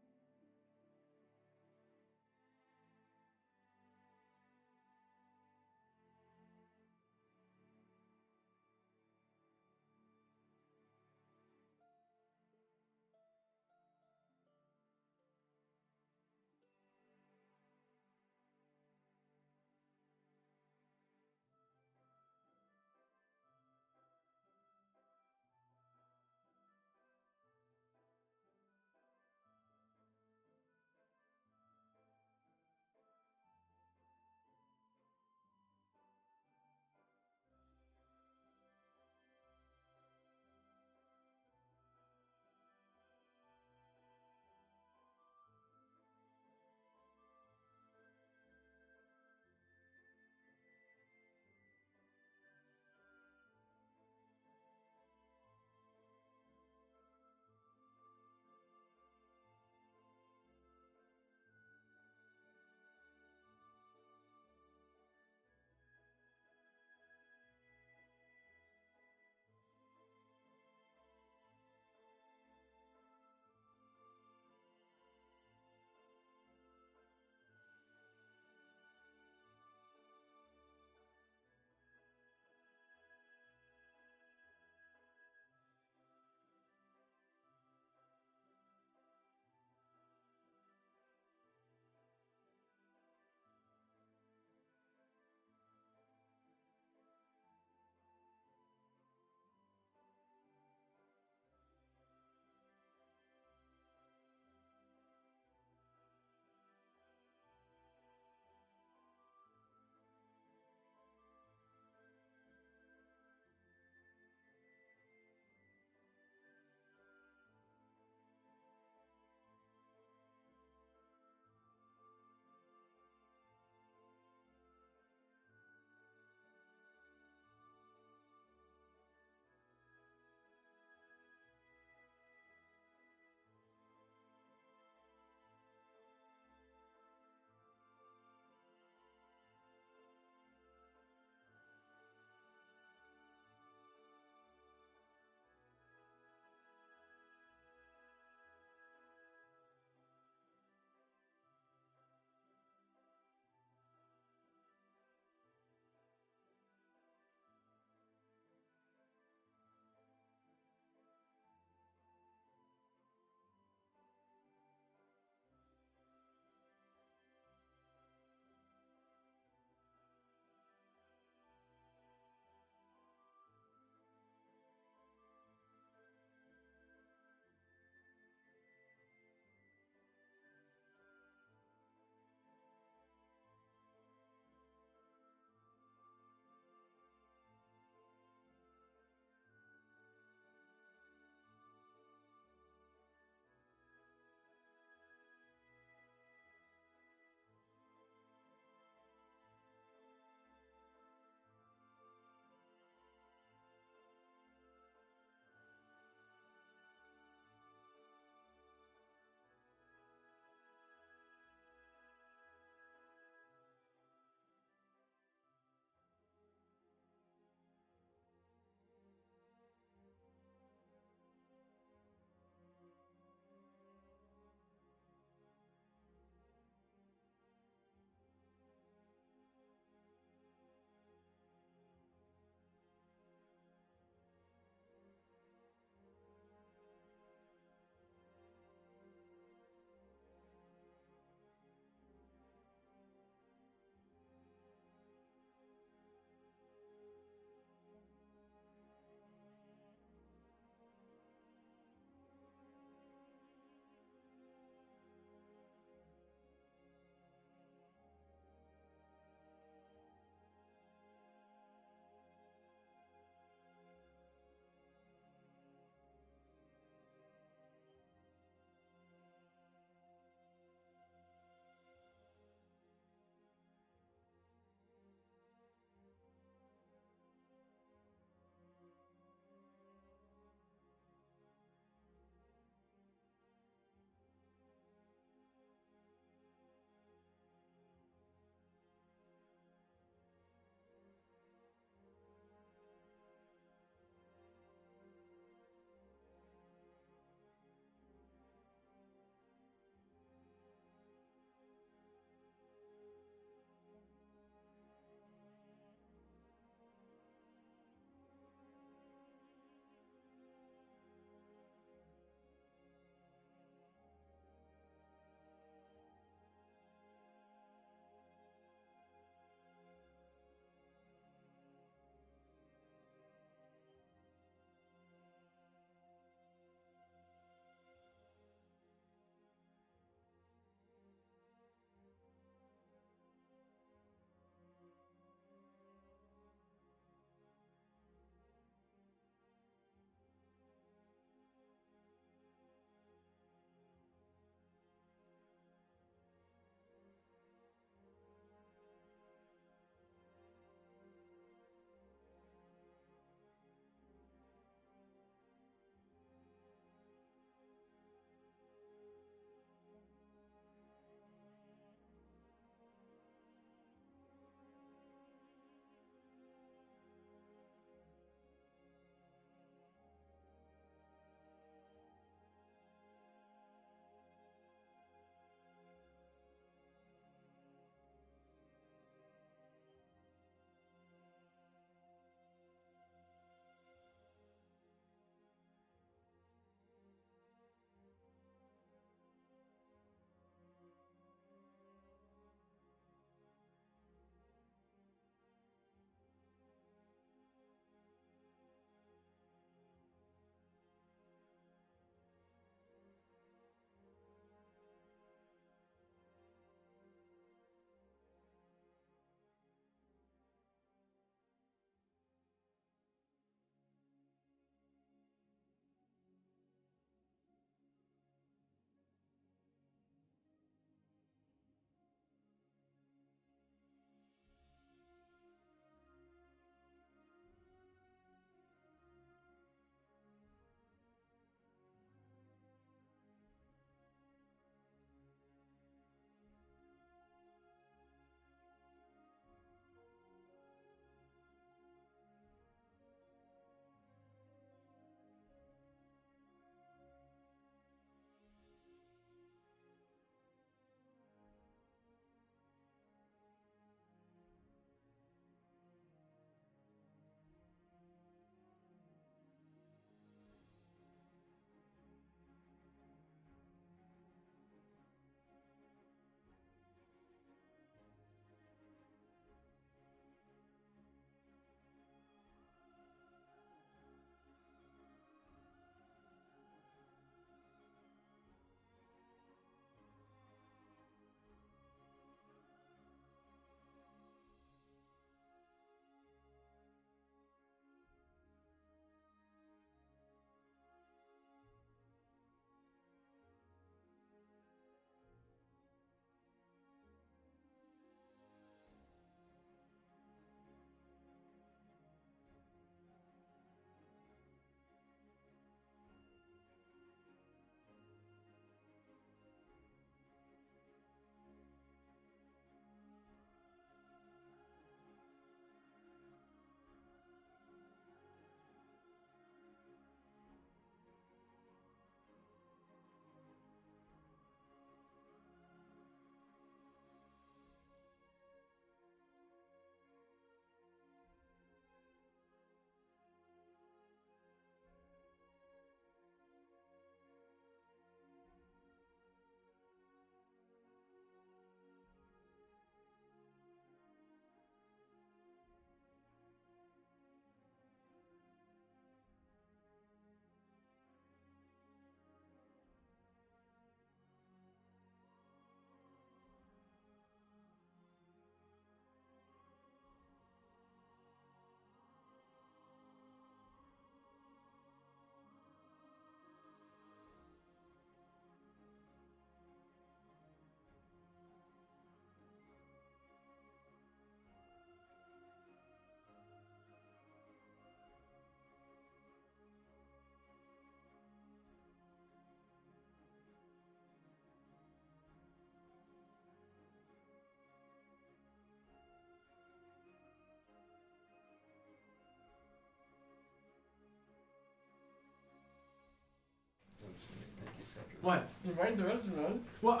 Speaker 3: What?
Speaker 5: Invite the rest of us.
Speaker 3: Well,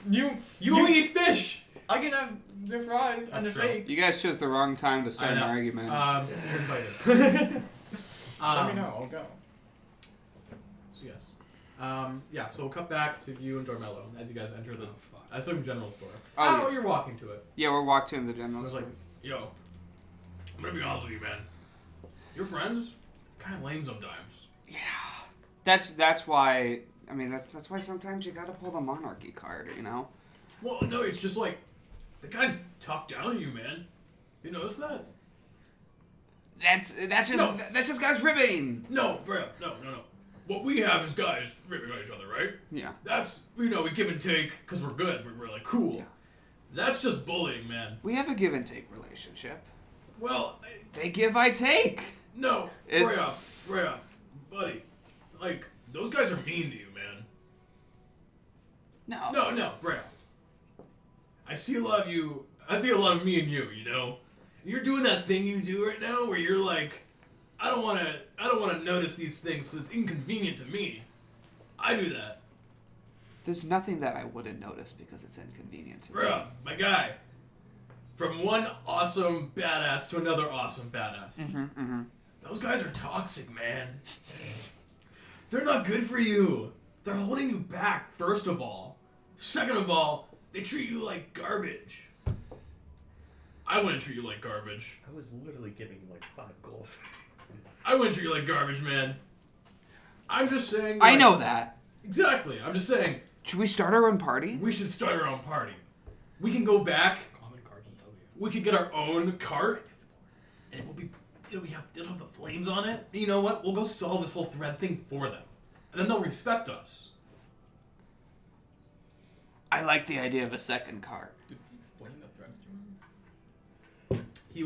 Speaker 5: You
Speaker 3: only eat fish.
Speaker 5: I can have the fries and the
Speaker 3: That's true.
Speaker 5: shake.
Speaker 2: You guys chose the wrong time to
Speaker 3: I
Speaker 2: start an
Speaker 3: know.
Speaker 2: argument.
Speaker 3: You're invited.
Speaker 5: Let me know. I'll go.
Speaker 3: So yes. Yeah. So we'll cut back to you and Doremello as you guys enter the. I assume general store.
Speaker 2: Oh,
Speaker 3: You're walking to it.
Speaker 2: yeah, we're walking in the
Speaker 3: I
Speaker 2: general
Speaker 3: was
Speaker 2: store.
Speaker 3: like, yo, I'm gonna be honest with you, man. Your friends kind of lame sometimes.
Speaker 2: That's why. I mean, that's why sometimes you gotta pull the monarchy card, you know.
Speaker 3: Well, no, it's just like they kind of talk down to you, man. You notice that?
Speaker 2: That's just guys ribbing.
Speaker 3: No, bro, no. What we have is guys ripping on each other, right?
Speaker 2: Yeah.
Speaker 3: That's we give and take because we're good. We're like cool.
Speaker 2: Yeah.
Speaker 3: That's just bullying, man.
Speaker 2: We have a give and take relationship.
Speaker 3: Well,
Speaker 2: They give, I take.
Speaker 3: no,
Speaker 2: It's-
Speaker 3: Brayoft, buddy. Like those guys are mean to you, man. No, Brayoft. I see a lot of you. I see a lot of me and you. You know, you're doing that thing you do right now where you're like, I don't want to notice these things because it's inconvenient to me. I do that.
Speaker 2: There's nothing that I wouldn't notice because it's inconvenient to me.
Speaker 3: Bruh, my guy. From one awesome badass to another awesome badass. Those guys are toxic, man. They're not good for you. They're holding you back, first of all. Second of all, they treat you like garbage. I wouldn't treat you like garbage.
Speaker 1: I was literally giving him like 5 goals.
Speaker 3: I wouldn't treat you like garbage, man. I'm just saying...
Speaker 2: I
Speaker 3: like-
Speaker 2: know that.
Speaker 3: Exactly. I'm just saying,
Speaker 2: Should we start our own party?
Speaker 3: we should start our own party. We can go back.
Speaker 4: Common card and W.
Speaker 3: We could get our own cart, and it'll have the flames on it. And you know what? We'll go solve this whole thread thing for them, and then they'll respect us.
Speaker 2: I like the idea of a second cart.
Speaker 5: Did you explain the threads to him?
Speaker 3: He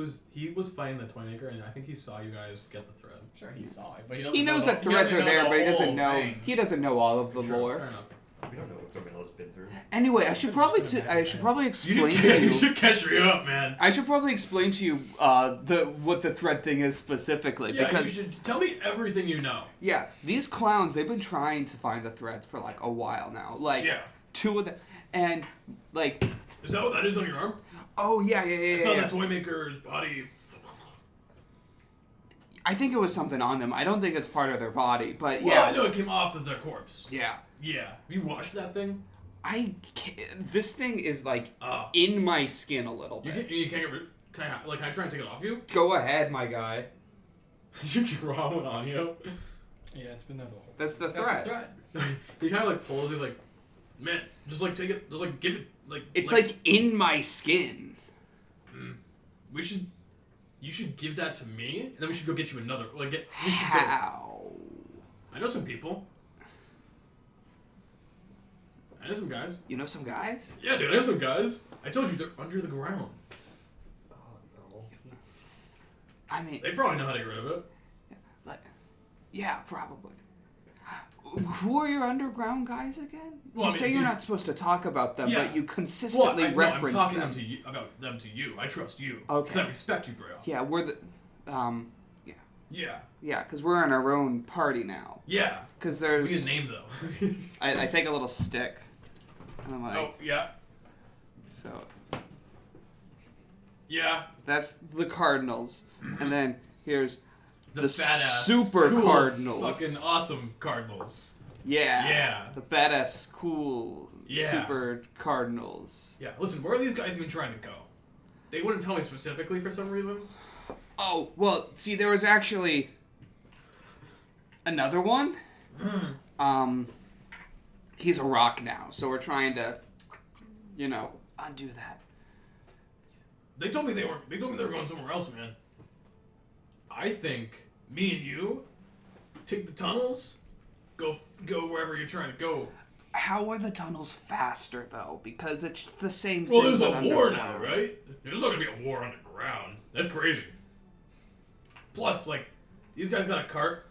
Speaker 3: was fighting the toy maker, and I think he saw you guys get the thread.
Speaker 5: Sure, he saw it, but he doesn't.
Speaker 2: He knows
Speaker 5: know
Speaker 2: that threads are
Speaker 5: doesn't know
Speaker 2: there,
Speaker 5: the
Speaker 2: but he doesn't
Speaker 5: whole
Speaker 2: know.
Speaker 5: thing.
Speaker 2: He doesn't know all of the
Speaker 3: Sure,
Speaker 2: lore.
Speaker 3: fair enough.
Speaker 1: We don't know what Doremello's been through.
Speaker 2: Anyway, I should probably explain to
Speaker 3: You
Speaker 2: you.
Speaker 3: should catch me up, man.
Speaker 2: I should probably explain to you what the thread thing is specifically
Speaker 3: Yeah,
Speaker 2: because
Speaker 3: you should tell me everything you know.
Speaker 2: yeah, these clowns they've been trying to find the threads for like a while now. Like
Speaker 3: Yeah.
Speaker 2: 2 of them, and like
Speaker 3: Is that what that is on your arm?
Speaker 2: oh yeah.
Speaker 3: It's on the toy maker's body.
Speaker 2: I think it was something on them. I don't think it's part of their body, but
Speaker 3: Well,
Speaker 2: yeah.
Speaker 3: I know it came off of their corpse.
Speaker 2: Yeah.
Speaker 3: Yeah. Have you watched that thing?
Speaker 2: This thing is like
Speaker 3: Oh.
Speaker 2: in my skin a little
Speaker 3: You
Speaker 2: bit.
Speaker 3: can't get rid. Can I try and take it off you?
Speaker 2: Go ahead, my guy.
Speaker 3: You draw one on you.
Speaker 6: Yeah, it's been there the whole.
Speaker 2: That's the
Speaker 5: That's
Speaker 2: thread.
Speaker 5: the thread.
Speaker 3: He kind of like pulls. He's like, man, just like take it. Just like give it. Like
Speaker 2: It's like in my skin.
Speaker 3: we should. You should give that to me, and then we should go get you another. We should go.
Speaker 2: How?
Speaker 3: I know some people. I know some guys.
Speaker 2: You know some guys?
Speaker 3: Yeah, dude, I know some guys. I told you they're under the ground.
Speaker 1: Oh no.
Speaker 2: I mean,
Speaker 3: They probably know how to get rid of it.
Speaker 2: like, yeah, probably. Who are your underground guys again?
Speaker 3: Well,
Speaker 2: You
Speaker 3: I mean,
Speaker 2: say you're
Speaker 3: dude-
Speaker 2: not supposed to talk about them,
Speaker 3: Yeah.
Speaker 2: but you consistently
Speaker 3: I'm
Speaker 2: reference
Speaker 3: talking
Speaker 2: them.
Speaker 3: about them to you. I trust you.
Speaker 2: Okay.
Speaker 3: Because I respect you, bro.
Speaker 2: Yeah, we're the,
Speaker 3: Yeah.
Speaker 2: yeah, because we're in our own party now.
Speaker 3: Yeah.
Speaker 2: Because
Speaker 3: We
Speaker 2: there's,
Speaker 3: need a name though.
Speaker 2: I take a little stick, and I'm like,
Speaker 3: Oh yeah.
Speaker 2: so
Speaker 3: Yeah.
Speaker 2: that's the Cardinals, and then here's
Speaker 3: The,
Speaker 2: The
Speaker 3: badass
Speaker 2: super
Speaker 3: cool,
Speaker 2: Cardinals.
Speaker 3: Fucking awesome Cardinals.
Speaker 2: yeah,
Speaker 3: Yeah.
Speaker 2: the badass, cool,
Speaker 3: Yeah.
Speaker 2: super Cardinals.
Speaker 3: Yeah. Listen, where are these guys even trying to go? They wouldn't tell me specifically for some reason.
Speaker 2: Oh, well, see, there was actually another one. He's a rock now, so we're trying to, undo that.
Speaker 3: They told me they were going somewhere else, man. I think me and you take the tunnels, go wherever you're trying to go.
Speaker 2: How are the tunnels faster, though? Because it's the same
Speaker 3: Well,
Speaker 2: thing.
Speaker 3: there's a
Speaker 2: but
Speaker 3: war now,
Speaker 2: underground.
Speaker 3: right? There's not gonna be a war underground. That's crazy. Plus, like, these guys got a cart.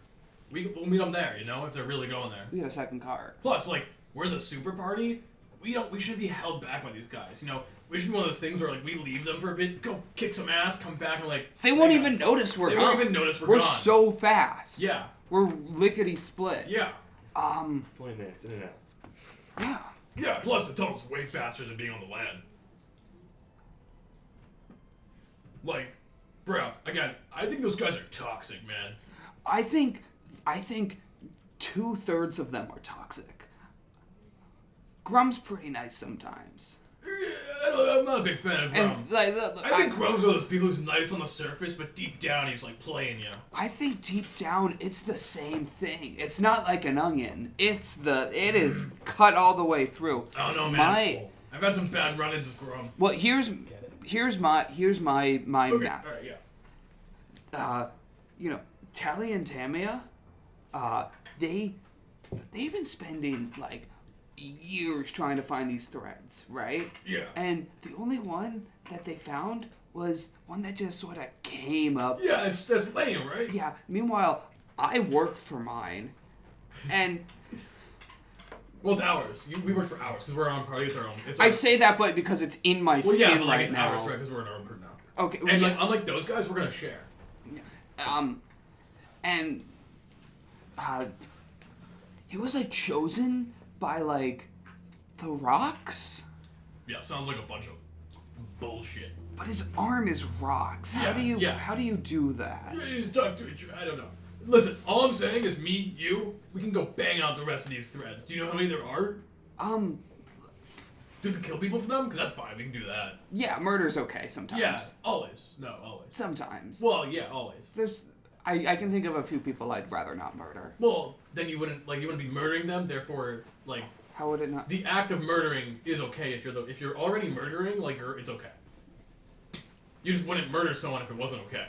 Speaker 3: We'll meet them there, you know, if they're really going there.
Speaker 2: We got a second card.
Speaker 3: Plus, like, we're the super party. We shouldn't be held back by these guys, you know. We should be one of those things where, like, we leave them for a bit, go kick some ass, come back, and, like...
Speaker 2: They won't even notice we're
Speaker 3: They
Speaker 2: gone.
Speaker 3: won't even notice we're
Speaker 2: We're
Speaker 3: gone.
Speaker 2: so fast.
Speaker 3: Yeah.
Speaker 2: We're lickety split.
Speaker 3: Yeah.
Speaker 1: 20 minutes in and out.
Speaker 2: Yeah.
Speaker 8: Yeah, plus the tunnel's way faster than being on the land. Like, bro, again, I think those guys are toxic, man.
Speaker 2: I think 2/3 of them are toxic. Grum's pretty nice sometimes.
Speaker 8: Yeah, I'm not a big fan of Grum.
Speaker 2: And like,
Speaker 8: I think Grum's one of those people who's nice on the surface, but deep down he's like playing you.
Speaker 2: I think deep down it's the same thing. It's not like an onion. It is cut all the way through.
Speaker 8: I don't know, man. I've had some bad run-ins with Grum.
Speaker 2: Well, here's my
Speaker 8: Okay,
Speaker 2: math.
Speaker 8: alright, yeah.
Speaker 2: You know, Tally and Tamia, they've been spending like years trying to find these threads, right?
Speaker 8: Yeah.
Speaker 2: And the only one that they found was one that just sort of came up.
Speaker 8: Yeah, that's lame, right?
Speaker 2: Yeah. Meanwhile, I work for mine, and
Speaker 8: Well, it's hours. We work for hours because we're on party. It's our own. It's
Speaker 2: I
Speaker 8: our,
Speaker 2: say that, but because it's in my
Speaker 8: well, yeah,
Speaker 2: skin
Speaker 8: but like
Speaker 2: right
Speaker 8: it's
Speaker 2: now.
Speaker 8: hours, right? Because we're in our own group now.
Speaker 2: Okay.
Speaker 8: And
Speaker 2: yeah.
Speaker 8: like, unlike those guys, we're gonna share.
Speaker 2: And he was like chosen by like the rocks,
Speaker 8: Yeah, sounds like a bunch of bullshit.
Speaker 2: but his arm is rocks. How
Speaker 8: Yeah,
Speaker 2: do you do that?
Speaker 8: Yeah, you just talk to each other. I don't know. Listen, all I'm saying is me, you, we can go bang out the rest of these threads. Do you know how many there are?
Speaker 2: Um,
Speaker 8: Do we have to kill people for them? Because that's fine. We can do that.
Speaker 2: yeah, murder's okay sometimes.
Speaker 8: Yeah, always. No, always.
Speaker 2: Sometimes.
Speaker 8: Well, yeah, always.
Speaker 2: I can think of a few people I'd rather not murder.
Speaker 8: Well, then you wouldn't be murdering them. Therefore, like
Speaker 2: How would it not?
Speaker 8: the act of murdering is okay if you're already murdering. Like it's okay. You just wouldn't murder someone if it wasn't okay.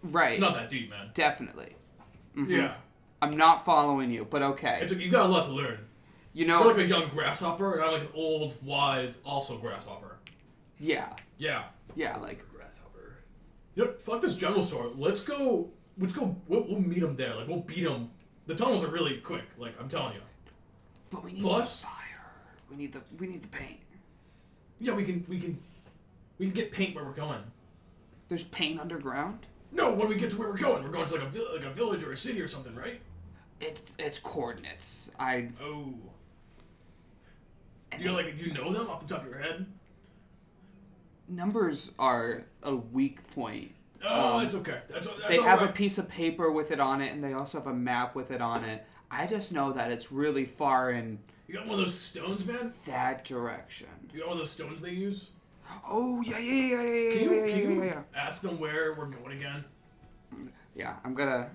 Speaker 2: Right.
Speaker 8: It's not that deep, man.
Speaker 2: Definitely. Mhm.
Speaker 8: Yeah,
Speaker 2: I'm not following you, but okay.
Speaker 8: you got a lot to learn.
Speaker 2: You know.
Speaker 8: You're like a young grasshopper, and I'm like an old, wise, also grasshopper.
Speaker 2: Yeah.
Speaker 8: Yeah.
Speaker 2: Yeah. Like.
Speaker 8: Grasshopper. Yep. Fuck this general store. Let's go. We'll meet them there. Like we'll beat them. The tunnels are really quick. Like I'm telling you.
Speaker 2: But we need
Speaker 8: Plus-
Speaker 2: the fire. We need the paint.
Speaker 8: Yeah, we can get paint where we're going.
Speaker 2: There's paint underground.
Speaker 8: No, when we get to where we're going to like a village or a city or something, right?
Speaker 2: It's coordinates.
Speaker 8: Oh. Do you know them off the top of your head?
Speaker 2: Numbers are a weak point.
Speaker 8: Oh, it's okay. That's
Speaker 2: They
Speaker 8: all
Speaker 2: have a
Speaker 8: right.
Speaker 2: piece of paper with it on it, and they also have a map with it on it. I just know that it's really far in
Speaker 8: You got one of those stones, man?
Speaker 2: that direction.
Speaker 8: You got one of those stones they use?
Speaker 2: Oh yeah.
Speaker 8: Can you ask them where we're going again?
Speaker 2: Yeah, I'm gonna.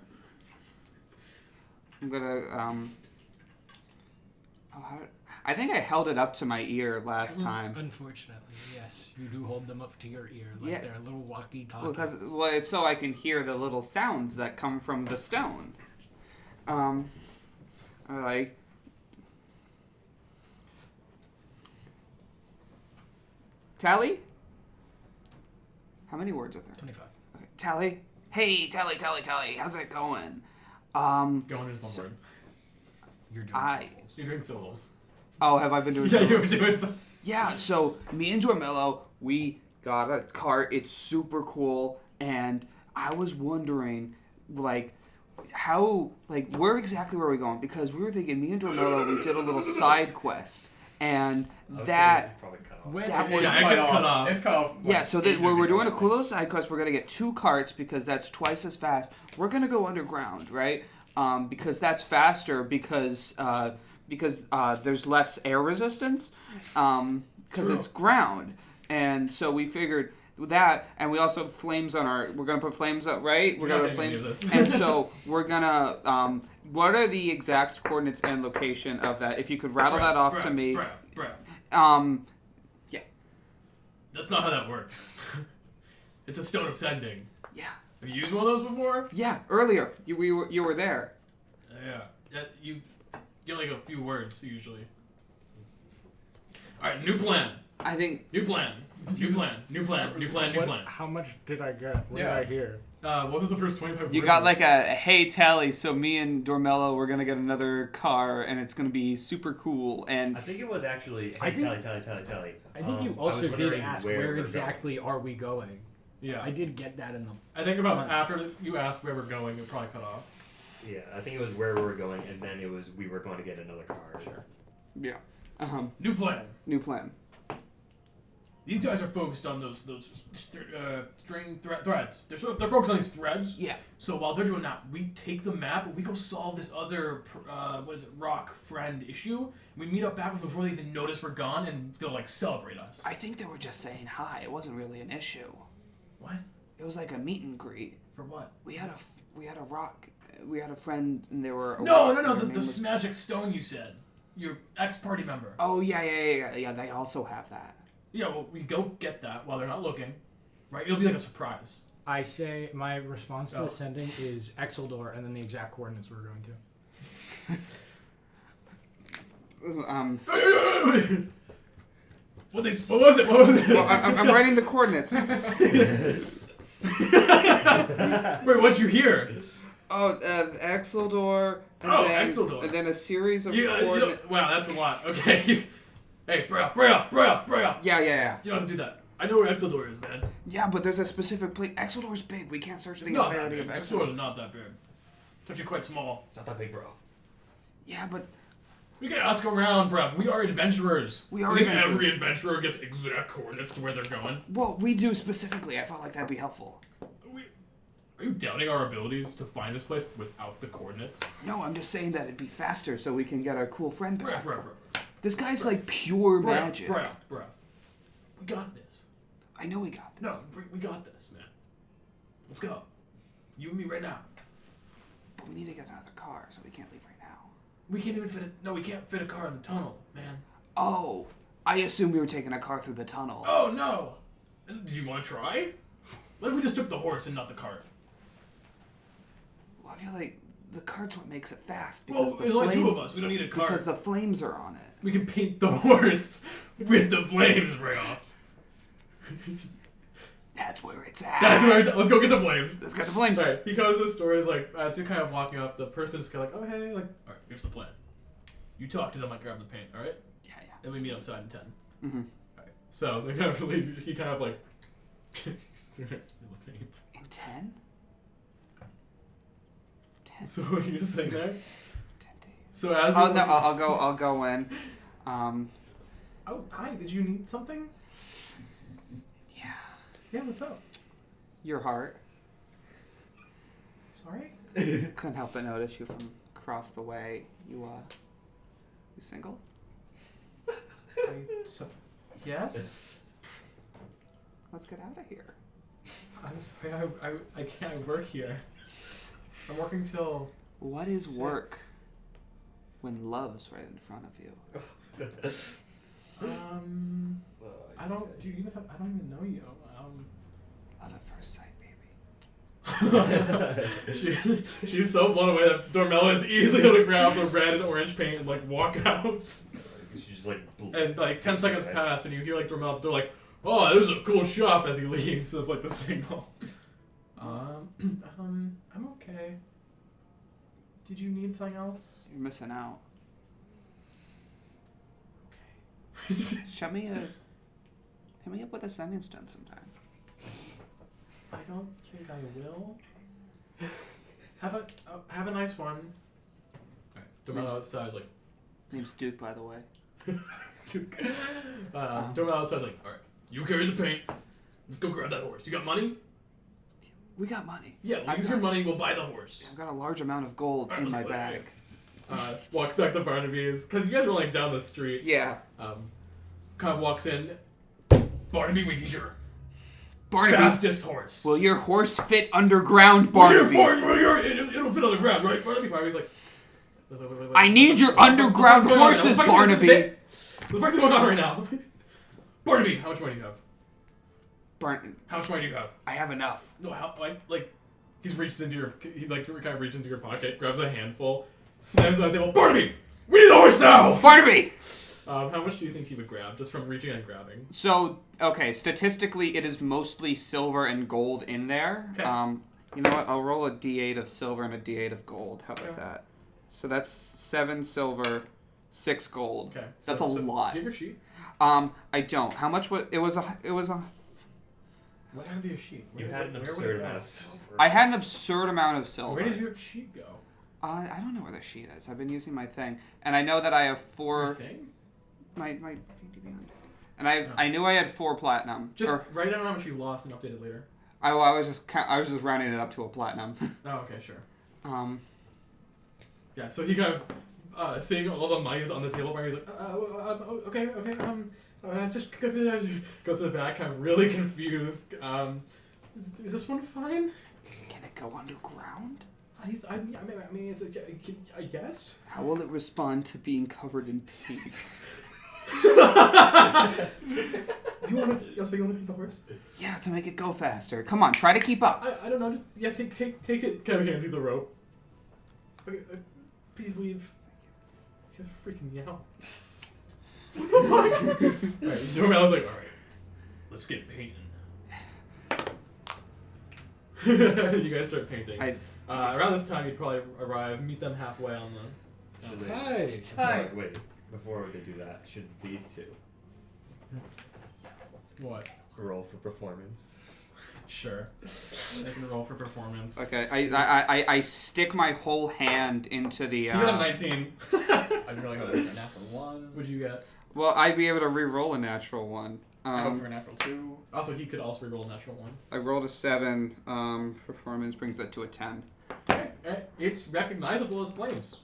Speaker 2: I think I held it up to my ear last time.
Speaker 6: Unfortunately, yes, you do hold them up to your ear like
Speaker 2: Yeah.
Speaker 6: they're a little walkie-talkie.
Speaker 2: Well, it's so I can hear the little sounds that come from the stone. Like. Tally? How many words are there?
Speaker 6: 25.
Speaker 2: Okay. Tally? Hey, Tally, how's it going?
Speaker 8: Going is one word.
Speaker 6: You're doing
Speaker 2: I-
Speaker 6: syllables.
Speaker 8: You're doing syllables.
Speaker 2: Oh, have I been doing
Speaker 8: Yeah, you
Speaker 2: syllables?
Speaker 8: were doing some.
Speaker 2: Yeah, so me and Doremello, we got a cart. It's super cool, and I was wondering, like, where exactly were we going? Because we were thinking, me and Doremello, we did a little side quest, and that,
Speaker 1: Probably cut off.
Speaker 6: When
Speaker 2: That
Speaker 6: it
Speaker 2: was-
Speaker 6: is
Speaker 8: Yeah, it gets cut off.
Speaker 5: It's cut off.
Speaker 2: yeah, so
Speaker 5: ages
Speaker 2: we're
Speaker 5: ago,
Speaker 2: doing a
Speaker 5: like-
Speaker 2: cool little side quest. We're gonna get 2 carts because that's twice as fast. We're gonna go underground, right? Because that's faster because there's less air resistance because
Speaker 8: True.
Speaker 2: it's ground, and so we figured that, and we also have flames on our. We're gonna put flames up, right? We're
Speaker 8: You're
Speaker 2: gonna
Speaker 8: not
Speaker 2: put
Speaker 8: getting
Speaker 2: flames,
Speaker 8: any of this.
Speaker 2: and so we're gonna. What are the exact coordinates and location of that? If you could rattle that off to me. Yeah.
Speaker 8: That's not how that works. It's a stone of sending.
Speaker 2: Yeah.
Speaker 8: Have you used one of those before?
Speaker 2: Yeah. Earlier, you were there.
Speaker 8: Yeah. You get like a few words usually. All right, new plan.
Speaker 2: I think.
Speaker 8: New plan. New plan. New plan. New plan. New
Speaker 7: What-
Speaker 8: plan.
Speaker 7: How much did I get? What
Speaker 5: Yeah.
Speaker 7: did I hear?
Speaker 8: What was the first 25 words?
Speaker 2: You got like a hey Tally, so me and Doremello we're gonna get another car and it's gonna be super cool and
Speaker 1: I think it was actually,
Speaker 7: I
Speaker 1: hey,
Speaker 7: think-
Speaker 1: tally.
Speaker 7: I think you
Speaker 1: I was
Speaker 7: also did
Speaker 1: wondering
Speaker 7: ask
Speaker 1: where
Speaker 7: where
Speaker 1: we're
Speaker 7: exactly are we going.
Speaker 8: Yeah.
Speaker 7: I did get that in the.
Speaker 8: I think about after you asked where we're going, it probably cut off.
Speaker 1: Yeah, I think it was where we were going, and then it was we were going to get another car.
Speaker 3: Sure.
Speaker 2: Yeah.
Speaker 8: New plan.
Speaker 2: New plan.
Speaker 8: These guys are focused on those string threads. They're focused on these threads.
Speaker 2: Yeah.
Speaker 8: So while they're doing that, we take the map and we go solve this other rock friend issue. We meet up back with them before they even notice we're gone, and they'll like celebrate us.
Speaker 2: I think they were just saying hi. It wasn't really an issue.
Speaker 8: What?
Speaker 2: It was like a meet and greet.
Speaker 8: For what?
Speaker 2: We had a rock. We had a friend, and they were.
Speaker 8: No,
Speaker 2: their name
Speaker 8: the
Speaker 2: was-
Speaker 8: magic stone you said. Your ex-party member.
Speaker 2: Oh yeah. They also have that.
Speaker 8: Yeah, well, we go get that while they're not looking, right? It'll be like a surprise.
Speaker 7: I say my response to
Speaker 8: Oh.
Speaker 7: ascending is Exeldor and then the exact coordinates we're going to.
Speaker 8: What was it?
Speaker 2: Well, I'm writing the coordinates.
Speaker 8: Wait, what'd you hear?
Speaker 2: Oh, Exeldor.
Speaker 8: Oh, Exeldor.
Speaker 2: And then a series of
Speaker 8: You
Speaker 2: coordinates.
Speaker 8: wow, that's a lot. Okay. Hey, Brayoft.
Speaker 2: Yeah.
Speaker 8: You don't have to do that. I know where Exeldor is, man.
Speaker 2: Yeah, but there's a specific place. Exeldor's big. We can't search
Speaker 8: It's
Speaker 2: the
Speaker 8: not that
Speaker 2: entirety
Speaker 8: big.
Speaker 2: of
Speaker 8: Exeldor
Speaker 2: Exeldor.
Speaker 8: is not that big. It's actually quite small.
Speaker 1: It's not that big, bro.
Speaker 2: Yeah, but
Speaker 8: We can ask around, bruv. We are adventurers.
Speaker 2: We are
Speaker 8: You think
Speaker 2: adventurers.
Speaker 8: every adventurer gets exact coordinates to where they're going?
Speaker 2: well, we do specifically. I felt like that'd be helpful.
Speaker 8: Are you doubting our abilities to find this place without the coordinates?
Speaker 2: No, I'm just saying that it'd be faster so we can get our cool friend back.
Speaker 8: Bruv.
Speaker 2: This guy's like pure magic.
Speaker 8: Bruv. We got this.
Speaker 2: I know we got this.
Speaker 8: No, we got this, man. Let's go. You and me right now.
Speaker 2: But we need to get another car, so we can't leave right now.
Speaker 8: We can't even fit we can't fit a car in the tunnel, man.
Speaker 2: Oh, I assumed we were taking a car through the tunnel.
Speaker 8: Oh, no. Did you want to try? What if we just took the horse and not the cart?
Speaker 2: Well, I feel like the cart's what makes it fast.
Speaker 8: Well, there's only two of us. We don't need a cart.
Speaker 2: Because the flames are on it.
Speaker 8: We can paint the horse with the flames right off.
Speaker 2: That's where it's at.
Speaker 8: That's where let's go get some flames.
Speaker 2: Let's get the flames.
Speaker 8: Alright, he goes to the store, is like, as you're kind of walking up, the person's kind of like, oh, hey, like, alright, here's the plan. You talk to them, I grab the paint, alright?
Speaker 2: Yeah.
Speaker 8: Then we meet outside in 10.
Speaker 2: Mm-hmm.
Speaker 8: Alright, so they kind of leave, he kind of like, steal the paint.
Speaker 2: In 10? 10.
Speaker 8: So what are you just saying there?
Speaker 2: 10 days.
Speaker 8: So as
Speaker 2: Oh
Speaker 8: you're
Speaker 2: no,
Speaker 8: walking-
Speaker 2: I'll go in.
Speaker 8: Oh, hi, did you need something?
Speaker 2: Yeah.
Speaker 8: Yeah, what's up?
Speaker 2: Your heart.
Speaker 8: Sorry?
Speaker 2: Couldn't help but notice you from across the way. You single?
Speaker 8: Yes?
Speaker 2: Let's get out of here.
Speaker 8: I'm sorry, I can't work here. I'm working till...
Speaker 2: What is
Speaker 8: 6.
Speaker 2: work when love's right in front of you?
Speaker 8: I don't even know you.
Speaker 2: Love at first sight, baby.
Speaker 8: She's so blown away that Doremello is easily able to grab the red and orange paint and like walk out.
Speaker 1: She's just like.
Speaker 8: And like 10 seconds pass and you hear like Doremello at the door like, oh, this is a cool shop as he leaves. So it's like the signal. I'm okay. Did you need something else?
Speaker 2: You're missing out.
Speaker 8: Okay.
Speaker 2: Hit me up with a sending stone sometime.
Speaker 8: I don't think I will. Have a nice one. Alright, Doremello outside is like,
Speaker 2: Name's Duke, by the way.
Speaker 8: Doremello outside is like, alright, you carry the paint. Let's go grab that horse. You got money?
Speaker 2: We got money.
Speaker 8: Yeah, we'll
Speaker 2: I've
Speaker 8: use
Speaker 2: got-
Speaker 8: your money, we'll buy the horse.
Speaker 2: I've got a large amount of gold
Speaker 8: Alright,
Speaker 2: in
Speaker 8: let's
Speaker 2: my
Speaker 8: go.
Speaker 2: bag.
Speaker 8: Walks back to Barnaby's, because you guys are like down the street.
Speaker 2: Yeah.
Speaker 8: Kind of walks in. Barnaby, we need your
Speaker 2: Barnaby,
Speaker 8: fastest horse.
Speaker 2: will your horse fit underground,
Speaker 8: We're here
Speaker 2: Barnaby?
Speaker 8: for it. It'll fit on the ground, right? Barnaby's like, wait.
Speaker 2: I need your
Speaker 8: What's
Speaker 2: underground
Speaker 8: going on right now?
Speaker 2: horses,
Speaker 8: What the fuck's this
Speaker 2: Barnaby.
Speaker 8: bit? What the fuck's going on right now? Barnaby, how much money do you have? How much money do you have?
Speaker 2: I have enough.
Speaker 8: No, how like he reaches into your pocket, grabs a handful, slams it on the table. Barnaby, we need a horse now.
Speaker 2: Barnaby!
Speaker 8: How much do you think he would grab just from reaching and grabbing?
Speaker 2: So, okay, statistically, it is mostly silver and gold in there.
Speaker 8: Okay.
Speaker 2: You know what? I'll roll a d8 of silver and a d8 of gold. How about
Speaker 8: Okay.
Speaker 2: that? So that's 7 silver, 6 gold.
Speaker 8: Okay,
Speaker 2: That's a lot.
Speaker 8: Do you have your sheet?
Speaker 2: I don't. How much was it? Was a.
Speaker 8: What happened to your sheet?
Speaker 1: You had an absurd amount of silver.
Speaker 2: I had an absurd amount of silver.
Speaker 8: Where did your sheet go?
Speaker 2: I don't know where the sheet is. I've been using my thing, and I know that I have
Speaker 3: Your
Speaker 2: 4.
Speaker 3: thing?
Speaker 2: My D&D Beyond. And I knew I had 4 platinum.
Speaker 3: Just
Speaker 2: Or-
Speaker 3: write down how much you lost and update it later.
Speaker 2: I was just rounding it up to a platinum.
Speaker 3: Oh, okay, sure. Yeah, so he kind of seeing all the mice on the table bar, he's like, okay, just goes to the back, kind of really confused. Is this one fine?
Speaker 2: Can it go underground?
Speaker 3: I mean, it's I guess.
Speaker 2: How will it respond to being covered in paint?
Speaker 3: You want to paint the horse?
Speaker 2: Yeah, to make it go faster. Come on, try to keep up.
Speaker 3: I don't know. Just, take it. Kind of hands you the rope. Okay, please leave. You guys are freaking me out. What the fuck? Alright, Doremello's like, alright, let's get painting. You guys start painting. Around this time, you'd probably arrive, meet them halfway on the.
Speaker 1: Should they-
Speaker 7: Hi.
Speaker 1: I'm sorry, wait. Before they do that, should these two
Speaker 3: What?
Speaker 1: roll for performance?
Speaker 3: Sure. They can roll for performance.
Speaker 2: Okay, I stick my whole hand into the.
Speaker 3: You got a 19.
Speaker 5: I'd really hope for a natural 1.
Speaker 3: What'd you get?
Speaker 2: Well, I'd be able to re-roll a natural one.
Speaker 5: I hope for a natural 2.
Speaker 3: Also, he could also roll a natural 1.
Speaker 2: I rolled a 7. Performance brings it to a 10.
Speaker 3: Okay. It's recognizable as flames.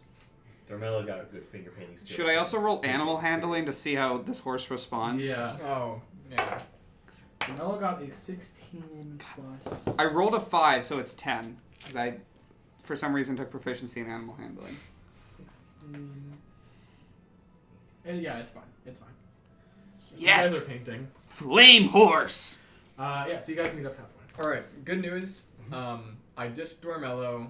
Speaker 1: Doremello got a good finger painting skill.
Speaker 2: Should I also roll animal handling to see how this horse responds?
Speaker 3: Yeah.
Speaker 5: Oh, yeah.
Speaker 3: Doremello got a 16 plus.
Speaker 2: I rolled a 5, so it's 10. Because I, for some reason, took proficiency in animal handling.
Speaker 3: 16. And yeah, it's fine. It's fine. So
Speaker 2: Yes!
Speaker 3: You guys are painting.
Speaker 2: Flame horse!
Speaker 3: Yeah, so you guys meet up halfway.
Speaker 5: Alright, good news. I ditched Doremello.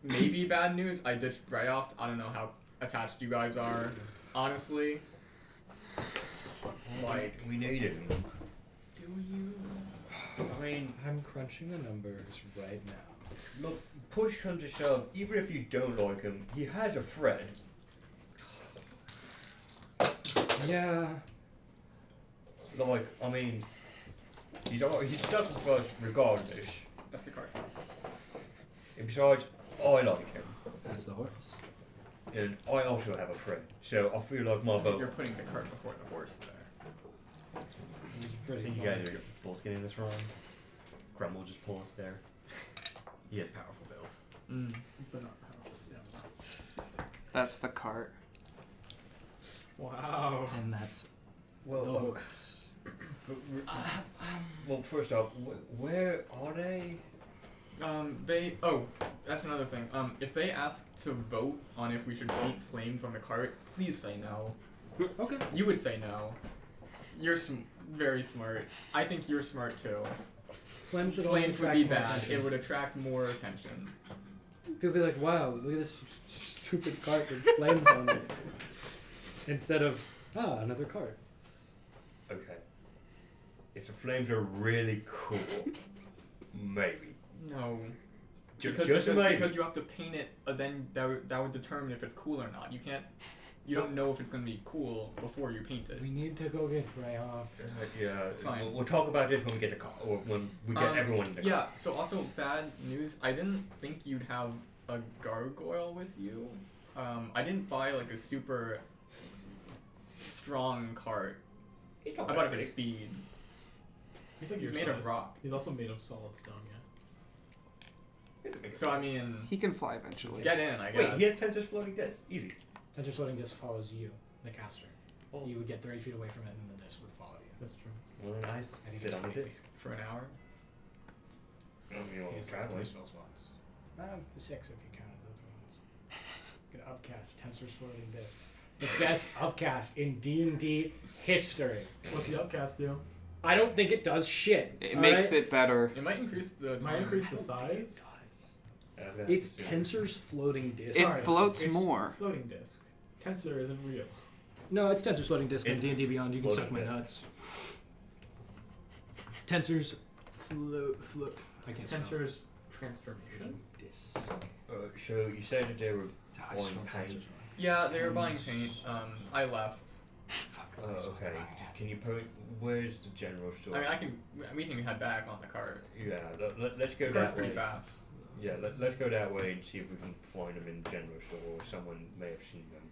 Speaker 5: Maybe bad news, I ditched Brayoft. I don't know how attached you guys are, honestly. Like,
Speaker 1: We needed him.
Speaker 5: do you?
Speaker 1: I mean,
Speaker 6: I'm crunching the numbers right now.
Speaker 1: look, push comes to shove, even if you don't like him, he has a friend.
Speaker 6: Yeah.
Speaker 1: Like, I mean, he's stuck with us regardless.
Speaker 5: That's the card.
Speaker 1: And besides, I like him.
Speaker 4: That's the horse.
Speaker 1: And I also have a friend. So I feel like my vote.
Speaker 5: You're putting the cart before the horse there.
Speaker 6: It's
Speaker 1: I
Speaker 6: pretty
Speaker 1: think you
Speaker 6: funny.
Speaker 1: guys are both getting this wrong. Grum will just pull us there. He has powerful build.
Speaker 3: But not powerful. Yeah.
Speaker 2: That's the cart.
Speaker 3: Wow.
Speaker 7: And that's
Speaker 1: Well,
Speaker 7: the horse.
Speaker 1: well, first off, where are they?
Speaker 5: That's another thing. If they ask to vote on if we should paint flames on the cart, please say no.
Speaker 4: Okay.
Speaker 5: You would say no. You're very smart. I think you're smart too.
Speaker 7: Flames would only
Speaker 5: Flames would
Speaker 7: attract
Speaker 5: be
Speaker 7: more
Speaker 5: bad.
Speaker 7: attention.
Speaker 5: It would attract more attention.
Speaker 7: People would be like, wow, look at this stupid cart with flames on it. Instead of, another cart.
Speaker 1: Okay. If the flames are really cool, maybe.
Speaker 5: No.
Speaker 1: Just
Speaker 5: Because
Speaker 1: maybe.
Speaker 5: you have to paint it, then that would determine if it's cool or not. You don't know if it's gonna be cool before you paint it.
Speaker 6: We need to go get Brayoff.
Speaker 1: Yeah,
Speaker 5: Fine.
Speaker 1: we'll talk about this when we get the car, or when we get everyone in the car.
Speaker 5: Yeah, so also bad news. I didn't think you'd have a gargoyle with you. I didn't buy like a super strong cart.
Speaker 1: He's not
Speaker 5: I
Speaker 1: that
Speaker 5: bought it for
Speaker 1: big.
Speaker 5: speed.
Speaker 3: He's like
Speaker 5: He's
Speaker 3: your
Speaker 5: made of
Speaker 3: size.
Speaker 5: rock.
Speaker 3: He's also made of solid stone,
Speaker 5: So I mean,
Speaker 2: He can fly eventually.
Speaker 5: get in, I guess.
Speaker 1: Wait, he has tensors floating disc. Easy.
Speaker 7: Tensor floating disc follows you, the caster.
Speaker 1: Oh.
Speaker 7: You would get 30 feet away from it and the disc would follow you.
Speaker 3: That's true.
Speaker 1: Well, then I
Speaker 7: I think
Speaker 1: sit
Speaker 7: it's
Speaker 1: on the
Speaker 7: 20
Speaker 1: disc.
Speaker 5: For an hour.
Speaker 1: I don't mean,
Speaker 7: It's
Speaker 1: traveling.
Speaker 7: 20 spell slots. 6 if you count as those ones. Get an upcast, Tensor's floating disc. The best upcast in D&D history.
Speaker 3: What's the upcast do?
Speaker 7: I don't think it does shit.
Speaker 2: It makes it better.
Speaker 5: It might increase the.
Speaker 3: Might
Speaker 5: time.
Speaker 3: increase the size.
Speaker 7: It's Tensor's floating disc.
Speaker 2: It floats
Speaker 3: it's
Speaker 2: more.
Speaker 3: Floating disc. Tensor isn't real.
Speaker 7: No, it's Tensor's floating disc in
Speaker 1: It's
Speaker 7: D&D Beyond. You can suck
Speaker 1: floating
Speaker 7: my
Speaker 1: disc.
Speaker 7: nuts. Tensor's float. I can't spell.
Speaker 3: Tensor's transformation.
Speaker 7: Disc.
Speaker 1: So you said that they were
Speaker 7: I
Speaker 1: on
Speaker 7: spelled
Speaker 1: paint.
Speaker 7: Tensor's
Speaker 5: Yeah, they were buying paint. I left.
Speaker 1: Oh, okay. Can you put? Where's the general store?
Speaker 5: I mean, we can head back on the cart.
Speaker 1: Yeah, let's go
Speaker 5: The cart's
Speaker 1: that
Speaker 5: pretty
Speaker 1: way.
Speaker 5: fast.
Speaker 1: Yeah, let's go that way and see if we can find them in the general store or someone may have seen them.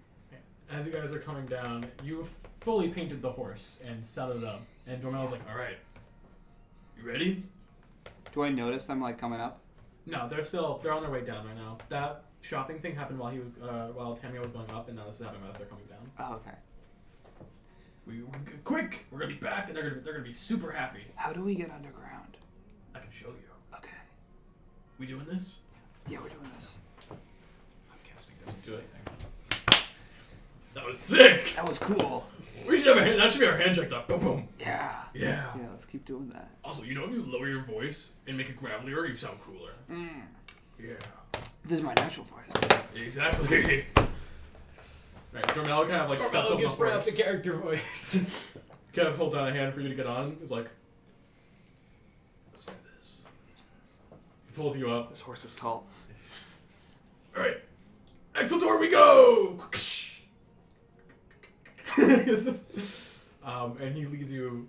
Speaker 3: As you guys are coming down, you've fully painted the horse and set it up. And Doremello's like, alright, you ready?
Speaker 2: Do I notice them like coming up?
Speaker 3: No, they're on their way down right now. That shopping thing happened while while Tamio was going up, and now this is happening as they're coming down.
Speaker 2: Oh, okay.
Speaker 8: Quick! We're gonna be back, and they're gonna be super happy.
Speaker 2: How do we get underground?
Speaker 8: I can show you.
Speaker 2: Okay.
Speaker 8: We doing this?
Speaker 2: Yeah, we're doing this.
Speaker 8: I'm casting this. Let's do it. That was sick.
Speaker 2: That was cool.
Speaker 8: We should have that should be our handshake. Though. Boom, boom.
Speaker 2: Yeah.
Speaker 8: Yeah.
Speaker 2: Yeah, let's keep doing that.
Speaker 8: Also, you know, if you lower your voice and make it gravelier, you sound cooler. Yeah.
Speaker 2: This is my natural voice.
Speaker 8: Exactly.
Speaker 3: Right, Doremello kind of like steps up on the horse.
Speaker 6: the character voice.
Speaker 3: Kind of hold down a hand for you to get on. He's like, let's do this. He pulls you up.
Speaker 2: This horse is tall.
Speaker 8: All right. Exeldor, we go.
Speaker 3: And he leads you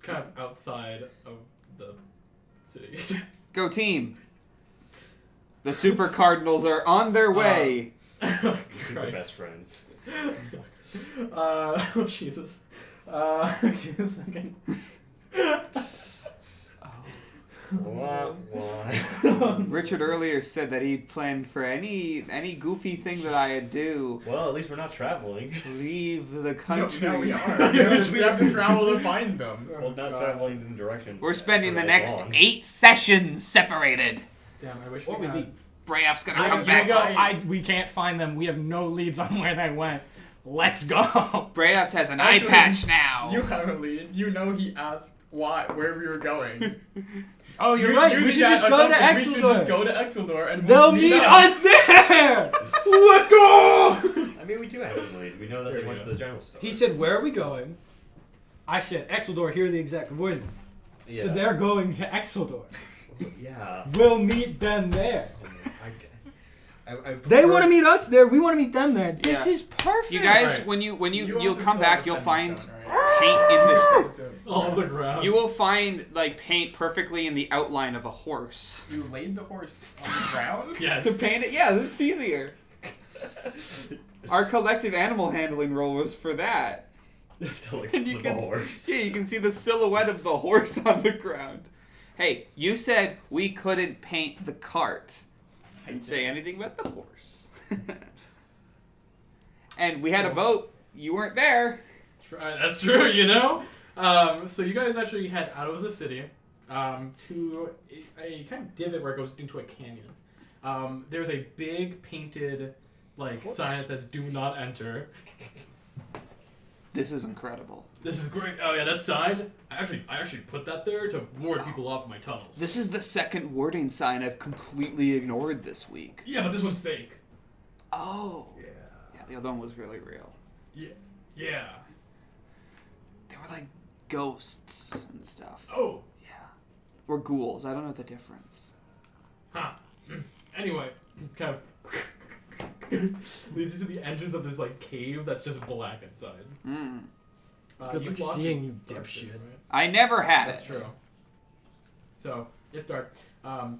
Speaker 3: kind of outside of the city.
Speaker 2: Go team. The Super Cardinals are on their way.
Speaker 1: Super best friends.
Speaker 3: Oh, Jesus. Give me a second.
Speaker 2: Richard earlier said that he planned for any goofy thing that I do.
Speaker 1: Well, at least we're not traveling.
Speaker 2: Leave the country.
Speaker 5: No, we are. We have to travel to find them.
Speaker 1: Well, not traveling in the direction.
Speaker 2: We're spending the
Speaker 1: for
Speaker 2: next
Speaker 1: long.
Speaker 2: 8 sessions separated.
Speaker 3: Damn, I wish
Speaker 7: What
Speaker 3: we
Speaker 7: we
Speaker 3: had...
Speaker 7: leave?
Speaker 2: Brayoft's gonna
Speaker 7: Here
Speaker 2: come
Speaker 7: we
Speaker 2: back.
Speaker 7: go. We can't find them. We have no leads on where they went. Let's go.
Speaker 2: Brayoft has an
Speaker 5: Actually,
Speaker 2: eye patch now.
Speaker 5: You have a lead. You know he asked where we were going.
Speaker 7: Oh, you're right. We should just go to
Speaker 5: We should just
Speaker 7: Exeldor.
Speaker 5: go to Exeldor and
Speaker 7: They'll
Speaker 5: we'll
Speaker 7: meet us there. Let's go.
Speaker 1: I mean, we do have some lead. We know that
Speaker 3: There
Speaker 1: they
Speaker 3: we
Speaker 1: went
Speaker 3: go.
Speaker 1: to the general store.
Speaker 7: He said, "Where are we going?" I said, "Exeldor. Here are the exact coordinates."
Speaker 1: Yeah.
Speaker 7: So they're going to Exeldor.
Speaker 1: Yeah.
Speaker 7: We'll meet them there.
Speaker 1: I
Speaker 7: They want to meet us there. We want to meet them there. This
Speaker 2: Yeah.
Speaker 7: is perfect.
Speaker 2: You guys,
Speaker 3: Right.
Speaker 2: when you'll
Speaker 5: also
Speaker 2: come
Speaker 5: still
Speaker 2: back,
Speaker 5: have
Speaker 2: you'll
Speaker 5: a
Speaker 2: find
Speaker 5: sandwich down, right?
Speaker 2: paint in the.
Speaker 3: All over the ground.
Speaker 2: You will find like paint perfectly in the outline of a horse.
Speaker 5: You laid the horse on the ground?
Speaker 3: Yes.
Speaker 2: To paint it, yeah, it's easier. Our collective animal handling role was for that.
Speaker 1: to like
Speaker 2: And you
Speaker 1: flip a
Speaker 2: can
Speaker 1: horse.
Speaker 2: yeah, you can see the silhouette of the horse on the ground. Hey, you said we couldn't paint the cart. I didn't say anything about the horse. And we had a vote. You weren't there.
Speaker 3: That's true, you know? So you guys actually head out of the city to a kind of divot where it goes into a canyon. There's a big painted sign that says "Do not enter."
Speaker 2: This is incredible.
Speaker 3: This is great. Oh yeah, that sign. I actually put that there to ward people off my tunnels.
Speaker 2: This is the second wording sign I've completely ignored this week.
Speaker 3: Yeah, but this one's fake.
Speaker 2: Oh.
Speaker 1: Yeah.
Speaker 2: Yeah, the other one was really real.
Speaker 3: Yeah.
Speaker 2: They were like ghosts and stuff.
Speaker 3: Oh.
Speaker 2: Yeah. Or ghouls. I don't know the difference.
Speaker 3: Huh. Anyway, kind of leads you to the entrance of this cave that's just black inside.
Speaker 7: Good
Speaker 3: you've
Speaker 7: luck
Speaker 3: lost
Speaker 7: seeing,
Speaker 3: your
Speaker 7: you
Speaker 3: darkness,
Speaker 7: dipshit.
Speaker 3: right?
Speaker 2: I never had
Speaker 3: That's
Speaker 2: it.
Speaker 3: true. So it's dark.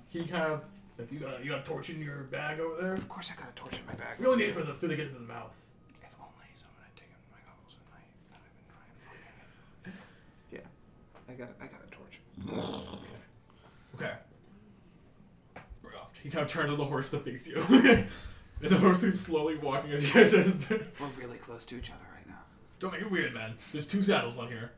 Speaker 3: He kind of it's like you got a torch in your bag over there.
Speaker 2: Of course I got a torch in my bag.
Speaker 3: We only need it for the get to the mouth.
Speaker 2: If only someone had taken my goggles at night. Yeah. I got a torch.
Speaker 3: Okay. Brayoft. He kind of turns on the horse to face you. And the horse is slowly walking as you guys are.
Speaker 2: We're really close to each other right now.
Speaker 3: Don't make it weird, man. There's 2 saddles on here.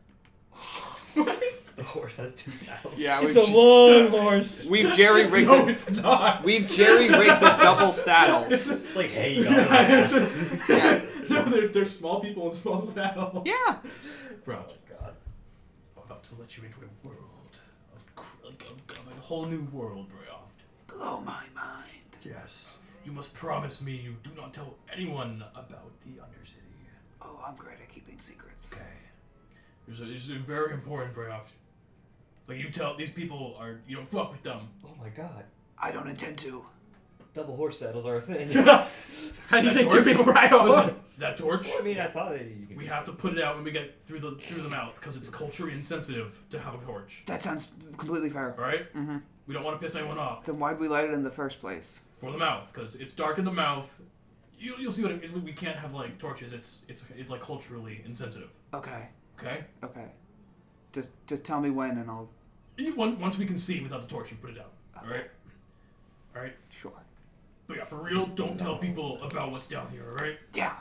Speaker 1: The horse has 2 saddles.
Speaker 2: Yeah,
Speaker 7: It's a long horse.
Speaker 2: we've jerry rigged
Speaker 3: No, it's not.
Speaker 2: We've jerry rigged a double saddle.
Speaker 1: It's like, hey, you got a horse.
Speaker 2: Yeah.
Speaker 3: No, there's small people in small saddles.
Speaker 2: Yeah.
Speaker 3: Bro,
Speaker 1: God.
Speaker 3: I'm about to let you into a world of a whole new world, Brayoft.
Speaker 2: Blow my mind.
Speaker 3: Yes. You must promise me you do not tell anyone about the Undercity.
Speaker 2: Oh, I'm great at keeping secrets.
Speaker 3: Okay. This is very important, Brayoft. Like, you tell these people you don't fuck with them.
Speaker 1: Oh my God.
Speaker 2: I don't intend to.
Speaker 1: Double horse saddles are a thing.
Speaker 7: How do you think 2 people ride a horse?
Speaker 3: Listen, that torch,
Speaker 1: I mean, I thought that you could.
Speaker 3: we have to put it out when we get through the mouth, because it's culturally insensitive to have a torch.
Speaker 2: That sounds completely fair.
Speaker 3: Alright?
Speaker 2: Mm-hmm.
Speaker 8: We don't want to piss anyone off.
Speaker 2: Then why'd we light it in the first place?
Speaker 8: For the mouth, because it's dark in the mouth. You'll see what it is. We can't have like torches. It's like culturally insensitive.
Speaker 2: Okay.
Speaker 8: Okay.
Speaker 2: Okay. Just tell me when, and I'll.
Speaker 8: Once we can see without the torch, you put it out. All right. All right.
Speaker 2: Sure.
Speaker 8: But yeah, for real, don't tell people about what's down here. All right.
Speaker 2: Yeah.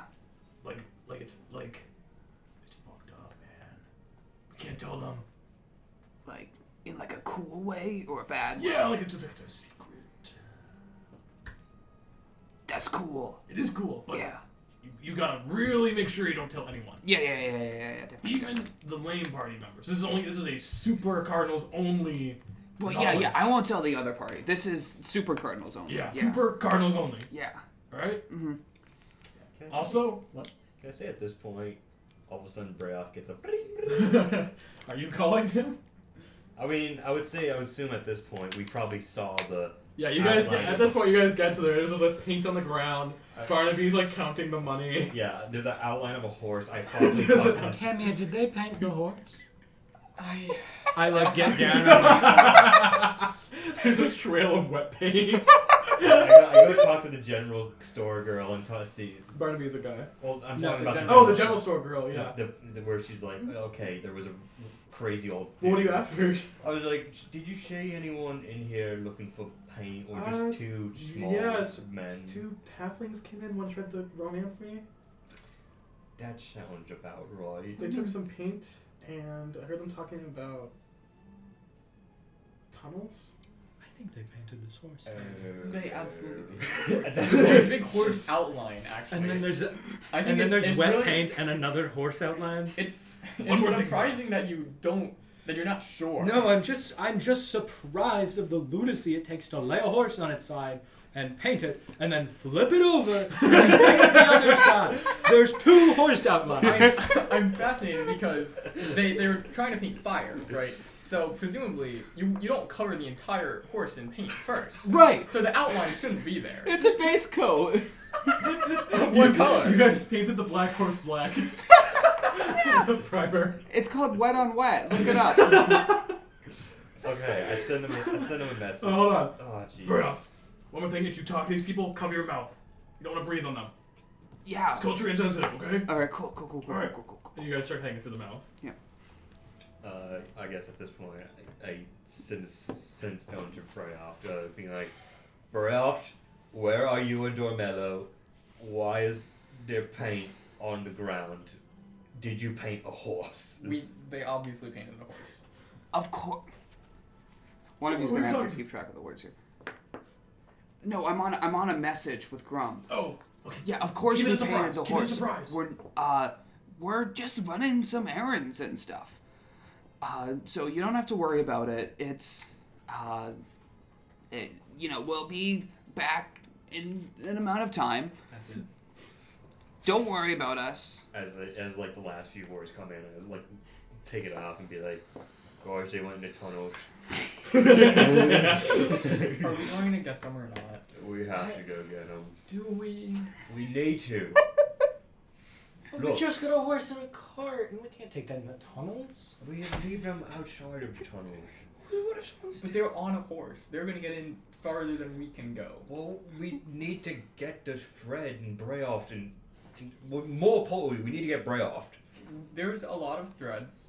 Speaker 8: Like it's fucked up, man. We can't tell them.
Speaker 2: Like in like a cool way or a bad way?
Speaker 8: Yeah, like it's a secret.
Speaker 2: That's cool.
Speaker 8: It is cool, but
Speaker 2: Yeah.
Speaker 8: you gotta really make sure you don't tell anyone.
Speaker 2: Yeah. Definitely.
Speaker 8: Even the lame party members. This is a Super Cardinals only.
Speaker 2: Well,
Speaker 8: knowledge.
Speaker 2: yeah. I won't tell the other party. This is Super Cardinals only.
Speaker 8: Yeah, Super Cardinals only.
Speaker 2: Yeah.
Speaker 8: All right.
Speaker 2: Mhm.
Speaker 8: Also, what?
Speaker 1: Can I say at this point, all of a sudden Brayoft gets a.
Speaker 8: Are you calling him?
Speaker 1: I mean, I would assume at this point we probably saw the.
Speaker 8: Yeah, you guys
Speaker 1: outline
Speaker 8: get,
Speaker 1: of
Speaker 8: at this point you guys get to there. There's just like paint on the ground. Barnaby's like counting the money.
Speaker 1: Yeah, there's an outline of a horse. I probably.
Speaker 7: Tamia, did they paint the horse?
Speaker 5: I
Speaker 7: like get down.
Speaker 8: There's a trail of wet paint.
Speaker 1: I go talk to the general store girl and see.
Speaker 8: Barnaby's a guy.
Speaker 1: Well, I'm
Speaker 5: No,
Speaker 1: talking
Speaker 5: the
Speaker 1: about
Speaker 5: general-
Speaker 8: The general store girl. Yeah.
Speaker 1: the where she's like, okay, there was a crazy old.
Speaker 8: Well, what do you ask her?
Speaker 1: I was like, did you see anyone in here looking for paint, or just two small men?
Speaker 3: Two halflings came in. One tried to romance me.
Speaker 1: That sounds about right.
Speaker 3: They took some paint, and I heard them talking about tunnels.
Speaker 7: I think they painted this horse.
Speaker 5: They absolutely did. There's a big horse outline, actually.
Speaker 7: And then there's
Speaker 5: I think it's
Speaker 7: wet
Speaker 5: really,
Speaker 7: paint and another horse outline.
Speaker 5: It's
Speaker 8: One more thing
Speaker 5: surprising that you're not sure.
Speaker 7: No, I'm just surprised of the lunacy it takes to lay a horse on its side and paint it, and then flip it over and paint it the other side. There's two horse outlines.
Speaker 5: I'm fascinated because they were trying to paint fire, right? So presumably you don't cover the entire horse in paint first.
Speaker 2: Right.
Speaker 5: So the outline shouldn't be there.
Speaker 2: It's a base coat.
Speaker 5: What color?
Speaker 8: You guys painted the black horse black. The primer.
Speaker 2: It's called Wet on Wet. Look it up.
Speaker 1: Okay, I send him a message.
Speaker 8: Oh, hold on.
Speaker 1: Oh, jeez.
Speaker 8: Bro, one more thing. If you talk to these people, cover your mouth. You don't want to breathe on them.
Speaker 2: Yeah.
Speaker 8: It's culturally insensitive, okay?
Speaker 2: All right. Cool.
Speaker 8: All right.
Speaker 2: Cool.
Speaker 8: And you guys start hanging through the mouth.
Speaker 1: I guess at this point, I send Stone to Brayoft, being like, Brayoft, where are you and Doremello? Why is there paint on the ground? Did you paint a horse?
Speaker 5: They obviously painted the horse.
Speaker 2: Of course. One of you's
Speaker 8: What are
Speaker 2: gonna
Speaker 8: you
Speaker 2: have to
Speaker 8: talking-
Speaker 2: keep track of the words here. No, I'm on a message with Grum.
Speaker 8: Oh, okay.
Speaker 2: Yeah, of course
Speaker 8: Give
Speaker 2: we
Speaker 8: it a
Speaker 2: painted
Speaker 8: surprise.
Speaker 2: the
Speaker 8: Give it a
Speaker 2: horse.
Speaker 8: surprise.
Speaker 2: We're just running some errands and stuff. So you don't have to worry about it. It's, we'll be back in an amount of time.
Speaker 7: That's it.
Speaker 2: Don't worry about us.
Speaker 1: As like the last few words come in, I like take it off and be like, gosh, they went into tunnels.
Speaker 5: Are we going to get them or not?
Speaker 1: We have to go get them.
Speaker 5: Do we?
Speaker 1: We need to.
Speaker 7: But we just got a horse in a cart, and we can't take that in the tunnels.
Speaker 1: We leave them outside of tunnels.
Speaker 7: What are supposed
Speaker 5: But they're on a horse. They're gonna get in farther than we can go.
Speaker 1: Well, we need to get the Fred and Brayoft and more importantly, we need to get Brayoft.
Speaker 5: There's a lot of threads.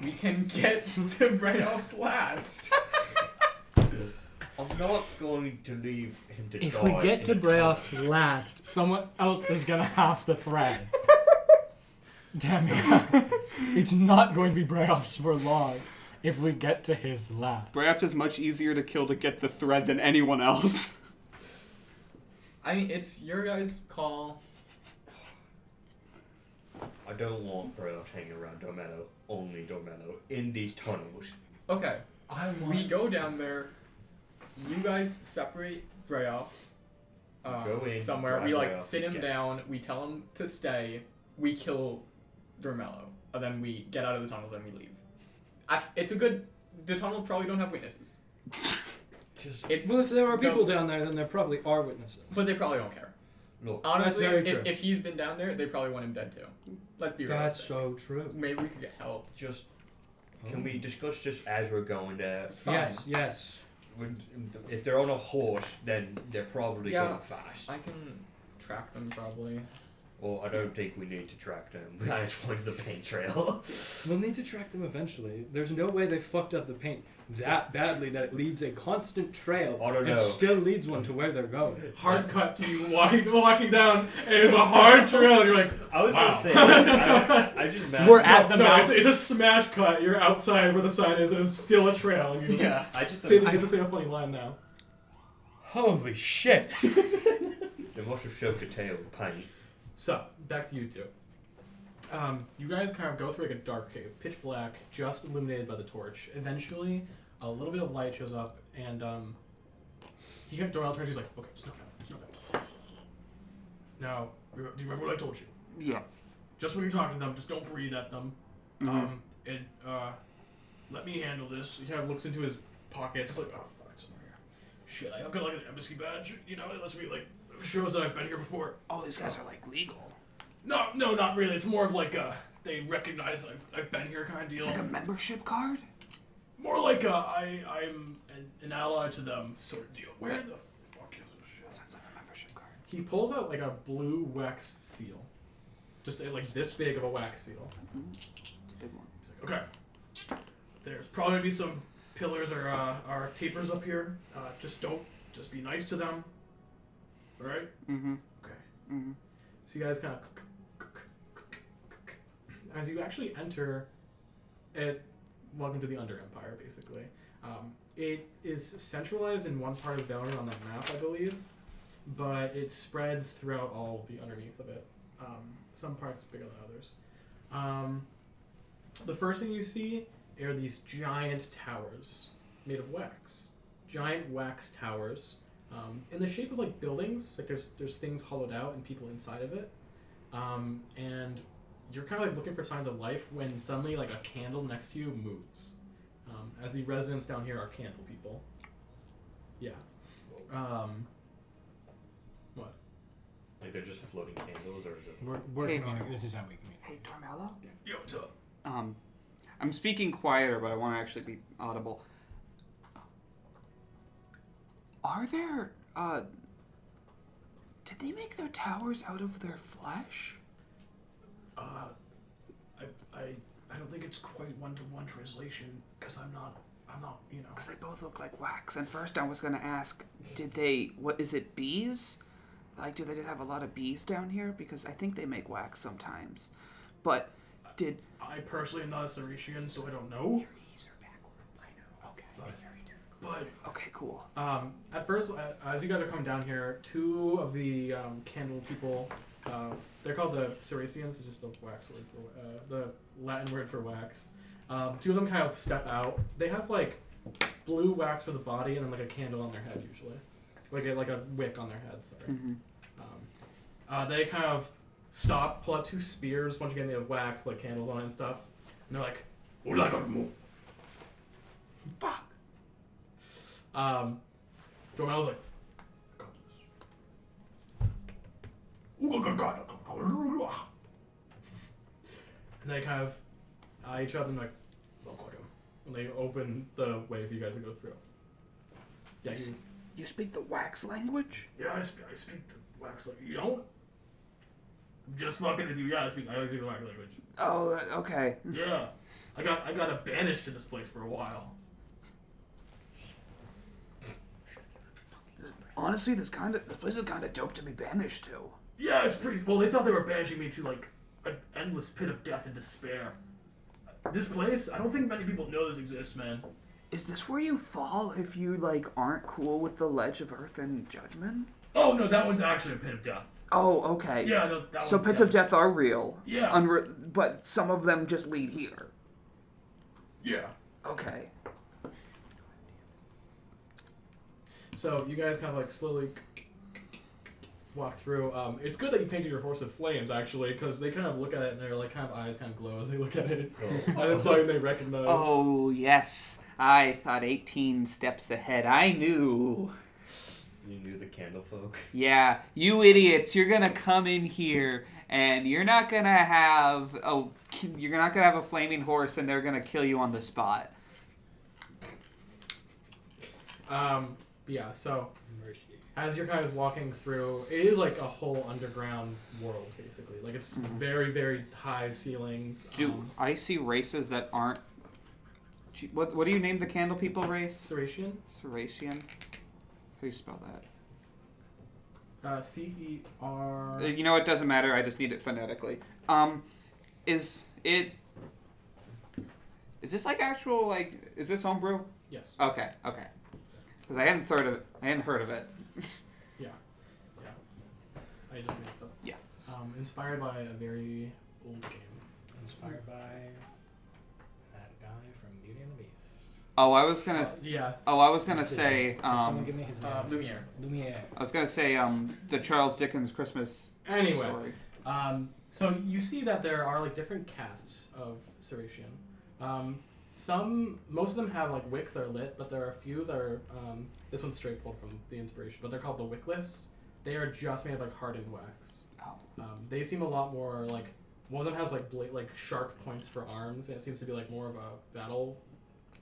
Speaker 5: We can get to Brayoft's last.
Speaker 1: I'm not going to leave him to
Speaker 7: If
Speaker 1: die.
Speaker 7: we get to
Speaker 1: in a
Speaker 7: Brayoff's
Speaker 1: tunnel.
Speaker 7: last, someone else is gonna have the thread. Damn it. It's not going to be Brayoff's for long if we get to his last.
Speaker 2: Brayoft is much easier to kill to get the thread than anyone else.
Speaker 5: I mean, it's your guys' call.
Speaker 1: I don't want Brayoft hanging around Doremello, only Doremello, in these tunnels.
Speaker 5: Okay, we
Speaker 7: We
Speaker 5: go down there. You guys separate Brayoff
Speaker 1: Go in,
Speaker 5: somewhere.
Speaker 1: grab
Speaker 5: We like
Speaker 1: Brayoff,
Speaker 5: sit him
Speaker 1: get-
Speaker 5: down. We tell him to stay. We kill Doremello, and then we get out of the tunnels and we leave. It's a good. The tunnels probably don't have witnesses.
Speaker 1: Just
Speaker 5: It's
Speaker 7: Well, if there are people
Speaker 5: the-
Speaker 7: down there, then there probably are witnesses.
Speaker 5: but they probably don't care.
Speaker 1: look.
Speaker 5: Honestly,
Speaker 7: very true.
Speaker 5: if he's been down there, they probably want him dead too. Let's be realistic.
Speaker 7: so true.
Speaker 5: Maybe we could get help.
Speaker 1: Just can we discuss just as we're going there?
Speaker 5: Fine.
Speaker 7: Yes.
Speaker 1: if they're on a horse, then they're probably going fast.
Speaker 5: I can track them probably.
Speaker 1: Well, I don't think we need to track them. I just want the paint trail.
Speaker 6: We'll need to track them eventually. There's no way they fucked up the paint that badly that it leaves a constant trail
Speaker 1: I don't
Speaker 6: and
Speaker 1: know.
Speaker 6: still leads one to where they're going.
Speaker 3: Hard cut to you walking down, and it's a hard trail, and you're like,
Speaker 1: I was
Speaker 3: wow.
Speaker 1: gonna say, I just imagine.
Speaker 7: We're at the
Speaker 3: no,
Speaker 7: mouth.
Speaker 3: it's a smash cut. You're outside where the sign is, and it's still a trail. And you
Speaker 1: I just
Speaker 3: you have to say a funny line now.
Speaker 6: Holy shit!
Speaker 1: They must have shoved a tail with paint.
Speaker 3: So, back to you two. You guys kind of go through like a dark cave, pitch black, just illuminated by the torch. Eventually, a little bit of light shows up, and Doremello turns. He's like, "Okay, snuff out. Now, do you remember what I told you?
Speaker 2: Yeah.
Speaker 3: Just when you're talking to them, just don't breathe at them.
Speaker 2: Mhm.
Speaker 3: And let me handle this." He kind of looks into his pockets. It's like, "Oh fuck, it's somewhere here. Shit, I've got like an embassy badge. You know, it lets me like shows that I've been here before."
Speaker 2: Oh, these guys are like legal.
Speaker 3: No, not really. It's more of like they recognize I've been here kind of deal.
Speaker 2: It's like a membership card.
Speaker 3: More like I'm an ally to them sort of deal. Where the fuck is this shit?
Speaker 2: Sounds like a membership card.
Speaker 3: He pulls out like a blue wax seal. Just like this big of a wax seal.
Speaker 2: It's a big one.
Speaker 3: He's like, okay. There's probably gonna be some pillars or tapers up here. Just be nice to them. Alright?
Speaker 2: Mm-hmm.
Speaker 3: Okay.
Speaker 2: Mm-hmm.
Speaker 3: So you guys kind of, as you actually enter it, welcome to the Under Empire, basically. It is centralized in one part of Valorant on that map, I believe, but it spreads throughout all the underneath of it. Some parts bigger than others. The first thing you see are these giant towers made of wax. Giant wax towers. In the shape of like buildings, like there's things hollowed out and people inside of it, and you're kind of like looking for signs of life when suddenly like a candle next to you moves, as the residents down here are candle people. Yeah. What?
Speaker 1: Like they're just floating candles, or is it?
Speaker 6: We're working
Speaker 2: Hey.
Speaker 6: on it. This is how we communicate.
Speaker 2: Hey, Doremello.
Speaker 3: Yo, what's up?
Speaker 2: I'm speaking quieter, but I want to actually be audible. Are there, did they make their towers out of their flesh?
Speaker 3: I don't think it's quite one-to-one translation, because I'm not, you know.
Speaker 2: Because they both look like wax. And first I was going to ask, what is it, bees? Like, do they just have a lot of bees down here? Because I think they make wax sometimes. But,
Speaker 3: I personally am not a Saritian, so I don't know.
Speaker 2: Your E's are backwards. I know. Okay.
Speaker 3: But-
Speaker 2: It's very difficult.
Speaker 3: But
Speaker 2: Okay, cool.
Speaker 3: at first, as you guys are coming down here, two of the candle people, they're called the Sarisians. It's just the wax word for the Latin word for wax. Two of them kind of step out. They have like blue wax for the body and then like a candle on their head usually, like a wick on their head. Sorry.
Speaker 2: Mm-hmm.
Speaker 3: They kind of stop, pull out two spears, once again made of wax, like candles on it and stuff. And they're like, "Would you like us to move?" Fuck. Doremello's like, "I got this." And they kind of eye each other and like, look like him. And they open the way for you guys to go through. Yeah,
Speaker 2: You speak the wax language?
Speaker 3: I speak the wax language. You don't? Just fucking with you. Yeah, I speak the wax language.
Speaker 2: Oh, okay.
Speaker 3: Yeah, I got banished to this place for a while.
Speaker 2: Honestly, this place is kind of dope to be banished to.
Speaker 3: Yeah, it's pretty. Well, they thought they were banishing me to like an endless pit of death and despair. This place, I don't think many people know this exists, man.
Speaker 2: Is this where you fall if you, like, aren't cool with the Ledge of Earth and Judgment?
Speaker 3: Oh no, that one's actually a pit of death.
Speaker 2: Oh, okay.
Speaker 3: Yeah, no, that
Speaker 2: So
Speaker 3: one's
Speaker 2: pits of death are real.
Speaker 3: Yeah.
Speaker 2: But some of them just lead here.
Speaker 3: Yeah.
Speaker 2: Okay.
Speaker 3: So you guys kind of like slowly walk through. It's good that you painted your horse with flames, actually, because they kind of look at it and their like kind of eyes kind of glow as they look at it, and it's something they recognize.
Speaker 2: Oh, yes. I thought 18 steps ahead. I knew.
Speaker 1: You knew the candle folk.
Speaker 2: Yeah, you idiots, you're gonna come in here and you're not gonna have a flaming horse and they're gonna kill you on the spot.
Speaker 3: Yeah, so
Speaker 7: Mercy.
Speaker 3: as you're kind of walking through, it is like a whole underground world, basically. Like, it's very, very high ceilings.
Speaker 2: Do I see races that aren't... What do you name the candle people race?
Speaker 3: Seratian?
Speaker 2: Seratian? How do you spell that?
Speaker 3: C-E-R...
Speaker 2: You know, it doesn't matter. I just need it phonetically. Is this like actual, like... Is this homebrew?
Speaker 3: Yes.
Speaker 2: Okay. Because I hadn't heard of it.
Speaker 3: Yeah. I just made it up.
Speaker 2: Yeah.
Speaker 3: Inspired by a very old game.
Speaker 7: Inspired by that guy from Beauty and the Beast.
Speaker 2: Oh, I was gonna...
Speaker 3: Yeah.
Speaker 2: Oh, I was gonna say...
Speaker 7: Can someone give me his name?
Speaker 5: Lumiere.
Speaker 7: Lumiere.
Speaker 2: I was gonna say the Charles Dickens Christmas
Speaker 3: Anyway.
Speaker 2: story.
Speaker 3: So you see that there are like different casts of Seratian. Most of them have like wicks that are lit, but there are a few that are, this one's straight pulled from the inspiration, but they're called the wickless. They are just made of like hardened wax.
Speaker 2: Oh.
Speaker 3: They seem a lot more like, one of them has like sharp points for arms, and it seems to be like more of a battle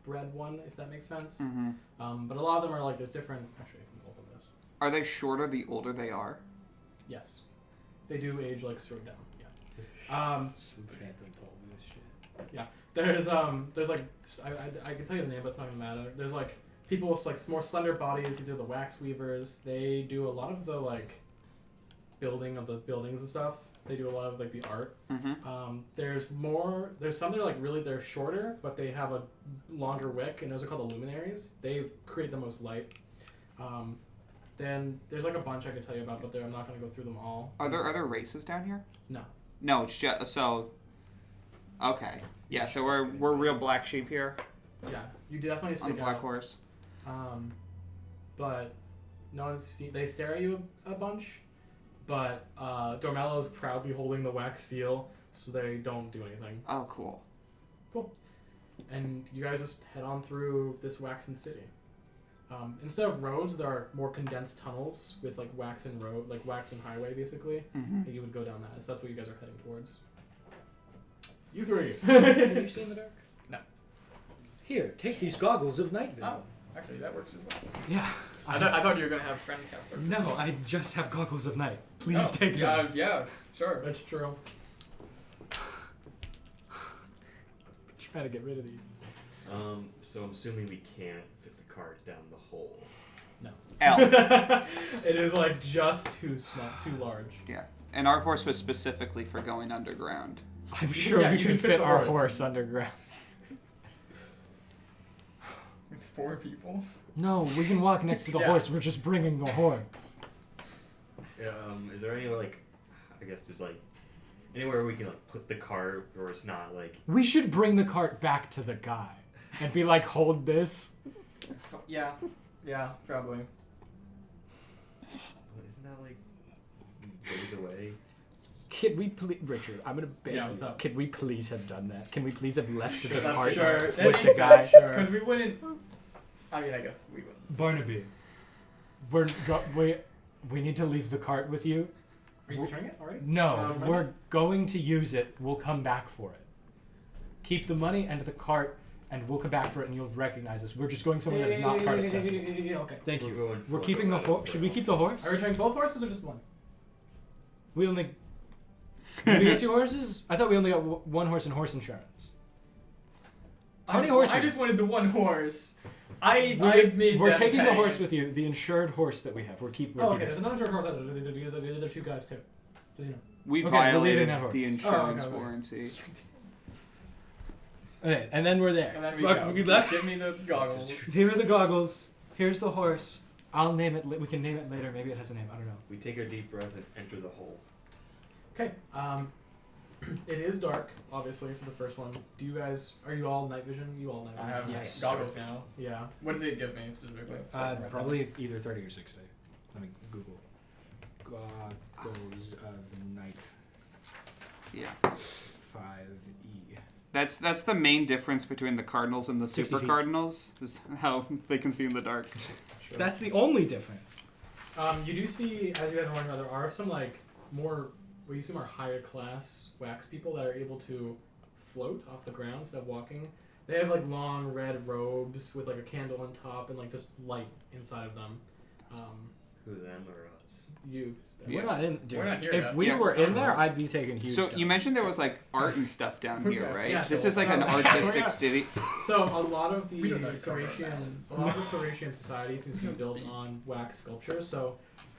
Speaker 3: bred one, if that makes sense.
Speaker 2: Mm-hmm.
Speaker 3: But a lot of them are like, there's different, actually I can open this.
Speaker 2: Are they shorter the older they are?
Speaker 3: Yes. They do age like straight down, yeah.
Speaker 7: Some phantom told me this shit.
Speaker 3: There's like I can tell you the name, but it's not gonna matter. There's like people with like more slender bodies. These are the wax weavers. They do a lot of the like building of the buildings and stuff. They do a lot of like the art.
Speaker 2: Mm-hmm.
Speaker 3: There's some that are like really they're shorter, but they have a longer wick, and those are called the luminaries. They create the most light. Then there's like a bunch I could tell you about, but I'm not gonna go through them all.
Speaker 2: Are there other races down here?
Speaker 3: No.
Speaker 2: No, it's just so. Okay. Yeah, so we're real black sheep here
Speaker 3: Yeah, you definitely
Speaker 2: on
Speaker 3: stick
Speaker 2: Black
Speaker 3: out.
Speaker 2: Horse.
Speaker 3: But no one's they stare at you a bunch, but Doremello's proudly holding the wax seal, so they don't do anything.
Speaker 2: Oh, cool.
Speaker 3: And you guys just head on through this waxen city. Instead of roads, there are more condensed tunnels with like waxen road, like waxen highway, basically.
Speaker 2: Mm-hmm.
Speaker 3: And you would go down that. So that's what you guys are heading towards. You three.
Speaker 7: Can you see in the dark?
Speaker 5: No.
Speaker 7: Here, take these goggles of night vision.
Speaker 5: Oh, actually, that works as well.
Speaker 7: Yeah.
Speaker 5: I thought you were gonna have friend Casper.
Speaker 7: No, I just have goggles of night. Please take them.
Speaker 5: Yeah, sure.
Speaker 3: That's true.
Speaker 7: Try to get rid of these.
Speaker 1: So I'm assuming we can't fit the cart down the hole.
Speaker 2: L.
Speaker 3: It is like just too small, too large.
Speaker 2: Yeah, and our horse was specifically for going underground.
Speaker 7: I'm sure
Speaker 3: Yeah,
Speaker 7: we
Speaker 3: you
Speaker 7: can
Speaker 3: can fit
Speaker 7: fit
Speaker 3: the
Speaker 7: our
Speaker 3: horse.
Speaker 7: horse underground.
Speaker 5: With 4 people.
Speaker 7: No, we can walk next to the
Speaker 5: Yeah.
Speaker 7: horse. We're just bringing the horse.
Speaker 1: Yeah. Is there any like, I guess there's like, anywhere we can like put the cart where it's not like.
Speaker 7: We should bring the cart back to the guy and be like, hold this.
Speaker 5: Yeah, probably.
Speaker 1: Isn't that like ways away?
Speaker 7: Can we please, Richard? I'm gonna beg
Speaker 3: Yeah,
Speaker 7: you.
Speaker 3: what's up?
Speaker 7: Can we please have done that? Can we please have left the
Speaker 5: Sure,
Speaker 7: cart
Speaker 5: sure. That
Speaker 7: with the
Speaker 5: makes
Speaker 7: guy?
Speaker 5: sense, because we wouldn't. I mean, I guess we wouldn't.
Speaker 7: Barnaby, we need to leave the cart with you.
Speaker 3: Are you returning it already?
Speaker 7: No,
Speaker 3: Money?
Speaker 7: we're going to use it. We'll come back for it. Keep the money and the cart, and we'll come back for it, and you'll recognize us. We're just going somewhere that's not cart accessible.
Speaker 3: Okay.
Speaker 7: Thank
Speaker 1: We're
Speaker 7: you.
Speaker 1: going
Speaker 7: We're
Speaker 1: for
Speaker 7: keeping the horse. Should we keep the horse?
Speaker 3: Are you returning both horses or just one?
Speaker 7: We only. Did we get 2 horses? I thought we only got 1 horse and horse insurance. How many horses?
Speaker 5: I just wanted the 1 horse. I made
Speaker 7: We're
Speaker 5: them
Speaker 7: taking the
Speaker 5: pay.
Speaker 7: horse with you, the insured horse that we have. We're keeping.
Speaker 3: Oh, okay. There's another short horse out there. The other 2 guys too. Just you know.
Speaker 2: We
Speaker 7: Okay, we're leaving
Speaker 2: violated
Speaker 7: that horse.
Speaker 2: the insurance
Speaker 3: okay.
Speaker 2: warranty.
Speaker 7: Okay, and then we're there.
Speaker 5: And then we
Speaker 7: Fuck,
Speaker 5: go.
Speaker 7: we left.
Speaker 5: Give me the goggles.
Speaker 7: Here are the goggles. Here's the horse. I'll name it. We can name it later. Maybe it has a name. I don't know.
Speaker 1: We take a deep breath and enter the hole.
Speaker 3: Okay. It is dark, obviously, for the first one. Are you all night vision? You all night
Speaker 5: I
Speaker 3: vision?
Speaker 5: have
Speaker 7: Yes.
Speaker 5: goggles now.
Speaker 3: Yeah.
Speaker 5: What does it give me specifically?
Speaker 7: Probably either 30 or 60. Let me Google. Goggles of night.
Speaker 2: Yeah.
Speaker 7: 5E.
Speaker 2: That's the main difference between the Cardinals and the
Speaker 7: 60
Speaker 2: Super
Speaker 7: feet.
Speaker 2: Cardinals, is how they can see in the dark.
Speaker 3: Sure.
Speaker 7: That's the only difference.
Speaker 3: You do see, as you guys are walking around, there are some like more, what you assume are higher class wax people that are able to float off the ground instead of walking. They have like long red robes with like a candle on top and like just light inside of them.
Speaker 1: Who, them or us?
Speaker 3: You.
Speaker 7: We're not in. Dude,
Speaker 5: We're not here
Speaker 7: if
Speaker 5: yet.
Speaker 7: we
Speaker 2: Yeah.
Speaker 7: were in there, I'd be taking huge.
Speaker 2: So
Speaker 7: notes.
Speaker 2: you mentioned there was like art and stuff down here,
Speaker 3: Okay.
Speaker 2: right?
Speaker 3: Yeah,
Speaker 2: This
Speaker 3: so-
Speaker 2: is like an
Speaker 3: so-
Speaker 2: artistic
Speaker 3: yeah.
Speaker 2: city.
Speaker 3: So a lot of the
Speaker 5: We don't know the cover of
Speaker 3: Saratian,
Speaker 5: that.
Speaker 3: a lot of the Saratian society seems to be
Speaker 5: Don't
Speaker 3: built
Speaker 5: speak.
Speaker 3: on wax sculpture. So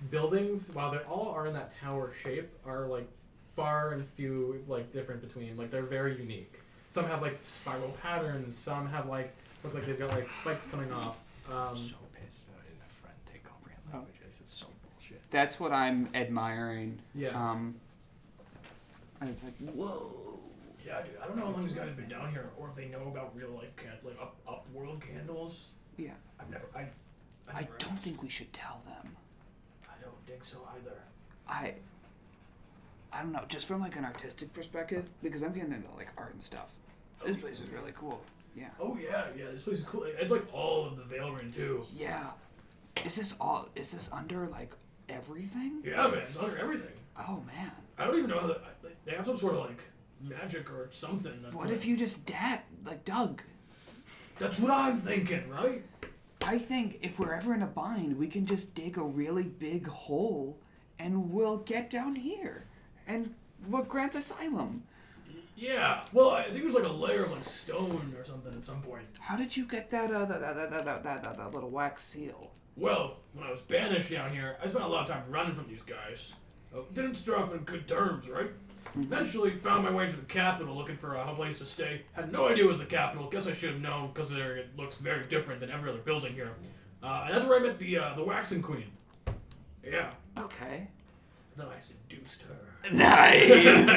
Speaker 3: buildings, while they all are in that tower shape, are like far and few like different between. Like they're very unique. Some have like spiral patterns. Some have like look like they've got like spikes coming off.
Speaker 4: I'm so pissed about it in a friend take comprehend languages. It's so bullshit.
Speaker 2: That's what I'm admiring.
Speaker 3: Yeah.
Speaker 2: And it's like, whoa.
Speaker 8: Yeah, dude. I don't know how long these guys have been down here, or if they know about real life like up world candles.
Speaker 2: Yeah.
Speaker 8: I've never. I
Speaker 2: I
Speaker 8: never
Speaker 2: don't
Speaker 8: asked.
Speaker 2: think we should tell them.
Speaker 8: I don't think so either.
Speaker 2: I don't know, just from like an artistic perspective, because I'm getting into like art and stuff. This place is really cool. Yeah.
Speaker 8: Oh yeah. This place is cool. It's like all of the Valerin too.
Speaker 2: Yeah. Is this under like everything?
Speaker 8: Yeah, man. It's under everything.
Speaker 2: Oh man.
Speaker 8: I don't even know how they have some sort of like magic or something. That
Speaker 2: What if you just dug?
Speaker 8: That's what I'm thinking, right?
Speaker 2: I think if we're ever in a bind, we can just dig a really big hole and we'll get down here. And we'll grant asylum.
Speaker 8: Yeah. Well, I think there's like a layer of like stone or something at some point.
Speaker 2: How did you get that that little wax seal?
Speaker 8: Well, when I was banished down here, I spent a lot of time running from these guys. Didn't start off in good terms, right? Eventually found my way to the capital looking for a place to stay. Had no idea it was the capital. Guess I should have known because it looks very different than every other building here. And that's where I met the waxing queen. Yeah.
Speaker 2: Okay.
Speaker 8: Then I seduced her.
Speaker 2: Nice.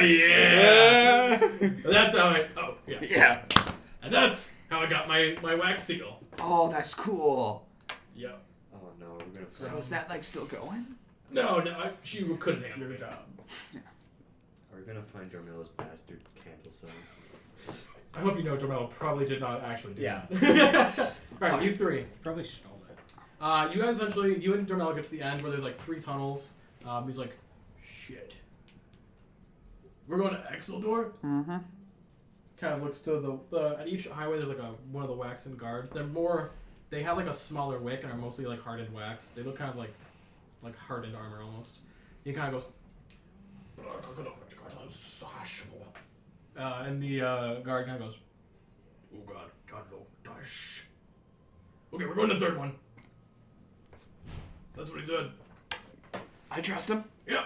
Speaker 8: Yeah. That's how I. Oh yeah.
Speaker 2: Yeah.
Speaker 8: And that's how I got my wax seal.
Speaker 2: Oh, that's cool.
Speaker 8: Yep.
Speaker 1: Oh no, we're gonna.
Speaker 2: So is that like still going?
Speaker 8: No, she couldn't handle
Speaker 5: Your
Speaker 8: it.
Speaker 5: job.
Speaker 1: Are we gonna find Doremello's bastard candle son?
Speaker 3: I hope you know Doremello probably did not actually do
Speaker 5: Yeah.
Speaker 3: that. Alright, you three.
Speaker 4: Probably stole it.
Speaker 3: You guys eventually, you and Doremello get to the end where there's like 3 tunnels. He's like, shit. We're going to Exeldor?
Speaker 2: Mm-hmm.
Speaker 3: Kind of looks to the at each highway there's like one of the waxen guards. They have like a smaller wick and are mostly like hardened wax. They look kind of like hardened armor almost. He kind of goes, and the guard kind of goes, oh god, tunnel, dash. Okay, we're going to the 3rd one. That's what he said.
Speaker 2: I trust him.
Speaker 3: Yeah.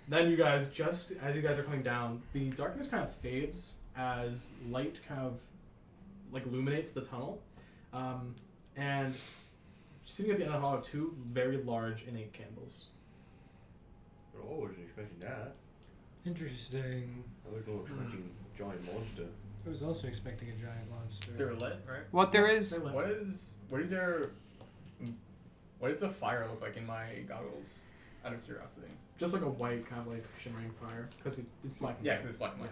Speaker 3: Then you guys, just as you guys are coming down, the darkness kind of fades as light kind of like illuminates the tunnel. And sitting at the end of the hall are 2 very large innate candles.
Speaker 1: Oh, I wasn't expecting that.
Speaker 6: Interesting.
Speaker 1: I was more expecting giant monster.
Speaker 6: I was also expecting a giant monster.
Speaker 5: They're lit, right?
Speaker 2: What there is?
Speaker 3: They're lit.
Speaker 5: What does the fire look like in my goggles? Out of curiosity.
Speaker 3: Just like a white kind of like shimmering fire because it's black. and
Speaker 5: Yeah,
Speaker 3: white.
Speaker 5: because it's black and white.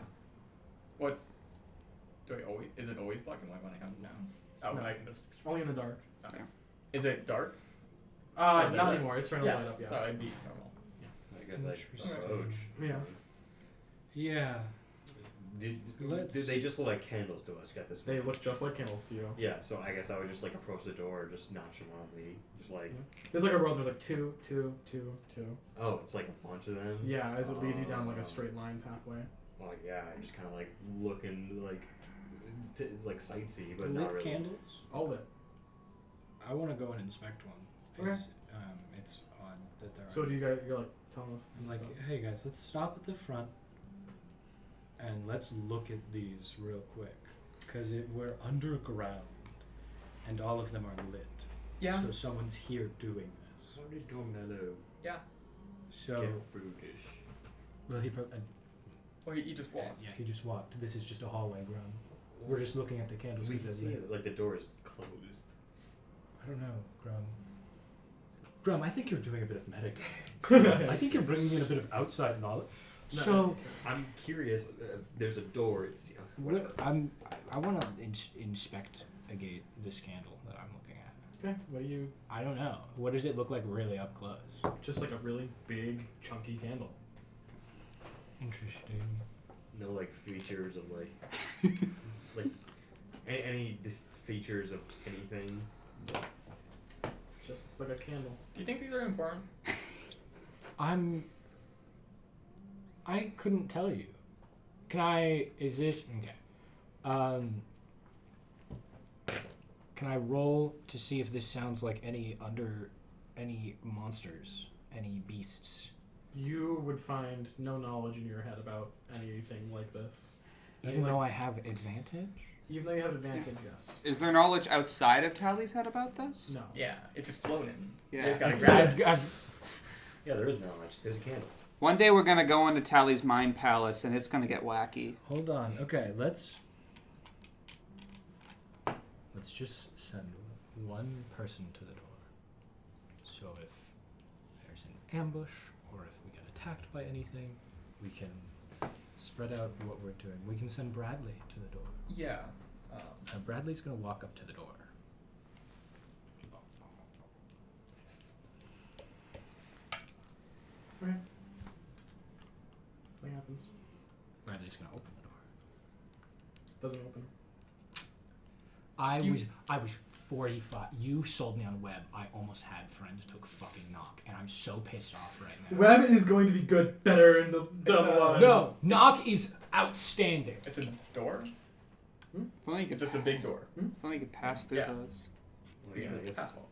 Speaker 5: Is it always black and white when I come down? Oh,
Speaker 3: No.
Speaker 5: I can just.
Speaker 3: Only in the dark.
Speaker 5: Okay. Is it dark?
Speaker 3: Not
Speaker 5: lit.
Speaker 3: anymore. It's starting to light up. Yeah.
Speaker 5: So it'd be normal.
Speaker 1: I guess I
Speaker 6: Interesting.
Speaker 1: approach.
Speaker 3: Yeah.
Speaker 6: Yeah.
Speaker 1: Did they just look like candles to us at this
Speaker 3: They
Speaker 1: point?
Speaker 3: look just like candles to you.
Speaker 1: Yeah, so I guess I would just like approach the door, just nonchalantly, just like,
Speaker 3: There's like a row. There's like 2, 2, 2, 2.
Speaker 1: oh, it's like a bunch of them.
Speaker 3: Yeah, as it leads you down like a straight line pathway.
Speaker 1: Well, yeah, I just kind of like looking like sightsee, but
Speaker 4: Lit
Speaker 1: not really.
Speaker 4: candles?
Speaker 3: All lit.
Speaker 4: I want to go and inspect one.
Speaker 3: Okay.
Speaker 4: It's odd that there
Speaker 3: So
Speaker 4: are.
Speaker 3: do you guys? You're like telling us.
Speaker 6: I'm like,
Speaker 3: stuff.
Speaker 6: hey guys, let's stop at the front and let's look at these real quick. Because we're underground and all of them are lit.
Speaker 5: Yeah.
Speaker 6: So someone's here doing this.
Speaker 1: How did Doremello
Speaker 6: So,
Speaker 1: get fruitish?
Speaker 6: well,
Speaker 5: Well, he just walked.
Speaker 6: yeah, he just walked. This is just a hallway, Grum. We're just looking at the candles
Speaker 1: We
Speaker 6: because
Speaker 1: can
Speaker 6: they're
Speaker 1: see
Speaker 6: lit.
Speaker 1: like the door is closed.
Speaker 6: I don't know, Grum. Grum, I think you're doing a bit of metagame. I think you're bringing in a bit of outside knowledge.
Speaker 3: No,
Speaker 6: So,
Speaker 1: I'm curious. There's a door. It's
Speaker 4: I want to inspect this candle that I'm looking at.
Speaker 3: Okay. What do you?
Speaker 4: I don't know. What does it look like really up close?
Speaker 3: Just like a really big, chunky candle.
Speaker 6: interesting.
Speaker 1: No like features of like like any features of anything.
Speaker 3: Just it's like a candle.
Speaker 5: Do you think these are important?
Speaker 7: I couldn't tell you. Is this okay? Can I roll to see if this sounds like any monsters, any beasts?
Speaker 3: You would find no knowledge in your head about anything like this.
Speaker 7: Even though I have advantage?
Speaker 3: Even though you have advantage, yes.
Speaker 2: Is there knowledge outside of Tally's head about this?
Speaker 3: No.
Speaker 5: Yeah, it's just floating.
Speaker 2: Yeah.
Speaker 5: You just gotta grab it.
Speaker 1: Yeah, there is knowledge. There's a candle.
Speaker 2: One day we're gonna go into Tally's mind palace and it's gonna get wacky.
Speaker 7: Hold on. Okay, let's just send one person to the door. So if there's an ambush or if we get attacked by anything, we can spread out what we're doing. We can send Bradley to the door.
Speaker 5: Yeah.
Speaker 7: And Bradley's gonna walk up to the door.
Speaker 3: Okay. What happens?
Speaker 7: Bradley's gonna open the door.
Speaker 3: Doesn't open.
Speaker 7: I was 45. You sold me on Web. I almost had friends took fucking knock, and I'm so pissed off right now.
Speaker 3: Web is going to be good, better in the down the line.
Speaker 7: No, knock is outstanding.
Speaker 5: It's a door?
Speaker 2: If only you could,
Speaker 5: It's just a big door.
Speaker 2: if only you could pass through
Speaker 5: Yeah.
Speaker 2: those.
Speaker 1: Well, yeah, I guess
Speaker 5: Asphalt.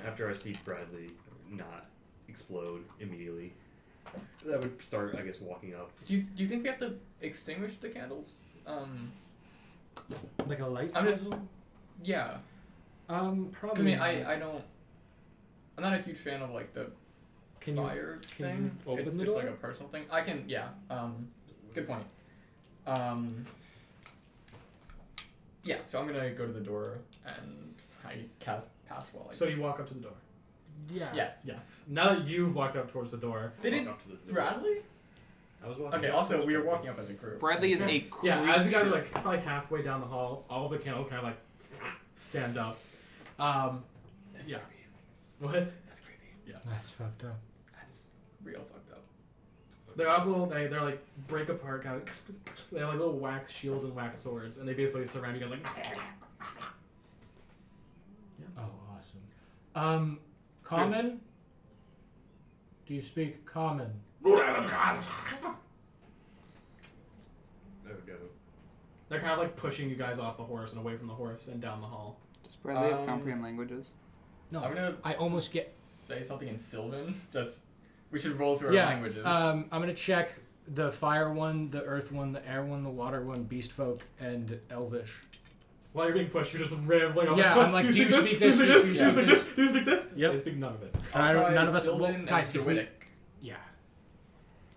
Speaker 1: after I see Bradley not explode immediately, that would start, I guess, walking up.
Speaker 5: Do you think we have to extinguish the candles?
Speaker 7: Like a light
Speaker 5: I'm just-
Speaker 7: puzzle?
Speaker 5: Yeah.
Speaker 7: Probably.
Speaker 5: I mean,
Speaker 7: not.
Speaker 5: I don't. I'm not a huge fan of like the
Speaker 7: Can you-
Speaker 5: fire
Speaker 7: can
Speaker 5: thing.
Speaker 7: you open
Speaker 5: it's
Speaker 7: the
Speaker 5: it's
Speaker 7: door?
Speaker 5: like a personal thing. I can. Yeah. Good point. Yeah. So I'm gonna go to the door and I cast pass while.
Speaker 3: So you walk up to the door.
Speaker 7: Yeah.
Speaker 5: Yes.
Speaker 3: Yes. Now that you've walked up towards the door.
Speaker 5: They didn't.
Speaker 1: Walk up to the door.
Speaker 5: Bradley.
Speaker 1: I was walking.
Speaker 5: Okay.
Speaker 1: up
Speaker 5: Also,
Speaker 1: towards
Speaker 5: we were
Speaker 1: Bradley.
Speaker 5: walking up as a group.
Speaker 2: Bradley is a creature.
Speaker 3: Yeah, as you guys are like probably halfway down the hall, all the candles kind of like stand up.
Speaker 5: That's
Speaker 3: Yeah.
Speaker 5: creepy.
Speaker 3: What?
Speaker 5: That's creepy.
Speaker 7: That's fucked up.
Speaker 5: That's real fucked up.
Speaker 3: They're off little. They're like break apart kind of. They have like little wax shields and wax swords, and they basically surround you guys like.
Speaker 7: Oh, awesome. Common? Do you speak common?
Speaker 1: Oh no.
Speaker 3: They're kind of like pushing you guys off the horse and away from the horse and down the hall.
Speaker 2: Does Bradley have comprehend languages?
Speaker 7: No.
Speaker 5: I'm gonna
Speaker 7: I almost get.
Speaker 5: say something in Sylvan. Just we should roll through our
Speaker 7: Yeah.
Speaker 5: languages.
Speaker 7: I'm gonna check the fire one, the earth one, the air one, the water one, beast folk, and elvish.
Speaker 3: While you're being pushed, you're just rambling on.
Speaker 7: Yeah, I'm like, do you speak this?
Speaker 3: Do
Speaker 7: Do
Speaker 3: you
Speaker 7: you
Speaker 3: speak
Speaker 7: speak
Speaker 3: this? Do you speak this?
Speaker 7: Yep.
Speaker 3: They speak none of it.
Speaker 5: I'll try
Speaker 7: none of us.
Speaker 5: Sylvan
Speaker 7: Well,
Speaker 5: and
Speaker 7: guys, if we,
Speaker 5: Druidic.
Speaker 7: yeah.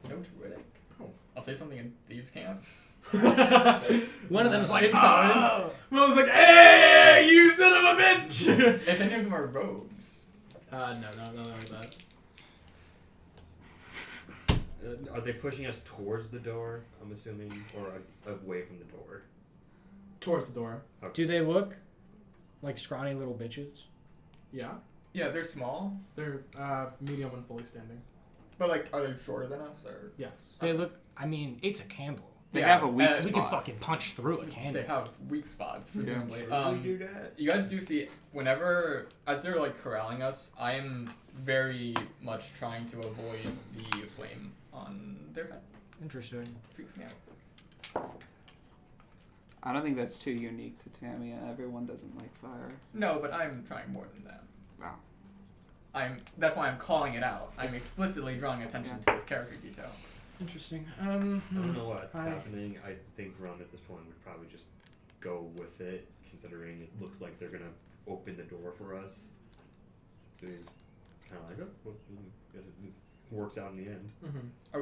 Speaker 5: No Druidic.
Speaker 3: Oh.
Speaker 5: I'll say something in Thieves' Camp.
Speaker 7: One of them's like,
Speaker 3: Mom's like, hey, you son of a bitch!
Speaker 5: If any of them are rogues.
Speaker 3: No, like that.
Speaker 1: Are they pushing us towards the door? I'm assuming, or away from the door?
Speaker 3: Towards the door.
Speaker 7: do they look like scrawny little bitches?
Speaker 3: Yeah.
Speaker 5: Yeah, they're small,
Speaker 3: They're medium and fully standing.
Speaker 5: but like, are they shorter than us or?
Speaker 3: Yes.
Speaker 7: They look. I mean, it's a candle.
Speaker 2: They
Speaker 5: Yeah,
Speaker 2: have a weak
Speaker 5: we
Speaker 7: We
Speaker 2: spot.
Speaker 7: can fucking punch through a candle.
Speaker 5: They have weak spots, presumably.
Speaker 1: Should we do that?
Speaker 5: You guys do see, whenever, as they're like corralling us, I am very much trying to avoid the flame on their head.
Speaker 7: Interesting.
Speaker 5: Freaks me out.
Speaker 2: I don't think that's too unique to Tammy. Everyone doesn't like fire.
Speaker 5: No, but I'm trying more than them.
Speaker 2: Wow.
Speaker 5: That's why I'm calling it out. I'm explicitly drawing attention to this character detail.
Speaker 7: Interesting.
Speaker 1: I don't know what's
Speaker 7: I-
Speaker 1: happening. I think Ron at this point would probably just go with it, considering it looks like they're gonna open the door for us. So he's kind of like, oh, well, I guess it works out in the end.
Speaker 3: Mm-hmm.
Speaker 5: Are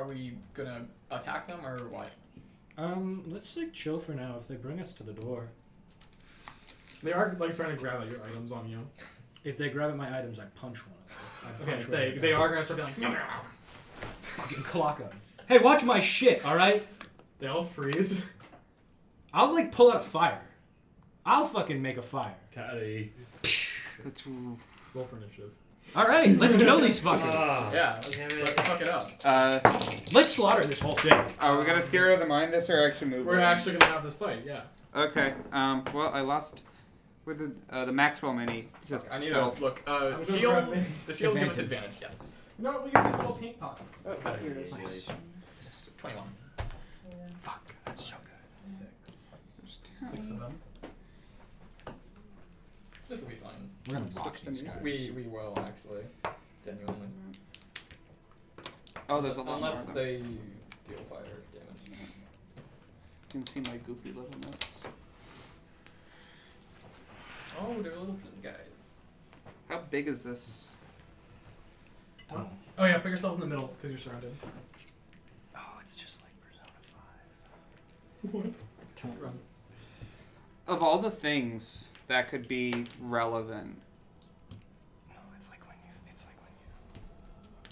Speaker 5: we gonna attack them or what?
Speaker 7: Let's like chill for now. If they bring us to the door,
Speaker 3: They are like starting to grab at your items on you.
Speaker 7: if they grab at my items, I punch one of them. I
Speaker 3: Okay,
Speaker 7: punch one of
Speaker 3: they
Speaker 7: them.
Speaker 3: are gonna start being like.
Speaker 7: fucking clock them. Hey, watch my shit, all right?
Speaker 3: They all freeze.
Speaker 7: I'll like pull out a fire. I'll fucking make a fire.
Speaker 1: Taddy.
Speaker 2: That's
Speaker 3: Roll for initiative.
Speaker 7: All right, let's kill these fuckers.
Speaker 5: Yeah, let's fuck it up.
Speaker 7: Let's slaughter this whole thing.
Speaker 2: Are we gonna theory of the mind this or actually move?
Speaker 3: We're
Speaker 2: on?
Speaker 3: actually gonna have this fight. Yeah.
Speaker 2: Okay. Well, I lost. Where did the Maxwell mini? Just
Speaker 5: I need
Speaker 2: fell.
Speaker 5: to look.
Speaker 3: I'm gonna
Speaker 5: Shield.
Speaker 3: grab minis.
Speaker 5: The shield gives us
Speaker 7: Advantage.
Speaker 5: advantage. Yes.
Speaker 3: You know what? We use these little paint pots.
Speaker 5: That's better.
Speaker 3: Here it is.
Speaker 2: Nice.
Speaker 5: 21.
Speaker 7: Fuck, that's so good.
Speaker 3: 6 of them.
Speaker 5: This will be fine.
Speaker 7: We're gonna rock these guys.
Speaker 5: We will actually. Genuinely.
Speaker 2: Oh, there's a lot
Speaker 5: Unless
Speaker 2: more.
Speaker 5: they deal fire damage.
Speaker 2: You can see my goofy little notes.
Speaker 5: Oh, they're little guys.
Speaker 2: How big is this?
Speaker 3: Oh yeah, put yourselves in the middle because you're surrounded.
Speaker 7: Oh, it's just like Persona 5.
Speaker 3: What? Run.
Speaker 2: Of all the things that could be relevant,
Speaker 7: No, it's like when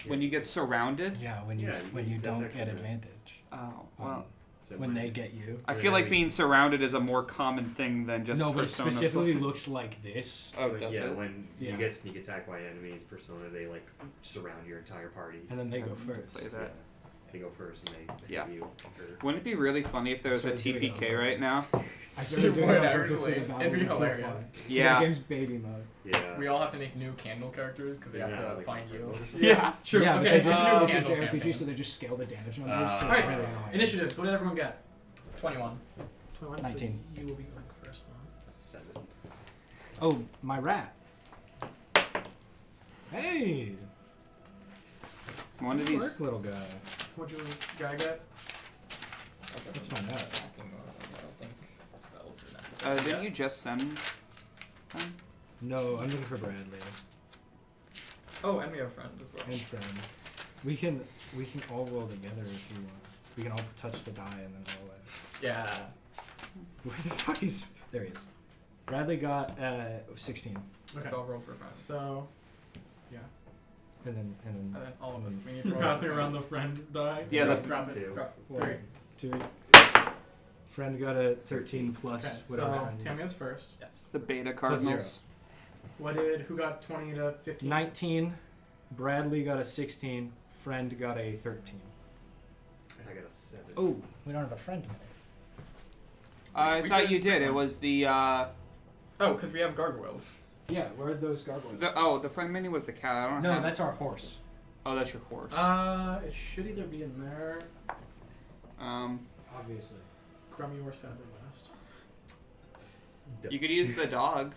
Speaker 2: when you get surrounded.
Speaker 7: yeah, when
Speaker 1: Yeah,
Speaker 7: you
Speaker 1: that's
Speaker 7: don't
Speaker 1: actually
Speaker 7: get
Speaker 1: good.
Speaker 7: advantage.
Speaker 2: Oh well.
Speaker 1: So
Speaker 7: When they get you.
Speaker 2: I feel like being surrounded is a more common thing than just
Speaker 7: No, but it
Speaker 2: Persona.
Speaker 7: specifically looks like this,
Speaker 2: Oh, does
Speaker 1: yeah,
Speaker 2: it?
Speaker 1: when
Speaker 7: Yeah.
Speaker 1: you get sneak attacked by enemies, Persona, they like surround your entire party.
Speaker 7: and then they go
Speaker 2: Play
Speaker 7: first.
Speaker 2: that.
Speaker 1: Yeah. They go first and they
Speaker 2: Yeah.
Speaker 1: hit you.
Speaker 2: Wouldn't it be really funny if there was a
Speaker 7: So doing it on
Speaker 2: TPK right now?
Speaker 7: I started doing
Speaker 5: Would
Speaker 7: it on purpose
Speaker 5: actually.
Speaker 7: in the battle
Speaker 5: It'd be
Speaker 7: before
Speaker 5: hilarious.
Speaker 7: fun.
Speaker 2: Yeah.
Speaker 7: The game's baby mode.
Speaker 1: Yeah.
Speaker 5: We all have to make new candle characters because they have
Speaker 1: Yeah,
Speaker 5: to
Speaker 1: like
Speaker 5: find you.
Speaker 2: Yeah.
Speaker 3: True.
Speaker 7: Yeah, but
Speaker 3: okay.
Speaker 7: they just
Speaker 5: uh,
Speaker 7: it's a
Speaker 5: Candle
Speaker 7: JRPG,
Speaker 5: campaign.
Speaker 7: so they just scale the damage numbers. So it's
Speaker 3: Alright.
Speaker 7: really annoying.
Speaker 3: Initiatives. What did everyone get?
Speaker 5: 21.
Speaker 3: 21.
Speaker 7: 19.
Speaker 3: So you will be going first. One.
Speaker 1: 7.
Speaker 7: Oh, my rat. Hey,
Speaker 2: One of
Speaker 7: good
Speaker 2: these.
Speaker 7: work, little guy.
Speaker 3: What'd your guy get?
Speaker 7: Let's find out.
Speaker 5: I don't think spells are necessary.
Speaker 2: Didn't you just send?
Speaker 7: No, I'm looking for Bradley
Speaker 5: Oh, and we have a friend as well.
Speaker 7: and friend. We can all roll together if you want. We can all touch the die and then roll it.
Speaker 5: Yeah.
Speaker 7: Where the fuck is? There he is. Bradley got 16,
Speaker 3: Okay.
Speaker 5: Let's all roll for friends.
Speaker 3: So
Speaker 7: and then
Speaker 5: And then all of us. We need to roll
Speaker 3: passing
Speaker 5: for
Speaker 3: around the friend die.
Speaker 2: Yeah, the
Speaker 5: drop it.
Speaker 1: Two.
Speaker 5: Drop
Speaker 7: One,
Speaker 5: 3.
Speaker 7: 2. Friend got a 13 plus
Speaker 3: Okay.
Speaker 7: whatever
Speaker 3: So
Speaker 7: friend.
Speaker 3: Tamia's first.
Speaker 5: Yes.
Speaker 2: the beta
Speaker 7: Plus
Speaker 2: cardinals.
Speaker 3: Who got 20 to 15?
Speaker 7: 19. Bradley got a 16. Friend got a 13.
Speaker 1: I got a 7.
Speaker 7: Oh, we don't have a friend now.
Speaker 2: I
Speaker 5: We
Speaker 2: thought
Speaker 5: should
Speaker 2: you did.
Speaker 5: pick
Speaker 2: It
Speaker 5: one.
Speaker 2: was the
Speaker 5: Oh, because we have gargoyles.
Speaker 7: Yeah, where are those gargoyles?
Speaker 2: the friend mini was the cat. I don't
Speaker 7: No,
Speaker 2: have.
Speaker 7: that's our horse.
Speaker 2: Oh, that's your horse.
Speaker 3: It should either be in there.
Speaker 7: Obviously.
Speaker 3: Grummy or sadly last.
Speaker 2: You could use the dog.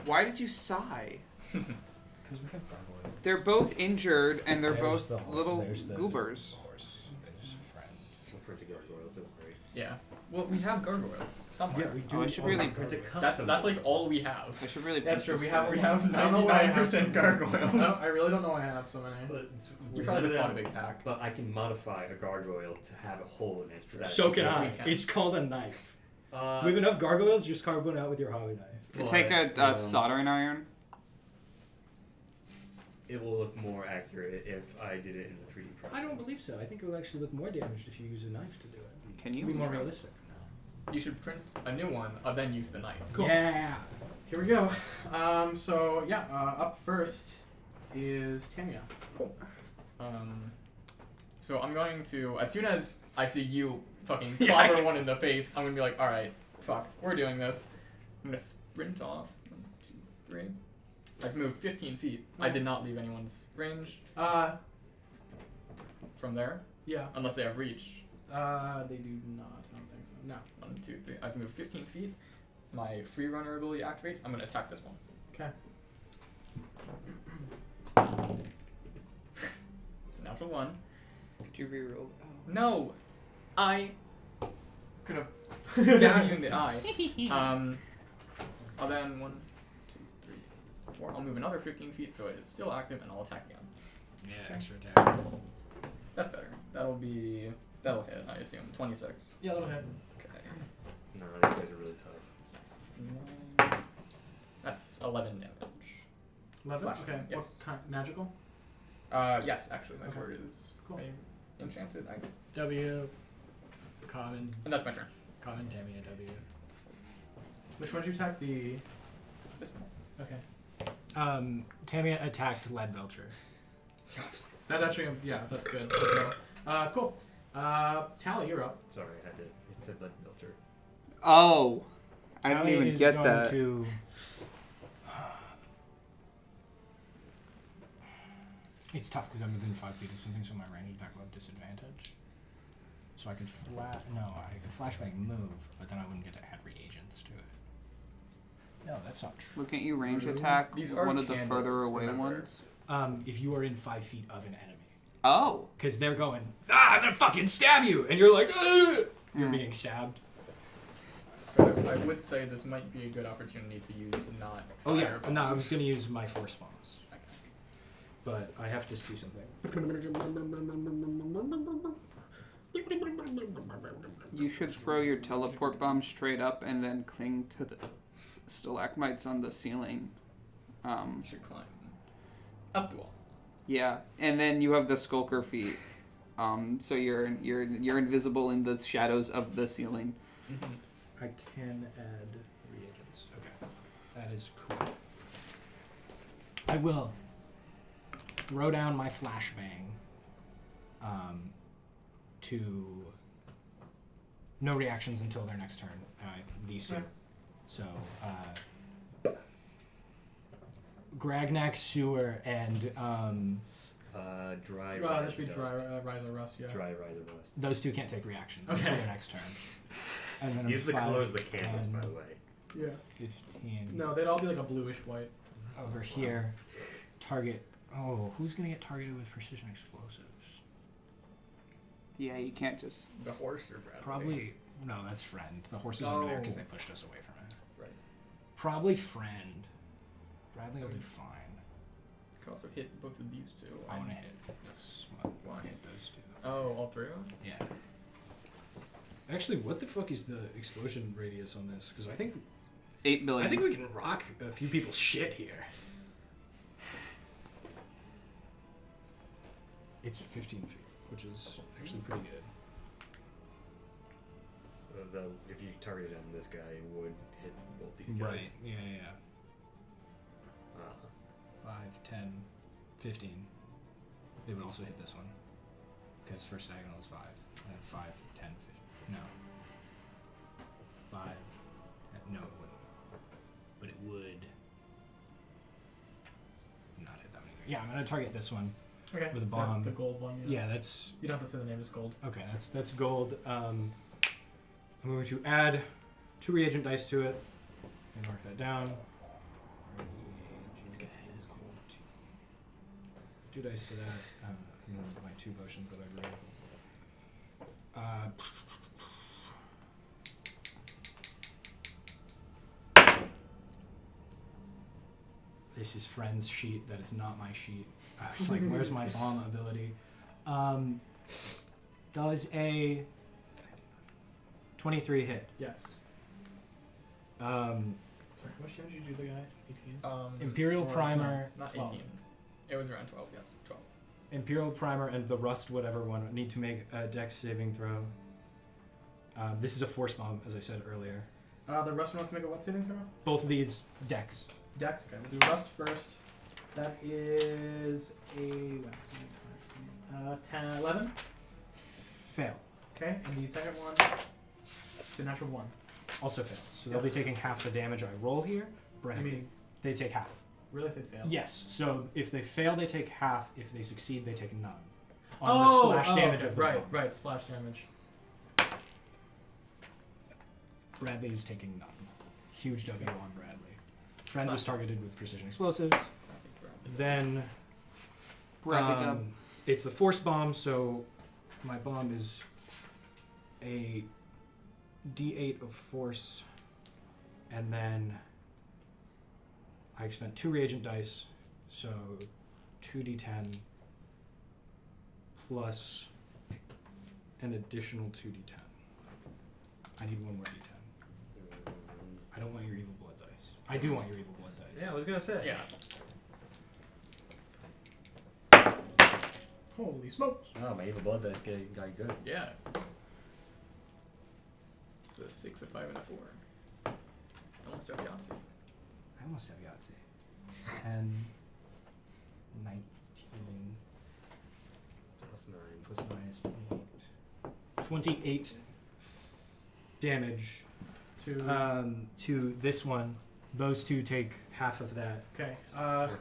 Speaker 2: Why did you sigh?
Speaker 7: Because we have gargoyles.
Speaker 2: They're both injured and they're
Speaker 7: There's
Speaker 2: both
Speaker 7: the-
Speaker 2: little
Speaker 7: there's the
Speaker 2: goobers.
Speaker 7: Horse. There's a friend.
Speaker 1: I'll print a gargoyle, don't worry.
Speaker 5: Yeah. Well, we have gargoyles somewhere.
Speaker 7: Yeah, we do.
Speaker 2: Oh, I should
Speaker 7: own
Speaker 2: really
Speaker 1: Print a
Speaker 7: gargoyles.
Speaker 1: custom.
Speaker 5: That's like all we have.
Speaker 2: I should really.
Speaker 3: That's
Speaker 2: print
Speaker 3: true.
Speaker 2: this
Speaker 3: We
Speaker 2: guy.
Speaker 3: have.
Speaker 5: We have
Speaker 3: I don't know why I have
Speaker 5: 99%
Speaker 3: so many.
Speaker 5: gargoyles.
Speaker 3: I really don't know why I have so many.
Speaker 1: But
Speaker 5: You probably just bought a big pack.
Speaker 1: But I can modify a gargoyle to have a hole in it. So, that
Speaker 7: So can
Speaker 5: We
Speaker 7: I.
Speaker 5: can.
Speaker 7: It's called a knife. We have
Speaker 1: Uh,
Speaker 7: enough gargoyles. Just carve one out with your hobby knife.
Speaker 2: You could take a
Speaker 1: but,
Speaker 2: soldering iron.
Speaker 1: It will look more accurate if I did it in the 3D program.
Speaker 7: I don't believe so. I think it will actually look more damaged if you use a knife to do it.
Speaker 2: Can
Speaker 7: It'll
Speaker 2: you?
Speaker 7: be more realistic.
Speaker 5: You should print a new one, then use the knife.
Speaker 3: Cool.
Speaker 7: Yeah.
Speaker 3: Here we go. Up first is Tamia.
Speaker 5: Cool. So I'm going to, as soon as I see you fucking clobber one in the face, I'm gonna be like, all right, fuck, we're doing this. I'm gonna sprint off. 1, 2, 3. I've moved 15 feet. I did not leave anyone's range from there,
Speaker 3: Yeah.
Speaker 5: unless they have reach.
Speaker 3: They do not. I don't think so. No.
Speaker 5: 1, 2, 3. I've moved 15 feet. My free runner ability activates. I'm gonna attack this one.
Speaker 3: Okay.
Speaker 5: It's a natural 1.
Speaker 2: Could you reroll?
Speaker 5: No, I could have stabbed you in the eye. I'll then 1, 2, 3, 4. I'll move another 15 feet, so it's still active, and I'll attack again.
Speaker 7: Yeah, extra attack.
Speaker 5: That's better. That'll hit. I assume 26.
Speaker 3: Yeah, that'll hit.
Speaker 5: Okay.
Speaker 1: No, these guys are really tough.
Speaker 5: That's 9. That's 11 damage.
Speaker 3: 11?
Speaker 5: Slash.
Speaker 3: Okay.
Speaker 5: Yes.
Speaker 3: What kind? Magical?
Speaker 5: Yes, actually, my
Speaker 3: Okay.
Speaker 5: sword is
Speaker 3: Cool.
Speaker 5: enchanted.
Speaker 7: W. Common.
Speaker 5: And that's my turn.
Speaker 7: Common Tamia W.
Speaker 3: Which one did you attack? The.
Speaker 5: This one.
Speaker 3: Okay.
Speaker 7: Tamia attacked Leadbelcher.
Speaker 3: That actually, yeah, that's good. Cool. Tally, you're up.
Speaker 1: Sorry, I had to. It said lead filter.
Speaker 2: Oh, I didn't
Speaker 7: Tamia
Speaker 2: even
Speaker 7: is
Speaker 2: get
Speaker 7: going
Speaker 2: that.
Speaker 7: To... It's tough because I'm within 5 feet of something, so my range attack will have disadvantage. So I could I could flashbang move, but then I wouldn't get to add reagents to it. No, that's not true.
Speaker 2: Looking at you, range attack.
Speaker 5: These are
Speaker 2: one of the
Speaker 5: candles,
Speaker 2: further away
Speaker 5: remember.
Speaker 2: ones.
Speaker 4: If you are in 5 feet of an enemy.
Speaker 2: Oh.
Speaker 4: Because they're going, I'm gonna fucking stab you! And you're like, ugh! You're being stabbed.
Speaker 5: So I would say this might be a good opportunity to use not.
Speaker 4: Oh yeah,
Speaker 5: fire
Speaker 4: no, I
Speaker 5: bombs.
Speaker 4: was gonna use my force bombs.
Speaker 5: Okay.
Speaker 4: But I have to see something.
Speaker 2: You should throw your teleport bomb straight up and then cling to the stalagmites on the ceiling.
Speaker 5: You should climb up the wall.
Speaker 2: Yeah, and then you have the skulker feet. So you're invisible in the shadows of the ceiling.
Speaker 5: Mm-hmm.
Speaker 4: I can add reagents. Okay. That is cool. I will throw down my flashbang to no reactions until their next turn. These two.
Speaker 3: Okay.
Speaker 4: So, Gragnak, Sewer, and
Speaker 1: Dry.
Speaker 3: That should be
Speaker 1: Dust.
Speaker 3: dry, Rise of Rust, yeah.
Speaker 1: Dry Rise of Rust.
Speaker 4: those two can't take reactions
Speaker 3: Okay.
Speaker 4: until their next turn. And then
Speaker 1: Use the
Speaker 4: 5,
Speaker 1: colors of the candles,
Speaker 4: 10,
Speaker 1: by the way.
Speaker 3: Yeah.
Speaker 4: 15.
Speaker 3: No, they'd all be like a bluish white.
Speaker 4: Over here, target. Oh, who's gonna get targeted with precision explosives?
Speaker 2: Yeah, you can't just.
Speaker 5: The horse or Bradley?
Speaker 4: Probably. No, that's Friend. The horse is over there because
Speaker 5: Oh.
Speaker 4: they pushed us away from it.
Speaker 5: Right.
Speaker 4: Probably Friend. Bradley will be fine.
Speaker 5: Could also hit both of these two.
Speaker 4: I want to hit this one.
Speaker 5: Why?
Speaker 4: Hit those two.
Speaker 5: Oh, all three of them?
Speaker 4: Yeah. Actually, what the fuck is the explosion radius on this? Because I think
Speaker 2: 8 billion.
Speaker 4: we can rock a few people's shit here. It's 15 feet, which is actually pretty good.
Speaker 1: So if you targeted on this guy, it would hit both these guys.
Speaker 4: Right. Yeah, yeah, yeah. 5, 10, 15. They would also hit this one. Because first diagonal is 5. And then 5, 10, 15. No. 5. No, it wouldn't. But it would not hit that many. Yeah, I'm going to target this one.
Speaker 3: Okay.
Speaker 4: With a bomb.
Speaker 3: That's the gold one.
Speaker 4: Yeah, that's...
Speaker 3: You don't have to say the name, it's gold.
Speaker 4: Okay, that's gold. I'm going to add 2 reagent dice to it. And mark that down. This guy is gold. 2 dice to that. And then my 2 potions that I rolled. This is Friend's sheet. That is not my sheet. I was like, where's my bomb ability? Does a 23 hit?
Speaker 3: Yes. Sorry, how much damage did you do the guy? 18?
Speaker 4: Imperial
Speaker 3: Or
Speaker 4: Primer,
Speaker 5: Not
Speaker 3: 12.
Speaker 5: 18. It was around 12, yes. 12.
Speaker 4: Imperial Primer, and the Rust whatever one need to make a Dex saving throw. This is a force bomb, as I said earlier.
Speaker 3: The Rust wants to make a what saving throw?
Speaker 4: Both of these Dex.
Speaker 3: Dex. Okay, we'll do Rust first. That is a 10, 11.
Speaker 4: Fail.
Speaker 3: Okay, and the second one, it's a natural 1.
Speaker 4: Also fail. So they'll be taking half the damage I roll here.
Speaker 3: I mean,
Speaker 4: They take half.
Speaker 3: really, if they fail?
Speaker 4: Yes. So if they fail, they take half. If they succeed, they take none. On
Speaker 3: Oh,
Speaker 4: the splash damage
Speaker 3: okay.
Speaker 4: of the
Speaker 3: right,
Speaker 4: bomb.
Speaker 3: right, splash damage.
Speaker 4: Bradley's taking none. Huge W on Bradley. Friend was targeted with precision explosives.
Speaker 5: Classic Bradley.
Speaker 4: Then
Speaker 2: Bradley dub.
Speaker 4: it's the force bomb, so my bomb is a D8 of force, and then I spent 2 reagent dice, so 2d10 plus an additional 2d10. I need 1 more d10. I don't want your evil blood dice. I do want your evil blood dice.
Speaker 1: Yeah, I was gonna say.
Speaker 5: Yeah.
Speaker 3: Holy smokes.
Speaker 1: Oh, my evil blood dice got good.
Speaker 5: Yeah. It's a 6, a 5, and a 4. Almost have Yahtzee.
Speaker 4: I almost have Yahtzee.
Speaker 7: 10, 19,
Speaker 1: Plus 9.
Speaker 7: plus 9 is 28. 28 damage to this one. Those two take half of that.
Speaker 3: Okay.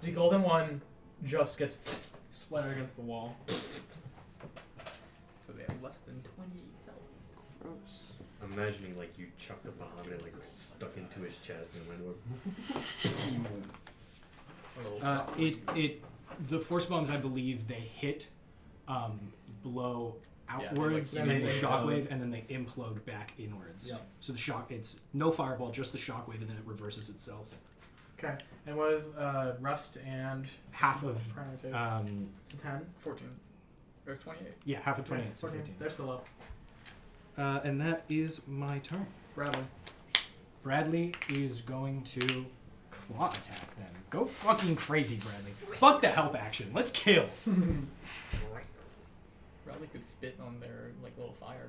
Speaker 3: The golden one just gets splattered against the wall.
Speaker 5: So they have less than 20 health.
Speaker 2: Gross.
Speaker 1: I'm imagining like you chucked the bomb and it like stuck into his chest and went.
Speaker 5: A little
Speaker 7: The force bombs, I believe, they hit, blow outwards,
Speaker 3: like,
Speaker 7: and then
Speaker 3: they
Speaker 7: the
Speaker 3: implode.
Speaker 7: shockwave, and then they implode back inwards.
Speaker 3: Yep.
Speaker 7: So the shock, it's no fireball, just the shockwave, and then it reverses itself.
Speaker 3: Okay. And was Rust and
Speaker 7: Half of,
Speaker 3: Primer take? So 10?
Speaker 5: 14. There's 28.
Speaker 7: yeah, half of 28, so
Speaker 3: 14.
Speaker 7: 14.
Speaker 3: They're still up.
Speaker 7: And that is my turn.
Speaker 3: Bradley.
Speaker 7: Bradley is going to claw attack them. Go fucking crazy, Bradley. Fuck the help action. Let's kill.
Speaker 5: Bradley could spit on their like little fire.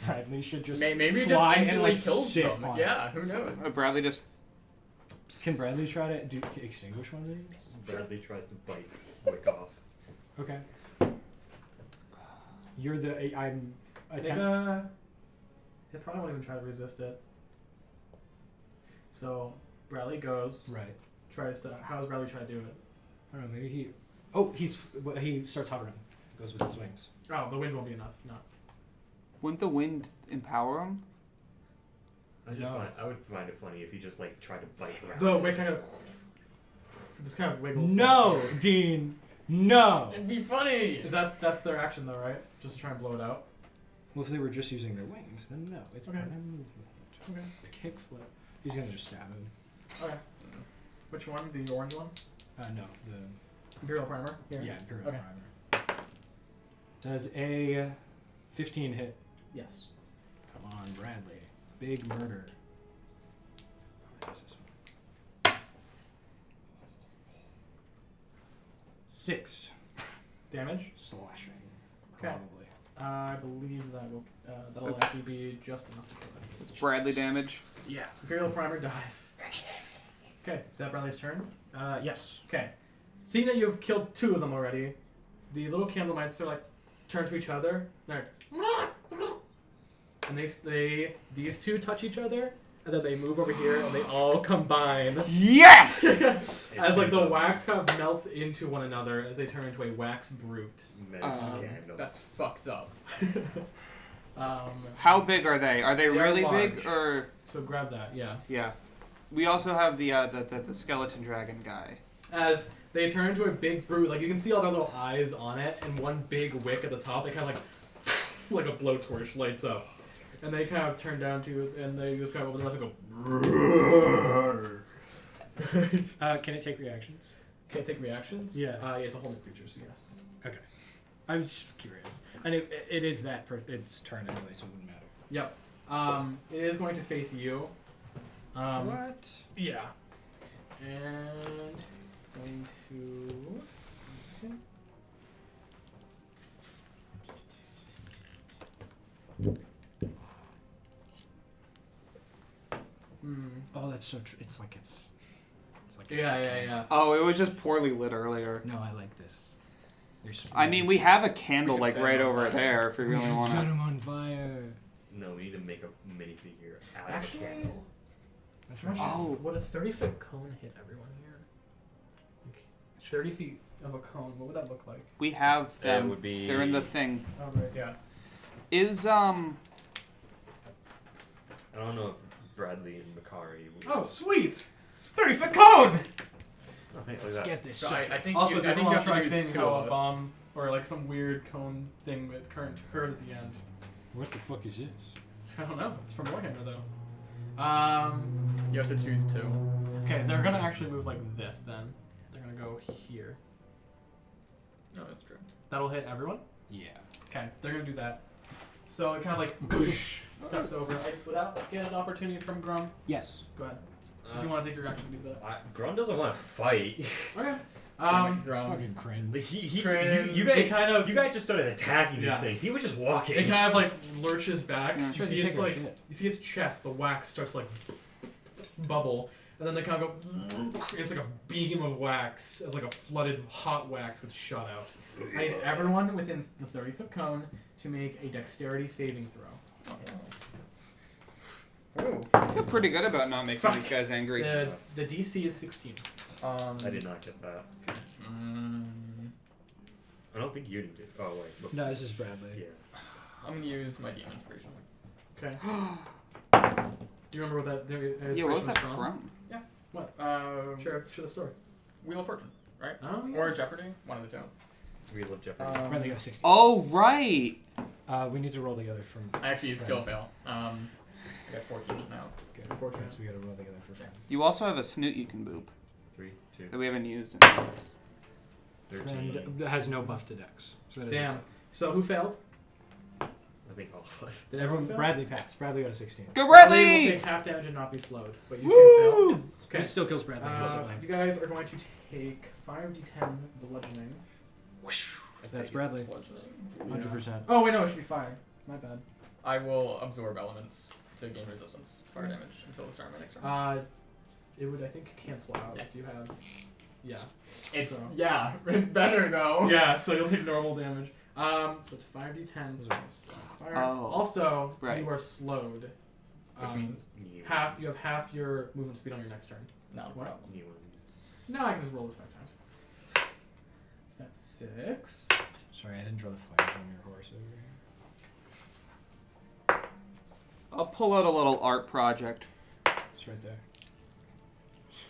Speaker 7: Bradley should just
Speaker 5: Maybe it just
Speaker 7: fly and,
Speaker 5: instantly
Speaker 7: like,
Speaker 5: kills
Speaker 7: shit
Speaker 5: them.
Speaker 7: on it.
Speaker 5: Yeah, who knows?
Speaker 2: Bradley just.
Speaker 7: Can Bradley try to extinguish one of these?
Speaker 1: Bradley tries to bite Wick off.
Speaker 7: Okay. You're the I'm
Speaker 3: They probably won't even try to resist it. So Bradley goes,
Speaker 7: right.
Speaker 3: tries to. How does Bradley try to do it?
Speaker 7: I don't know. Maybe he. Oh, he starts hovering. Goes with his wings.
Speaker 3: Oh, the wind won't be enough. No.
Speaker 2: Wouldn't the wind empower him?
Speaker 1: I would find it funny if he just like tried to bite around.
Speaker 3: The wind kind of just kind of wiggles.
Speaker 7: No, Dean. No.
Speaker 5: It'd be funny.
Speaker 3: That's their action though, right? Just to try and blow it out.
Speaker 7: Well, if they were just using their wings, then no. It's
Speaker 3: Okay.
Speaker 7: okay. Movement.
Speaker 3: Okay.
Speaker 7: Kickflip. He's gonna just stab him.
Speaker 3: Okay. Which one? The orange one?
Speaker 7: No, the
Speaker 3: Imperial Primer? Here?
Speaker 7: yeah, Imperial
Speaker 3: Okay.
Speaker 7: Primer. Does a 15 hit?
Speaker 3: Yes.
Speaker 7: Come on, Bradley. Big murder. Oh, this is 6
Speaker 3: Damage?
Speaker 7: slashing.
Speaker 3: Okay.
Speaker 7: Probably.
Speaker 3: I believe that'll actually be just enough to kill it.
Speaker 2: It's Bradley damage.
Speaker 3: Yeah. Imperial Primer dies. Okay, is that Bradley's turn?
Speaker 7: Yes.
Speaker 3: Okay. Seeing that you've killed 2 of them already, the little candle mites are like turn to each other. They're and these 2 touch each other, and then they move over here, and they all combine
Speaker 2: Yes!
Speaker 3: as like the wax kind of melts into one another as they turn into a wax brute.
Speaker 5: That's fucked up.
Speaker 2: How big are they? Are they
Speaker 3: They are
Speaker 2: really
Speaker 3: large.
Speaker 2: big or?
Speaker 3: So grab that, yeah.
Speaker 2: Yeah. We also have the skeleton dragon guy.
Speaker 3: As they turn into a big brute, like you can see all their little eyes on it, and one big wick at the top. They kind of like a blowtorch lights up, and they kind of turn down to, and they just kind of open their mouth and go.
Speaker 7: Can it take reactions?
Speaker 3: Can't take reactions.
Speaker 7: Yeah.
Speaker 3: It's a whole new creature, so yes.
Speaker 7: Okay. I was just curious. And it is its turn anyway, so it wouldn't matter.
Speaker 3: Yep. It is going to face you.
Speaker 7: What?
Speaker 3: Yeah. And it's going to.
Speaker 7: Oh, that's so true. It's like it's like
Speaker 3: Yeah.
Speaker 2: Oh, it was just poorly lit earlier.
Speaker 7: No, I like this. There's
Speaker 2: I mean, we have a candle
Speaker 5: should
Speaker 2: like
Speaker 5: set
Speaker 2: right
Speaker 5: him on
Speaker 2: over
Speaker 5: fire.
Speaker 2: there if we really want
Speaker 7: set
Speaker 2: to.
Speaker 7: him on fire.
Speaker 1: No, we need to make a minifigure out
Speaker 3: Actually,
Speaker 1: of a candle.
Speaker 2: Oh.
Speaker 3: Would a 30-foot cone hit everyone here? Like 30 feet of a cone, what would that look like?
Speaker 2: We have
Speaker 1: It
Speaker 2: them.
Speaker 1: would be.
Speaker 2: They're in the thing.
Speaker 3: Oh, right.
Speaker 5: Yeah.
Speaker 2: Is
Speaker 1: I don't know if Bradley and Makari. Would...
Speaker 3: Oh, sweet! 30-foot cone!
Speaker 1: Oh, hey, look
Speaker 7: Let's
Speaker 1: at that.
Speaker 7: get this
Speaker 5: So
Speaker 7: shit.
Speaker 5: I think
Speaker 3: Also,
Speaker 5: you, I
Speaker 3: if
Speaker 5: think
Speaker 3: you
Speaker 5: you
Speaker 3: want
Speaker 5: have
Speaker 3: to
Speaker 5: to
Speaker 3: try
Speaker 5: use
Speaker 3: saying
Speaker 5: 2
Speaker 3: how
Speaker 5: of
Speaker 3: a
Speaker 5: us.
Speaker 3: bomb or like some weird cone thing with current occurs at the end.
Speaker 6: What the fuck is this?
Speaker 3: I don't know. It's from Warhammer though.
Speaker 5: You have to choose 2.
Speaker 3: Okay, they're gonna actually move like this then. They're gonna go here.
Speaker 5: No, that's true.
Speaker 3: That'll hit everyone.
Speaker 7: Yeah.
Speaker 3: Okay, they're gonna do that. So it kind of like steps over. Would that get an opportunity from Grum?
Speaker 7: Yes.
Speaker 3: Go ahead. If you want to take your action, do that.
Speaker 1: Grun doesn't want to fight.
Speaker 3: Okay.
Speaker 6: Fucking cringe.
Speaker 1: Like
Speaker 5: Cringe.
Speaker 1: you guys just started attacking these
Speaker 3: Yeah.
Speaker 1: things. He was just walking.
Speaker 3: It kind of like lurches back.
Speaker 2: Yeah.
Speaker 3: You see its chest. The wax starts like bubble, and then they kind of go. It's like a beam of wax, it's like a flooded hot wax gets shot out. I need everyone within the 30-foot cone to make a dexterity saving throw.
Speaker 5: Ooh.
Speaker 2: I feel pretty good about not making these guys angry.
Speaker 3: The DC is 16.
Speaker 1: I did not get that.
Speaker 5: Mm,
Speaker 1: I don't think you did. Oh wait.
Speaker 6: No, this is Bradley.
Speaker 1: Yeah.
Speaker 5: I'm gonna use my DM inspiration.
Speaker 3: Okay. Do you remember what that?
Speaker 2: Yeah, what was that from?
Speaker 3: What?
Speaker 5: Sure.
Speaker 3: Share the story.
Speaker 5: Wheel of Fortune,
Speaker 3: Oh yeah.
Speaker 5: or Jeopardy, one of the two.
Speaker 1: Wheel of Jeopardy.
Speaker 6: Bradley got a 16.
Speaker 2: Oh, right.
Speaker 6: We need to roll together from.
Speaker 5: I actually still fail. I got 14 now.
Speaker 6: Okay.
Speaker 3: Unfortunate.
Speaker 6: So we gotta roll together for friend.
Speaker 2: You also have a snoot you can boop
Speaker 1: 3, 2,
Speaker 2: that we haven't used.
Speaker 1: 13.
Speaker 6: Friend has no buff to dex. So that is
Speaker 3: Damn. So who failed?
Speaker 1: I think all of us.
Speaker 3: Did
Speaker 6: Everyone,
Speaker 3: fail?
Speaker 6: Bradley passed. Bradley got a 16.
Speaker 2: Go,
Speaker 3: Bradley will
Speaker 2: Bradley!
Speaker 3: take half damage and not be slowed, but you
Speaker 2: Woo!
Speaker 3: two fail. Okay.
Speaker 6: This still kills Bradley.
Speaker 3: You guys are going to take 5d10 bludgeoning.
Speaker 6: That's Bradley.
Speaker 5: Bludgeoning.
Speaker 6: 100%.
Speaker 3: Oh wait, no, it should be fire. My bad.
Speaker 5: I will absorb elements to gain resistance to fire damage until the start of my next turn.
Speaker 3: It would, I think, cancel out.
Speaker 5: Yes.
Speaker 3: You have. Yeah.
Speaker 5: It's
Speaker 3: so.
Speaker 5: yeah, it's better though.
Speaker 3: Yeah, so you'll take normal damage. So it's 5d10 plus fire.
Speaker 2: Oh,
Speaker 3: Also,
Speaker 2: right.
Speaker 3: you are slowed.
Speaker 5: Which means
Speaker 1: You
Speaker 3: you have half your movement speed on your next turn.
Speaker 5: no
Speaker 3: What?
Speaker 5: problem.
Speaker 1: New one of these.
Speaker 3: No, I can just roll this 5 times. So that's 6.
Speaker 6: Sorry, I didn't draw the flags on your horse over here.
Speaker 2: I'll pull out a little art project.
Speaker 6: It's right there.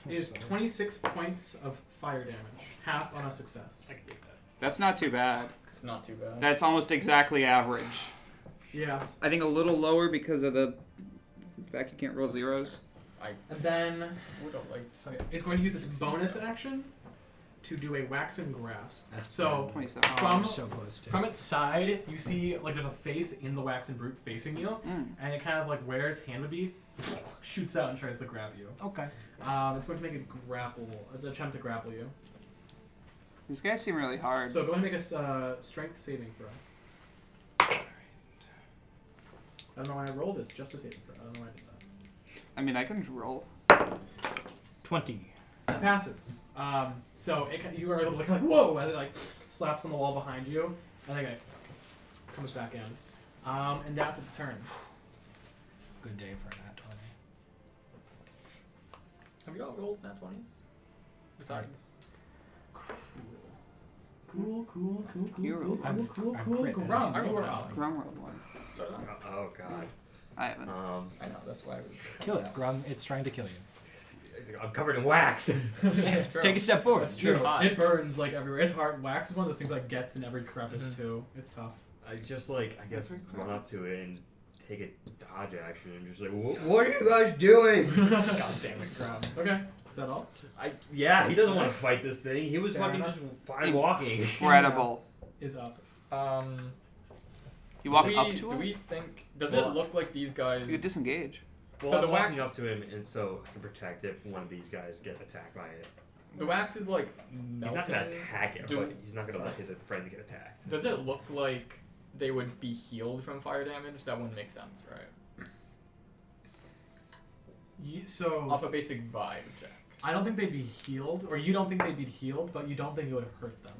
Speaker 3: It is 26 points of fire damage. Half on a success.
Speaker 1: I can take that.
Speaker 2: That's not too bad.
Speaker 5: It's not too bad.
Speaker 2: That's almost exactly average.
Speaker 3: Yeah.
Speaker 2: I think a little lower because of the fact you can't roll zeros.
Speaker 3: And then
Speaker 5: would have liked.
Speaker 3: it's going to use its bonus action to do a waxen grasp.
Speaker 6: That's
Speaker 3: So
Speaker 2: 27.
Speaker 3: From-
Speaker 6: so close to.
Speaker 3: from its side, you see like there's a face in the waxen brute facing you, and it kind of like where its hand would be, shoots out and tries to grab you.
Speaker 6: Okay.
Speaker 3: It's going to make an attempt to grapple you.
Speaker 2: These guys seem really hard.
Speaker 3: So go ahead and make a strength saving throw. I don't know why I rolled this, just a saving throw. I don't know why I did that.
Speaker 2: I mean, I can roll.
Speaker 6: 20.
Speaker 3: That passes. So you are able to look like whoa as it like slaps on the wall behind you, and then it comes back in. And that's its turn.
Speaker 6: Good day for a nat 20.
Speaker 5: Have you all rolled nat 20s? Besides.
Speaker 3: Cool.
Speaker 2: Hero.
Speaker 6: I've
Speaker 3: Cool.
Speaker 6: crit that.
Speaker 3: Grum,
Speaker 5: I
Speaker 3: you
Speaker 5: rolled
Speaker 3: are
Speaker 5: a
Speaker 3: up.
Speaker 2: Grum rolled one.
Speaker 5: So did I.
Speaker 1: Oh god.
Speaker 2: I haven't.
Speaker 5: I know, that's why I was.
Speaker 6: Kill it, Grum. It's trying to kill you.
Speaker 1: I'm covered in wax.
Speaker 5: True.
Speaker 6: Take a step forward.
Speaker 3: That's true.
Speaker 5: hot.
Speaker 3: It burns like everywhere. It's hard. Wax is one of those things that gets in every crevice too. It's tough.
Speaker 1: I just I guess run up to it and take a dodge action and just what are you guys doing?
Speaker 5: God damn it, Grum.
Speaker 3: Okay. Is that all?
Speaker 1: He doesn't want to fight this thing. He was
Speaker 3: Fair
Speaker 1: fucking
Speaker 3: enough.
Speaker 1: just fine walking.
Speaker 2: Incredible.
Speaker 3: Is up.
Speaker 2: You walk
Speaker 5: do we,
Speaker 2: up to
Speaker 5: do
Speaker 2: him?
Speaker 5: we think? Does
Speaker 1: Well,
Speaker 5: it look like these guys?
Speaker 2: You disengage.
Speaker 1: Well,
Speaker 5: So
Speaker 1: I'm
Speaker 5: the
Speaker 1: walking
Speaker 5: wax-
Speaker 1: up to him, and so I can protect if one of these guys get attacked by it.
Speaker 5: The wax is like
Speaker 1: He's
Speaker 5: melting.
Speaker 1: not gonna attack it,
Speaker 5: Do-
Speaker 1: but he's not gonna let his friends get attacked.
Speaker 5: Does it look like they would be healed from fire damage? That wouldn't make sense, right?
Speaker 3: So
Speaker 5: Off a basic vibe check.
Speaker 3: I don't think they'd be healed, or you don't think they'd be healed, but you don't think it would hurt them.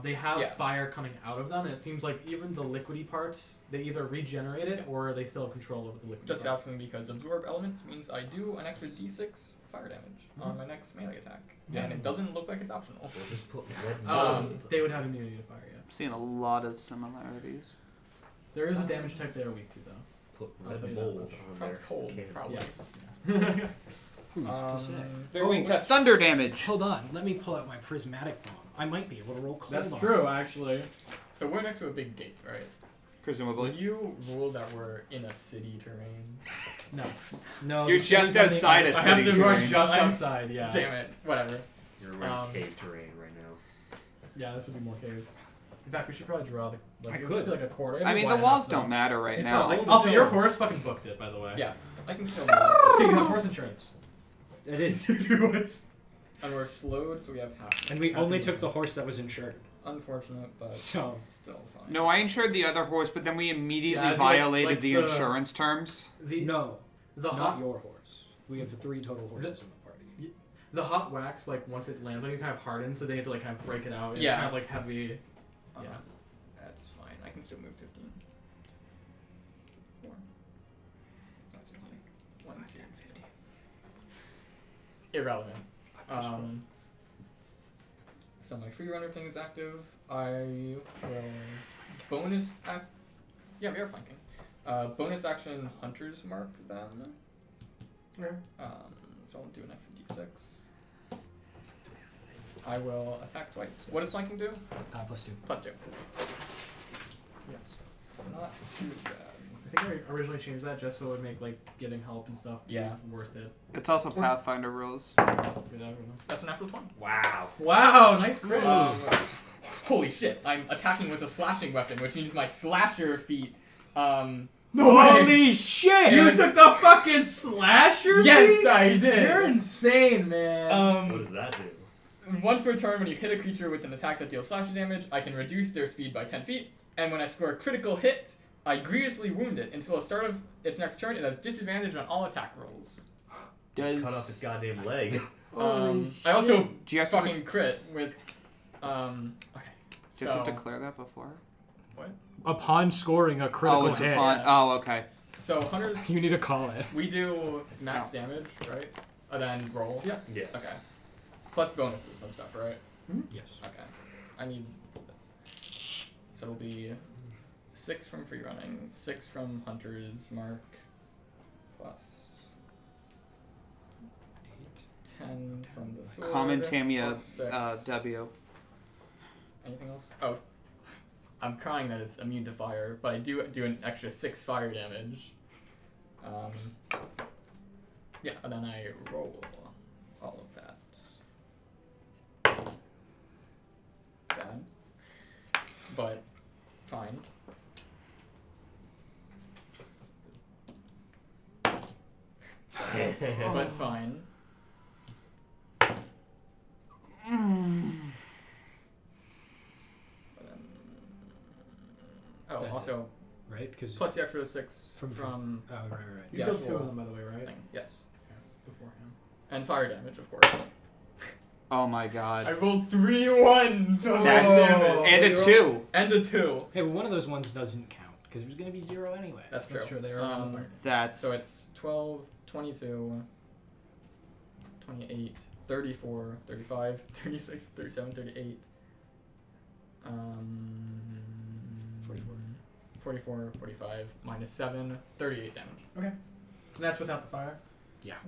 Speaker 3: They have
Speaker 5: Yeah.
Speaker 3: fire coming out of them, and it seems like even the liquidy parts, they either regenerate it or they still have control over the liquid
Speaker 5: Just
Speaker 3: parts.
Speaker 5: asking because absorb elements means I do an extra d6 fire damage on my next melee attack,
Speaker 3: Yeah.
Speaker 5: and it doesn't look like it's optional.
Speaker 1: We'll just put red mold.
Speaker 3: They would have immunity to fire, yeah.
Speaker 2: I'm seeing a lot of similarities.
Speaker 3: There is a damage type they are weak to, though.
Speaker 1: Put
Speaker 3: I'll tell
Speaker 1: red
Speaker 3: you that
Speaker 1: mold
Speaker 3: much.
Speaker 1: on
Speaker 5: From
Speaker 1: their
Speaker 5: cold,
Speaker 1: cannon.
Speaker 5: probably.
Speaker 3: Yes.
Speaker 6: Who's to say?
Speaker 2: They're weak to thunder damage.
Speaker 6: Hold on. Let me pull out my prismatic bomb. I might be able to roll cold
Speaker 3: That's
Speaker 6: on
Speaker 3: true, actually.
Speaker 5: So we're next to a big gate, right? Would
Speaker 2: Presumably.
Speaker 5: you rule that we're in a city terrain?
Speaker 3: No.
Speaker 6: No,
Speaker 2: You're
Speaker 6: the
Speaker 2: just
Speaker 6: city's on the
Speaker 2: outside
Speaker 6: other
Speaker 2: a
Speaker 3: I
Speaker 6: side.
Speaker 3: have
Speaker 2: city
Speaker 3: to run
Speaker 2: terrain.
Speaker 3: just
Speaker 5: I'm-
Speaker 3: outside, yeah.
Speaker 5: Damn it. Whatever.
Speaker 1: You're in cave terrain right now.
Speaker 3: Yeah, this would be more cave. In fact, we should probably draw the. Like,
Speaker 6: I
Speaker 3: it would just
Speaker 6: could.
Speaker 3: be like a quarter. It'd
Speaker 2: I
Speaker 3: be
Speaker 2: mean, the
Speaker 3: wide
Speaker 2: walls
Speaker 3: enough,
Speaker 2: don't matter right
Speaker 3: It's
Speaker 2: now.
Speaker 3: not- Also, your horse fucking booked it, by the way.
Speaker 5: Yeah, I can still move.
Speaker 3: It's okay, you have horse insurance.
Speaker 6: It is.
Speaker 5: And we're slowed, so we have half.
Speaker 6: And we only took the horse that was insured.
Speaker 5: Unfortunate, but
Speaker 6: So,
Speaker 5: still fine.
Speaker 2: No, I insured the other horse, but then we immediately
Speaker 3: Yeah, as in, like-
Speaker 2: violated
Speaker 3: like
Speaker 2: the
Speaker 3: the-
Speaker 2: insurance terms.
Speaker 3: The
Speaker 6: no,
Speaker 3: the
Speaker 6: not
Speaker 3: hot
Speaker 6: your horse. We have 3 total horses in the
Speaker 3: The hot wax, like once it lands on you, kind of hardens, so they have to like kind of break it out. It's
Speaker 5: Yeah.
Speaker 3: kind of like heavy. Yeah.
Speaker 5: That's fine. I can still move 15. 4. It's not 16. 1, 2, 15. Irrelevant. So my free runner thing is active. I will bonus act. Yeah, we are flanking. Bonus action hunters mark them.
Speaker 3: Okay.
Speaker 5: So I'll do an extra d6. I will attack twice. What does flanking do?
Speaker 6: +2.
Speaker 5: +2. Yes. Not too bad.
Speaker 3: I think I originally changed that just so it would make like getting help and stuff worth it.
Speaker 2: It's also Pathfinder rules.
Speaker 5: That's an natural 20.
Speaker 1: Wow.
Speaker 3: Wow, nice crit.
Speaker 5: Holy shit! I'm attacking with a slashing weapon, which means my slasher feat.
Speaker 7: Holy shit!
Speaker 3: You took the fucking slasher?
Speaker 5: Yes,
Speaker 3: feat?
Speaker 5: I did.
Speaker 3: You're insane, man.
Speaker 1: What does that do?
Speaker 5: Once per turn, when you hit a creature with an attack that deals slashing damage, I can reduce their speed by 10 feet. And when I score a critical hit, I grievously wound it. Until the start of its next turn, it has disadvantage on all attack rolls.
Speaker 2: Does
Speaker 1: Cut off his goddamn leg.
Speaker 5: I also
Speaker 2: do you have
Speaker 5: fucking crit with. Okay.
Speaker 2: do you have to declare that before?
Speaker 7: Upon scoring a critical
Speaker 2: it's
Speaker 7: hit,
Speaker 2: upon. Oh, okay.
Speaker 5: So hunters,
Speaker 7: you need to call it.
Speaker 5: we do max damage, right? And then roll.
Speaker 3: Yeah.
Speaker 1: Yeah.
Speaker 5: Okay. Plus bonuses and stuff, right?
Speaker 6: Yes.
Speaker 5: Okay. I need this. So it'll be 6 from free running, 6 from hunters mark, plus 10 from the sword.
Speaker 2: Common Tamia
Speaker 5: plus 6.
Speaker 2: W.
Speaker 5: Anything else? Oh, I'm crying that it's immune to fire, but I do an extra 6 fire damage. Yeah, and then I roll all of that. Sad, but fine. But fine. Oh,
Speaker 6: That's
Speaker 5: also
Speaker 6: Right? Because
Speaker 5: plus the extra 6 from
Speaker 6: oh, right.
Speaker 3: You
Speaker 5: the
Speaker 3: killed
Speaker 5: actual
Speaker 3: 2 of them, by the way, right?
Speaker 5: thing. Yes,
Speaker 3: Beforehand.
Speaker 5: and fire damage, of course.
Speaker 2: Oh my god.
Speaker 5: I rolled 3 1s on that
Speaker 2: That's-
Speaker 5: damage.
Speaker 2: And a 2.
Speaker 5: And a 2.
Speaker 6: Hey, well, one of those ones doesn't count because it was going to be 0 anyway.
Speaker 5: That's true.
Speaker 3: That's true. They are on fire.
Speaker 2: That's
Speaker 5: So it's 12, 22, 28, 34, 35, 36, 37, 38. 44, 45, minus 7, 38 damage.
Speaker 3: And that's without the fire?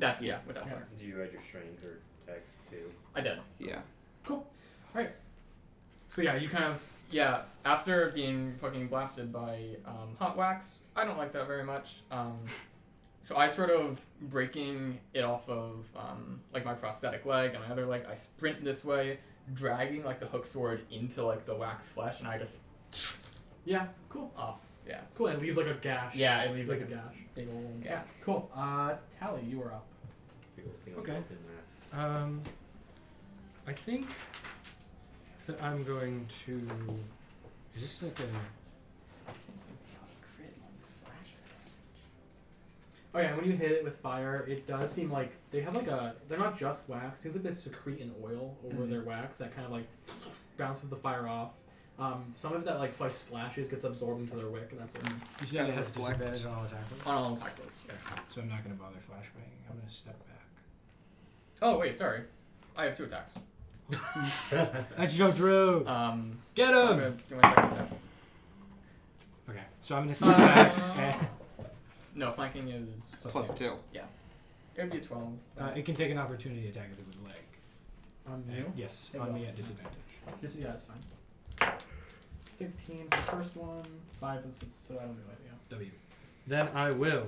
Speaker 5: That's, without fire.
Speaker 1: Do you add your strength or dex too?
Speaker 5: I did.
Speaker 2: yeah.
Speaker 3: So yeah, you kind of...
Speaker 5: Yeah, after being fucking blasted by hot wax, I don't like that very much. So I sort of breaking it off of like my prosthetic leg and my other leg. I sprint this way, dragging like the hook sword into like the wax flesh, and I just
Speaker 3: Yeah, cool.
Speaker 5: off. Yeah,
Speaker 3: Cool, and it leaves like a gash.
Speaker 5: yeah, it leaves
Speaker 3: Like
Speaker 5: like
Speaker 3: a
Speaker 5: a
Speaker 3: gash.
Speaker 5: big old
Speaker 3: Yeah,
Speaker 5: gash.
Speaker 3: cool. Tally, you were up.
Speaker 1: Big old thing on
Speaker 6: Okay.
Speaker 1: built-in max.
Speaker 6: I think that I'm going to. Is this like a?
Speaker 3: Oh yeah, when you hit it with fire, it does seem like they have like a... They're not just wax. It seems like they secrete an oil over their wax that kind of like bounces the fire off. Some of that like twice splashes gets absorbed into their wick, and that's it.
Speaker 6: You said it has
Speaker 2: reflect.
Speaker 6: disadvantage on all attack rolls?
Speaker 5: On all attack rolls. Yeah.
Speaker 6: So I'm not going to bother flashbanging. I'm going to step back.
Speaker 5: Oh wait, sorry. I have 2 attacks.
Speaker 6: That's Joe Drew. Get
Speaker 5: So I'm
Speaker 6: him.
Speaker 5: gonna do my second attack.
Speaker 6: Okay, so I'm going to step back. And,
Speaker 5: No, flanking is
Speaker 2: Plus 2.
Speaker 5: it would be a 12.
Speaker 6: it can take an opportunity attack if it was leg.
Speaker 3: On you?
Speaker 6: Yes,
Speaker 3: It
Speaker 6: on
Speaker 3: will.
Speaker 6: me at disadvantage.
Speaker 3: This yeah, it's fine. 15 for the first one, 5 for the so I don't do it. Yeah.
Speaker 6: W. Then I will.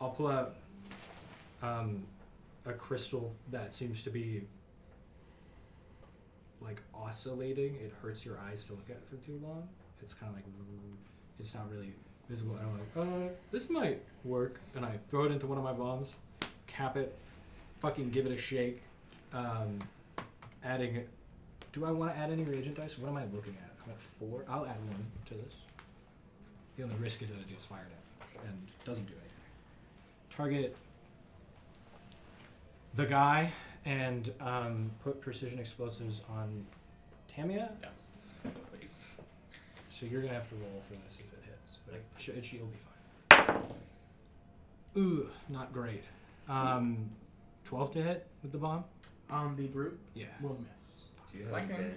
Speaker 6: I'll pull out a crystal that seems to be like oscillating. It hurts your eyes to look at it for too long. It's kind of like it's not really visible. And I'm like, this might work. And I throw it into one of my bombs, cap it, fucking give it a shake. Adding. Do I want to add any reagent dice? What am I looking at? I'm at 4. I'll add 1 to this. The only risk is that it deals fire damage and doesn't do anything. Target
Speaker 7: the guy and put precision explosives on Tamia.
Speaker 5: Yes. Please.
Speaker 7: So you're gonna have to roll for this if it hits, but she'll be fine. Ooh, not great. 12 to hit with the bomb.
Speaker 3: The brute
Speaker 7: Yeah.
Speaker 3: will miss.
Speaker 1: Do you have
Speaker 5: Flanking.
Speaker 1: a-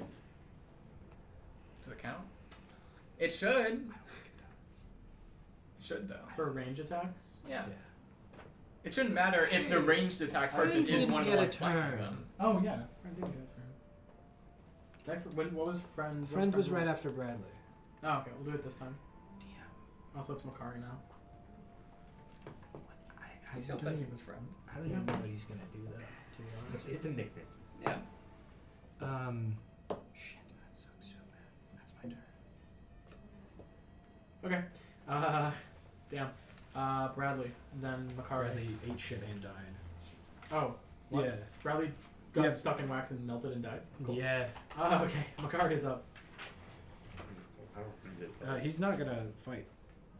Speaker 5: Does it count? It should. It should though.
Speaker 3: For range attacks?
Speaker 5: Yeah.
Speaker 7: Yeah.
Speaker 5: It shouldn't matter if the ranged attack
Speaker 7: I
Speaker 5: person
Speaker 7: think you
Speaker 5: is
Speaker 7: didn't
Speaker 5: one of the
Speaker 7: get a
Speaker 5: ones flanking
Speaker 7: turn.
Speaker 5: them.
Speaker 3: Oh, yeah. Friend did get a turn. What was friend?
Speaker 7: Friend was right after Bradley.
Speaker 3: Oh, okay. We'll do it this time.
Speaker 7: Damn.
Speaker 3: Also, it's Makari now.
Speaker 5: He still said he was friend.
Speaker 7: I don't even know what he's gonna do though. To be honest.
Speaker 1: It's a nickname.
Speaker 5: Yeah.
Speaker 7: Shit, that sucks so bad. That's my turn.
Speaker 3: Okay. Damn. Bradley. Then Makari.
Speaker 4: Bradley ate shit and died.
Speaker 3: Oh. What?
Speaker 7: Yeah.
Speaker 3: Bradley got
Speaker 7: Yeah.
Speaker 3: stuck in wax and melted and died. Cool.
Speaker 7: Yeah.
Speaker 3: Okay. Makari's up.
Speaker 1: I don't read it.
Speaker 7: He's not gonna fight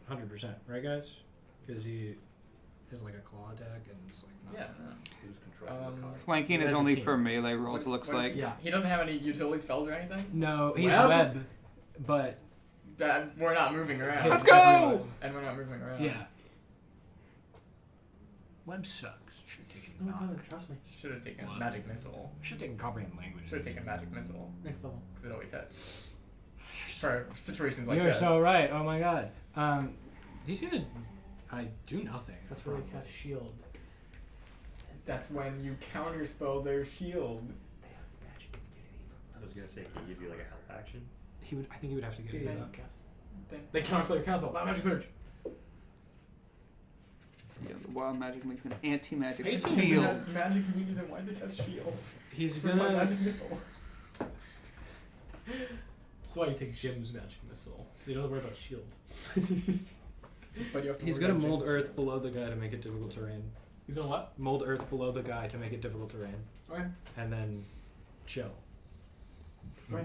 Speaker 7: 100%, right, guys? Because he has like a claw attack and it's like not.
Speaker 5: Yeah. No.
Speaker 1: Who's controlling the car?
Speaker 2: Flanking is
Speaker 7: As a
Speaker 2: only
Speaker 7: team.
Speaker 2: for melee rolls, it looks like.
Speaker 3: Yeah.
Speaker 5: He doesn't have any utility spells or anything.
Speaker 7: No, he's
Speaker 3: Web?
Speaker 7: web, but
Speaker 5: That we're not moving around.
Speaker 2: Let's go!
Speaker 5: And we're not moving around.
Speaker 7: yeah. Web sucks. Should have taken
Speaker 3: No, it
Speaker 7: knock.
Speaker 3: doesn't. Trust me.
Speaker 5: Should have taken
Speaker 7: What?
Speaker 5: magic missile.
Speaker 7: Should have taken comprehend language.
Speaker 5: Should have taken magic missile
Speaker 3: Next level.
Speaker 5: because it always hit. For situations like
Speaker 7: You're
Speaker 5: this.
Speaker 7: so right. Oh my god. He's gonna. I do nothing.
Speaker 3: That's where they cast shield.
Speaker 5: That's when you counterspell their shield.
Speaker 3: They have magic immunity
Speaker 1: I was gonna say, can he give you like a health action?
Speaker 7: He would. I think he would have to get
Speaker 3: See,
Speaker 7: it
Speaker 3: they
Speaker 7: up.
Speaker 3: don't cast.
Speaker 5: Then
Speaker 3: They counterspell your counterspell. Black magic surge.
Speaker 2: Yeah, the wild magic makes an anti-magic
Speaker 7: Hey, so
Speaker 5: if he
Speaker 2: field.
Speaker 5: has magic immunity, then why did they cast shield?
Speaker 7: He's
Speaker 5: For my
Speaker 7: gonna.
Speaker 5: magic missile.
Speaker 3: That's why you take Jim's magic missile. So you don't worry about shield.
Speaker 5: But you have to
Speaker 7: He's
Speaker 5: worry
Speaker 7: gonna
Speaker 5: about
Speaker 7: mold
Speaker 5: Jim's
Speaker 7: earth
Speaker 5: shield.
Speaker 7: below the guy to make it difficult terrain.
Speaker 3: He's gonna what?
Speaker 7: Mold earth below the guy to make it difficult terrain,
Speaker 3: Okay.
Speaker 7: and then chill.
Speaker 3: Right.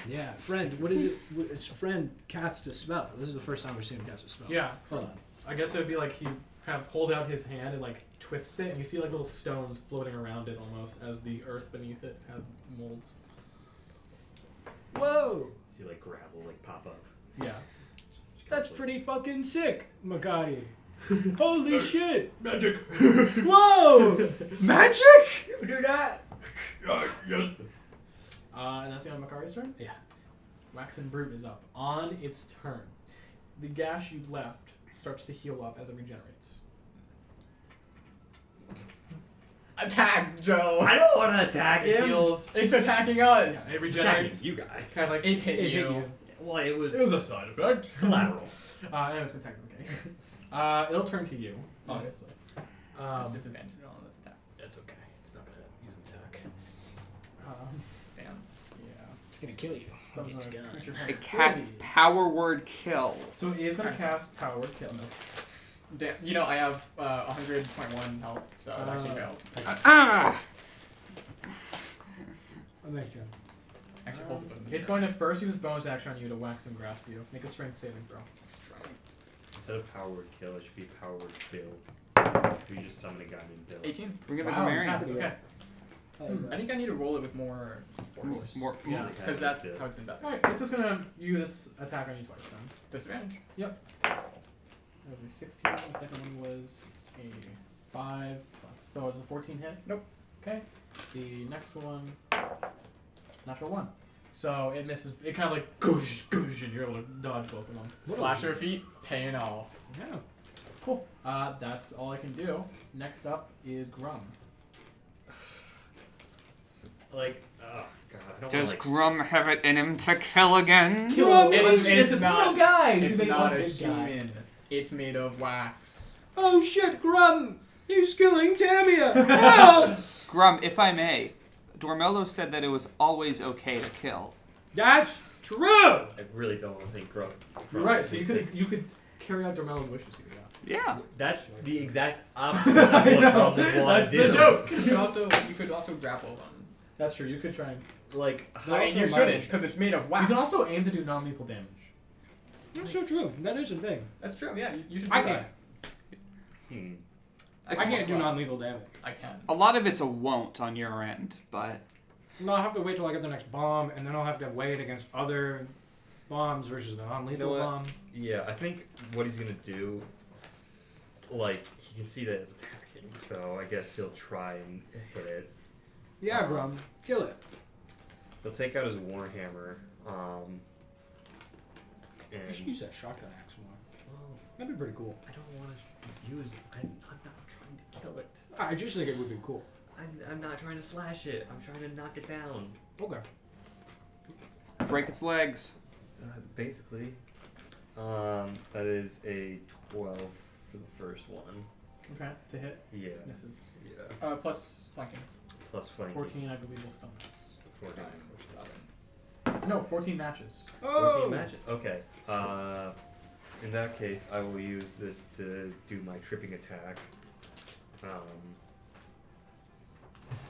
Speaker 7: Yeah, friend. What is it? His friend casts a spell. This is the first time we've seen him cast a spell.
Speaker 3: Yeah.
Speaker 7: Hold on.
Speaker 3: I guess it would be like he kind of holds out his hand and like twists it, and you see like little stones floating around it almost as the earth beneath it have molds.
Speaker 7: Whoa!
Speaker 1: See like gravel like pop up.
Speaker 3: Yeah.
Speaker 7: That's pretty fucking sick, Makati. Holy shit!
Speaker 8: Magic.
Speaker 7: Whoa! Magic? You do that?
Speaker 8: Yes.
Speaker 3: And that's the end of Makari's turn?
Speaker 7: Yeah.
Speaker 3: Wax and Brute is up. On its turn, the gash you left starts to heal up as it regenerates.
Speaker 5: Attack, Joe!
Speaker 1: I don't want to attack
Speaker 3: It
Speaker 1: him.
Speaker 3: heals.
Speaker 5: It's attacking us!
Speaker 3: Yeah, it
Speaker 1: It's attacking
Speaker 3: regenerates.
Speaker 1: you guys.
Speaker 3: Kind of like
Speaker 5: It hit you.
Speaker 1: Well, it was
Speaker 8: It was a side effect.
Speaker 1: collateral.
Speaker 3: and it's gonna technically. It'll turn to you, obviously.
Speaker 5: There's disadvantage on this attack.
Speaker 4: That's okay. It's not gonna use an attack.
Speaker 5: Damn.
Speaker 3: Yeah.
Speaker 7: It's gonna kill you.
Speaker 3: That
Speaker 7: It's
Speaker 3: was a
Speaker 7: gone.
Speaker 3: creature
Speaker 2: It
Speaker 3: type.
Speaker 2: casts Power Word Kill.
Speaker 3: So it is gonna cast Power Word Kill.
Speaker 5: Damn. You know, I have 100.1 health, so it actually fails.
Speaker 2: Ah!
Speaker 7: I'll make you.
Speaker 5: Actually, hold it with me.
Speaker 3: It's going to first use its bonus action on you to wax and grasp you. Make a strength saving throw.
Speaker 5: Strong.
Speaker 1: Instead of power word kill, it should be power word kill. We just summon a guy named Bill.
Speaker 5: 18.
Speaker 2: Bring it the
Speaker 3: Wow,
Speaker 2: Grammarian.
Speaker 3: that's okay.
Speaker 5: I think I need to roll it with more force.
Speaker 2: More.
Speaker 3: Yeah.
Speaker 5: Because that's how it's been better.
Speaker 3: Alright, it's just gonna use its attack on you twice then.
Speaker 5: Disadvantage.
Speaker 3: That was a 16, the second one was a 5 plus. So it's a 14 hit?
Speaker 5: Nope.
Speaker 3: Okay. The next one, natural 1. So it misses, it kind of like goosh, goosh, and you're able to dodge both of them.
Speaker 5: Slasher feet, paying off.
Speaker 7: Yeah.
Speaker 3: Cool. That's all I can do. Next up is Grum.
Speaker 1: Like, oh god, I don't
Speaker 2: Does
Speaker 1: want to
Speaker 2: Grum have it in him to kill again?
Speaker 3: Kill
Speaker 5: It's
Speaker 3: a
Speaker 5: not-
Speaker 3: little guy!
Speaker 5: It's
Speaker 3: made
Speaker 5: not
Speaker 3: one
Speaker 5: a
Speaker 3: big guy.
Speaker 5: human. It's made of wax.
Speaker 7: Oh shit, Grum! He's killing Tamia! Help!
Speaker 2: Grum, if I may, Doremello said that it was always okay to kill.
Speaker 7: That's true!
Speaker 1: I really don't want to think Grub.
Speaker 3: You're right, so you could carry out Dormello's wishes here, yeah.
Speaker 2: Yeah.
Speaker 1: That's the exact opposite of what Grub would want to do.
Speaker 3: That's the joke!
Speaker 5: You could also grapple them.
Speaker 3: That's true, you could try and...
Speaker 1: Like,
Speaker 5: I mean, you shouldn't, because it's made of wax.
Speaker 3: You can also aim to do non-lethal damage.
Speaker 7: That's so true. That is a thing.
Speaker 5: That's true. Yeah, you should.
Speaker 7: I
Speaker 5: do
Speaker 7: can.
Speaker 5: that.
Speaker 7: I can't do non-lethal damage.
Speaker 5: I can.
Speaker 2: A lot of it's a won't on your end, but
Speaker 7: No, I'll have to wait till I get the next bomb, and then I'll have to weigh it against other bombs versus the non-lethal
Speaker 1: what?
Speaker 7: bomb.
Speaker 1: Yeah, I think what he's gonna do, like, he can see that it's attacking, so I guess he'll try and hit it.
Speaker 7: Yeah, Grum, kill it.
Speaker 1: He'll take out his warhammer,
Speaker 7: I
Speaker 1: and
Speaker 7: should use that shotgun axe more.
Speaker 1: well,
Speaker 7: That'd be pretty cool.
Speaker 1: I don't want to use. I'm not trying to kill it.
Speaker 7: I just think it would be cool.
Speaker 1: I'm not trying to slash it. I'm trying to knock it down.
Speaker 7: Okay.
Speaker 2: break its legs.
Speaker 1: Basically, that is a 12 for the first one.
Speaker 3: Okay, to hit.
Speaker 1: Yeah.
Speaker 3: Misses.
Speaker 1: Yeah.
Speaker 5: Plus flanking.
Speaker 1: Plus flanking.
Speaker 3: 14, I believe, will stun us.
Speaker 1: 14.
Speaker 5: Which is awesome.
Speaker 3: No, 14 matches.
Speaker 1: 14 matches. Okay. In that case, I will use this to do my tripping attack.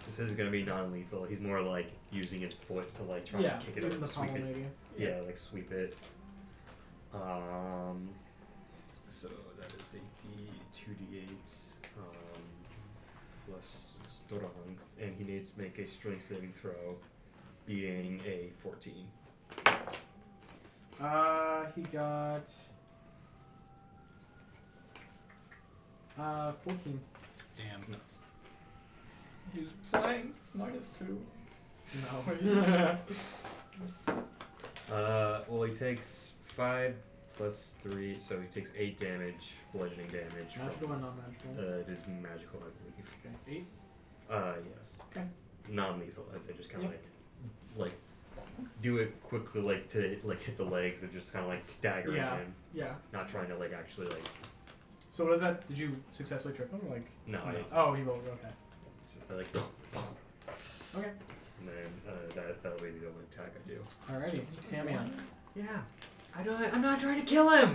Speaker 1: This is gonna be non-lethal. He's more like using his foot to like try and kick it
Speaker 3: using
Speaker 1: over,
Speaker 3: the
Speaker 1: sweep
Speaker 3: pommel
Speaker 1: it.
Speaker 3: maybe.
Speaker 1: Yeah, like sweep it. So that is a D2d8 plus strength, and he needs to make a strength saving throw, being a 14.
Speaker 3: He got 14.
Speaker 1: Damn nuts.
Speaker 5: He's flanked -2.
Speaker 3: No.
Speaker 1: Well, he takes 5 plus 3, so he takes 8 damage, bludgeoning damage.
Speaker 3: Magical or non-magical?
Speaker 1: It is magical, I believe.
Speaker 3: Okay, 8.
Speaker 1: Yes.
Speaker 3: Okay.
Speaker 1: Non-lethal, as I just kind of
Speaker 3: Yeah.
Speaker 1: like do it quickly, like to like hit the legs and just kind of like staggering
Speaker 3: Yeah.
Speaker 1: him,
Speaker 3: Yeah.
Speaker 1: not trying to like actually like.
Speaker 3: So what is that? Did you successfully trip him? Or like.
Speaker 1: No, I
Speaker 3: Oh, he rolled. Okay.
Speaker 1: like.
Speaker 3: Okay.
Speaker 1: And then that'll be the only attack I do.
Speaker 3: Alrighty. Tamiya.
Speaker 1: Yeah, I'm not trying to kill him.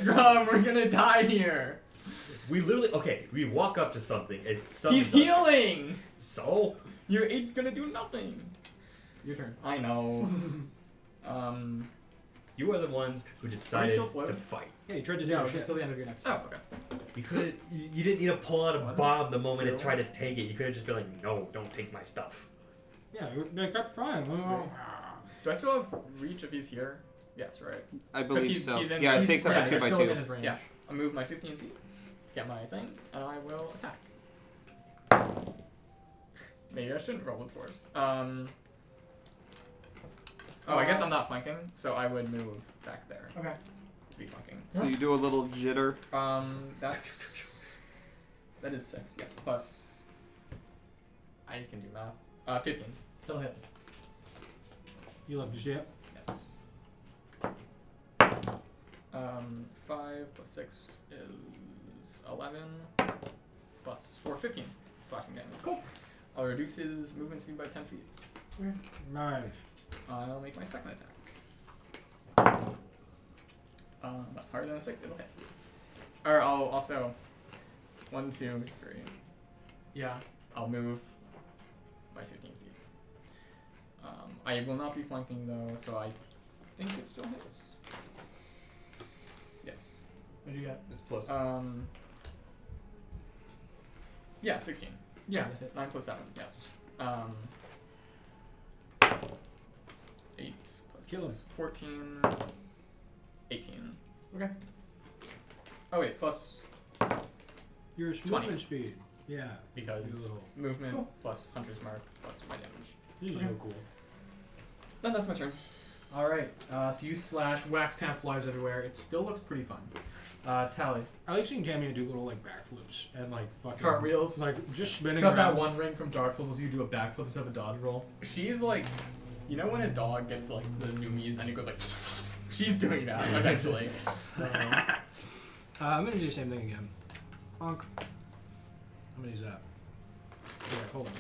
Speaker 5: Grum, we're gonna die here.
Speaker 1: We literally we walk up to something. It's
Speaker 5: He's healing.
Speaker 1: So
Speaker 5: Your 8's gonna do nothing.
Speaker 3: Your turn.
Speaker 5: I know.
Speaker 1: you are the ones who decided
Speaker 5: still slow?
Speaker 1: to fight.
Speaker 7: Yeah, you tried to do
Speaker 3: No,
Speaker 7: shit.
Speaker 3: just till the end of your next.
Speaker 5: Oh, okay.
Speaker 1: You could. You didn't need to pull out a
Speaker 5: One,
Speaker 1: bomb the moment it
Speaker 5: 2.
Speaker 1: tried to take it. You could have just been like, no, don't take my stuff.
Speaker 7: Yeah, they kept trying.
Speaker 5: Do I still have reach if he's here? Yes, right.
Speaker 2: I believe
Speaker 5: he's-
Speaker 2: so.
Speaker 5: he's in-
Speaker 2: Yeah, it
Speaker 5: he's-
Speaker 2: takes up a 2
Speaker 3: you're
Speaker 2: by
Speaker 3: still
Speaker 2: 2.
Speaker 3: within his range.
Speaker 5: Yeah. I'll move my 15 feet to get my thing, and I will attack. Maybe I shouldn't roll with force. Oh, I guess I'm not flanking, so I would move back there
Speaker 3: Okay.
Speaker 5: to be flanking.
Speaker 2: So you do a little jitter.
Speaker 5: That is 6, yes, plus I can do math. 15.
Speaker 3: That'll hit.
Speaker 7: You love to see it?
Speaker 5: Yes. 5 plus 6 is 11 plus 4, 15 slashing damage.
Speaker 3: Cool.
Speaker 5: I'll reduce his movement speed by 10 feet.
Speaker 7: Nice.
Speaker 5: I'll make my second attack. That's harder than a 6, it'll hit. Or I'll also 1, 2, 3.
Speaker 3: Yeah.
Speaker 5: I'll move by 15 feet. I will not be flanking though, so I think it still hits. Yes.
Speaker 3: What'd you get?
Speaker 1: It's plus.
Speaker 5: Yeah, 16.
Speaker 3: Yeah, that hits.
Speaker 5: 9 plus 7, yes. 8 plus
Speaker 7: Kill him.
Speaker 5: 6, 14, 18.
Speaker 3: Okay.
Speaker 5: Oh wait, plus
Speaker 7: Your
Speaker 5: 20.
Speaker 7: movement speed. Yeah.
Speaker 5: because
Speaker 7: Beautiful.
Speaker 5: movement
Speaker 3: Cool.
Speaker 5: plus Hunter's Mark plus my damage.
Speaker 7: This is so cool.
Speaker 5: Then that's my turn.
Speaker 3: Alright. So you slash, whack, tap flies everywhere. It still looks pretty fun. Tally.
Speaker 7: I like seeing Tamiya do little like backflips and like fucking
Speaker 3: Cartwheels.
Speaker 7: like just spinning
Speaker 3: It's got that
Speaker 7: around.
Speaker 3: one ring from Dark Souls as you do a backflip instead of a dodge roll.
Speaker 5: She's like, you know when a dog gets like the zoomies and it goes like, she's doing that essentially.
Speaker 7: I'm gonna do the same thing again. Honk. How many is that? Okay, hold on.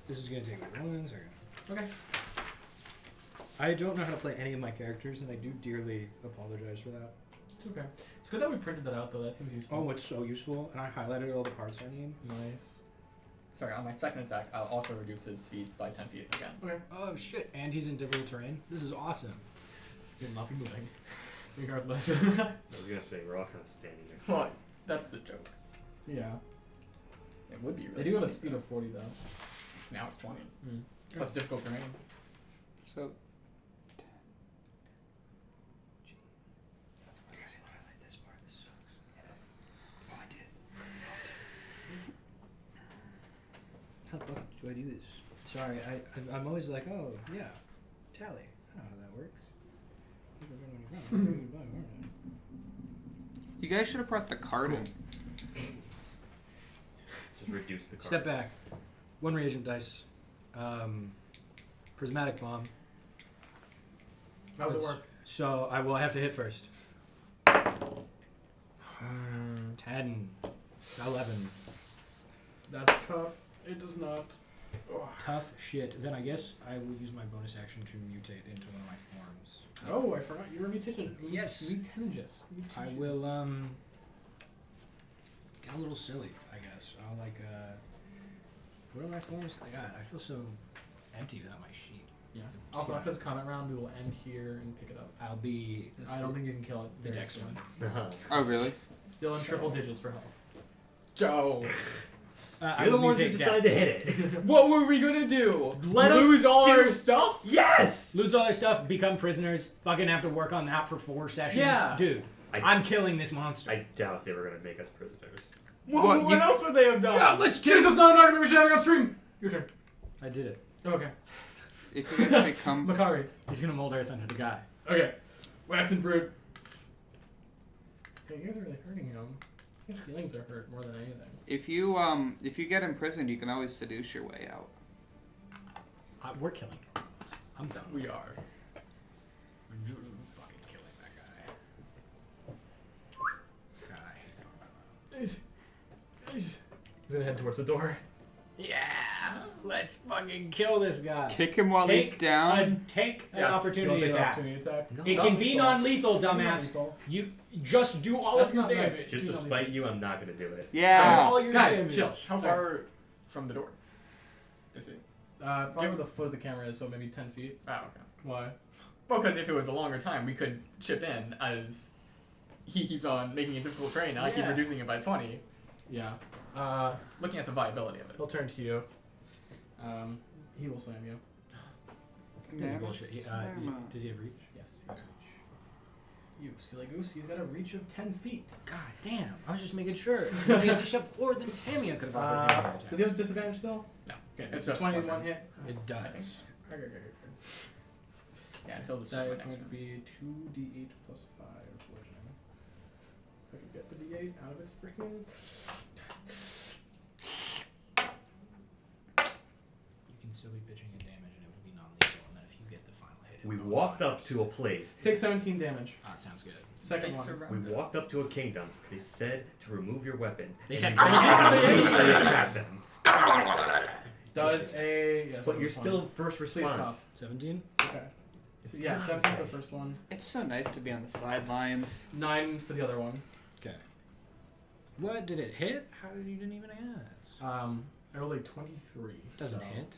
Speaker 7: This is gonna take me 1 second.
Speaker 3: Okay.
Speaker 7: I don't know how to play any of my characters, and I do dearly apologize for that.
Speaker 3: It's okay. It's good that we printed that out though. That seems useful.
Speaker 7: Oh, it's so useful, and I highlighted all the parts I need.
Speaker 3: Nice.
Speaker 5: Sorry, on my second attack, I'll also reduce his speed by 10 feet again.
Speaker 3: Okay.
Speaker 7: Oh shit! And he's in difficult terrain. This is awesome.
Speaker 3: You'll not be moving. regardless.
Speaker 1: I was gonna say we're all kind of standing next to
Speaker 5: Well, that's the joke.
Speaker 3: Yeah.
Speaker 5: It would be really
Speaker 3: They do have a
Speaker 5: funny,
Speaker 3: speed
Speaker 5: though.
Speaker 3: of 40 though.
Speaker 5: Now it's 20.
Speaker 3: Mm.
Speaker 5: Plus difficult terrain.
Speaker 2: So.
Speaker 7: How the fuck do I do this? Sorry, I'm always like, oh yeah, tally. I know how that works.
Speaker 2: You guys should have brought the card in.
Speaker 1: Just reduce the card.
Speaker 7: Step back. 1 reagent dice. Prismatic bomb.
Speaker 3: How does it work?
Speaker 7: So I will have to hit first. 10. 11.
Speaker 3: That's tough. It does not. Oh.
Speaker 7: Tough shit. Then I guess I will use my bonus action to mutate into one of my forms.
Speaker 3: Oh, I forgot you were mutation.
Speaker 7: Yes.
Speaker 3: Mutagenous.
Speaker 7: I will get a little silly, I guess. I'll like what are my forms? God, I feel so empty without my sheet.
Speaker 3: Yeah. Also, after this comment round, we will end here and pick it up.
Speaker 7: I'll be
Speaker 3: I don't think you can kill it.
Speaker 7: the
Speaker 3: very
Speaker 7: dex
Speaker 3: soon.
Speaker 7: one.
Speaker 2: Oh, really?
Speaker 3: Still in triple digits for health.
Speaker 5: Joe,
Speaker 1: You're the ones who decided to hit it.
Speaker 5: what were we gonna do?
Speaker 1: Let 'em
Speaker 5: Lose all
Speaker 1: do-
Speaker 5: our stuff?
Speaker 1: Yes!
Speaker 7: Lose all their stuff, become prisoners, fucking have to work on that for 4 sessions.
Speaker 5: Yeah.
Speaker 7: Dude, I'm killing this monster.
Speaker 1: I doubt they were gonna make us prisoners.
Speaker 2: Well,
Speaker 5: What
Speaker 2: you-
Speaker 5: else would they have done?
Speaker 7: Yeah, let's
Speaker 3: This is not an argument we should have on stream. Your turn.
Speaker 7: I did it.
Speaker 3: Okay.
Speaker 2: If you guys become.
Speaker 3: Makari.
Speaker 7: He's gonna mold earth under the guy.
Speaker 3: Okay. Wax and Brood. Okay, you guys are really hurting him. His feelings are hurt more than anything.
Speaker 2: If you get imprisoned, you can always seduce your way out.
Speaker 7: We're killing him. I'm done.
Speaker 5: We are.
Speaker 7: We're fucking killing that guy. God, I hate Doremello.
Speaker 3: He's gonna head towards the door.
Speaker 7: Yeah, let's fucking kill this guy.
Speaker 2: Kick him while he's down.
Speaker 7: Take an
Speaker 3: Yeah.
Speaker 7: opportunity
Speaker 3: Take an
Speaker 7: attack.
Speaker 3: opportunity attack.
Speaker 1: No,
Speaker 7: It can be non-lethal, dumbass.
Speaker 3: Non-lethal.
Speaker 7: You just do all
Speaker 3: That's
Speaker 7: of your
Speaker 3: not nice.
Speaker 7: damage.
Speaker 1: Just to spite you, I'm not gonna do it.
Speaker 2: Yeah.
Speaker 7: All your
Speaker 3: Guys,
Speaker 7: damage.
Speaker 3: chill.
Speaker 5: How far from the door is it?
Speaker 3: Probably where the foot of the camera is, so maybe 10 feet.
Speaker 5: Oh, okay.
Speaker 3: Why?
Speaker 5: Well, because if it was a longer time, we could chip in as he keeps on making it difficult terrain, and I keep
Speaker 7: Yeah.
Speaker 5: reducing it by 20.
Speaker 3: Yeah.
Speaker 5: Looking at the viability of it.
Speaker 3: He'll turn to you. He will slam you.
Speaker 7: This is bullshit. Does he have reach?
Speaker 3: Yes. You silly goose, he's got a reach of 10 feet.
Speaker 7: God damn. I was just making sure. Because if he had to shove forward, then Tammy could have opportunity
Speaker 3: Does he have disadvantage still?
Speaker 5: No.
Speaker 3: Okay,
Speaker 5: It's
Speaker 3: it's a
Speaker 5: just
Speaker 3: 20
Speaker 5: one
Speaker 3: one
Speaker 5: turn.
Speaker 3: hit.
Speaker 7: It does.
Speaker 5: Yeah, until this
Speaker 3: That
Speaker 5: one
Speaker 3: is
Speaker 5: next
Speaker 3: going to
Speaker 5: turn.
Speaker 3: be 2d8 plus 5 bludgeoning. If I can get the d8 out of its freaking.
Speaker 7: You can still be pitching in damage and it will be non-lethal. And then if you get the final hit, it'll
Speaker 1: We
Speaker 7: go
Speaker 1: walked
Speaker 7: on.
Speaker 1: up to a place.
Speaker 3: Take 17 damage.
Speaker 7: Ah, sounds good.
Speaker 3: Second
Speaker 5: They
Speaker 3: one.
Speaker 5: surround
Speaker 1: We
Speaker 5: us.
Speaker 1: walked up to a kingdom. They said to remove your weapons.
Speaker 7: They
Speaker 1: and
Speaker 7: said,
Speaker 1: you attack them.
Speaker 3: Does a. Yes,
Speaker 1: But you're still first
Speaker 3: Please
Speaker 1: response.
Speaker 3: stop.
Speaker 7: 17?
Speaker 3: Okay.
Speaker 1: It's
Speaker 3: So, yeah,
Speaker 1: not
Speaker 3: 17 for
Speaker 1: okay.
Speaker 3: the first one.
Speaker 2: It's so nice to be on the sidelines.
Speaker 3: 9 for the other one.
Speaker 7: Okay. What? Did it hit? How did you didn't even ask?
Speaker 3: I rolled a 23.
Speaker 7: Doesn't
Speaker 3: so.
Speaker 7: hit.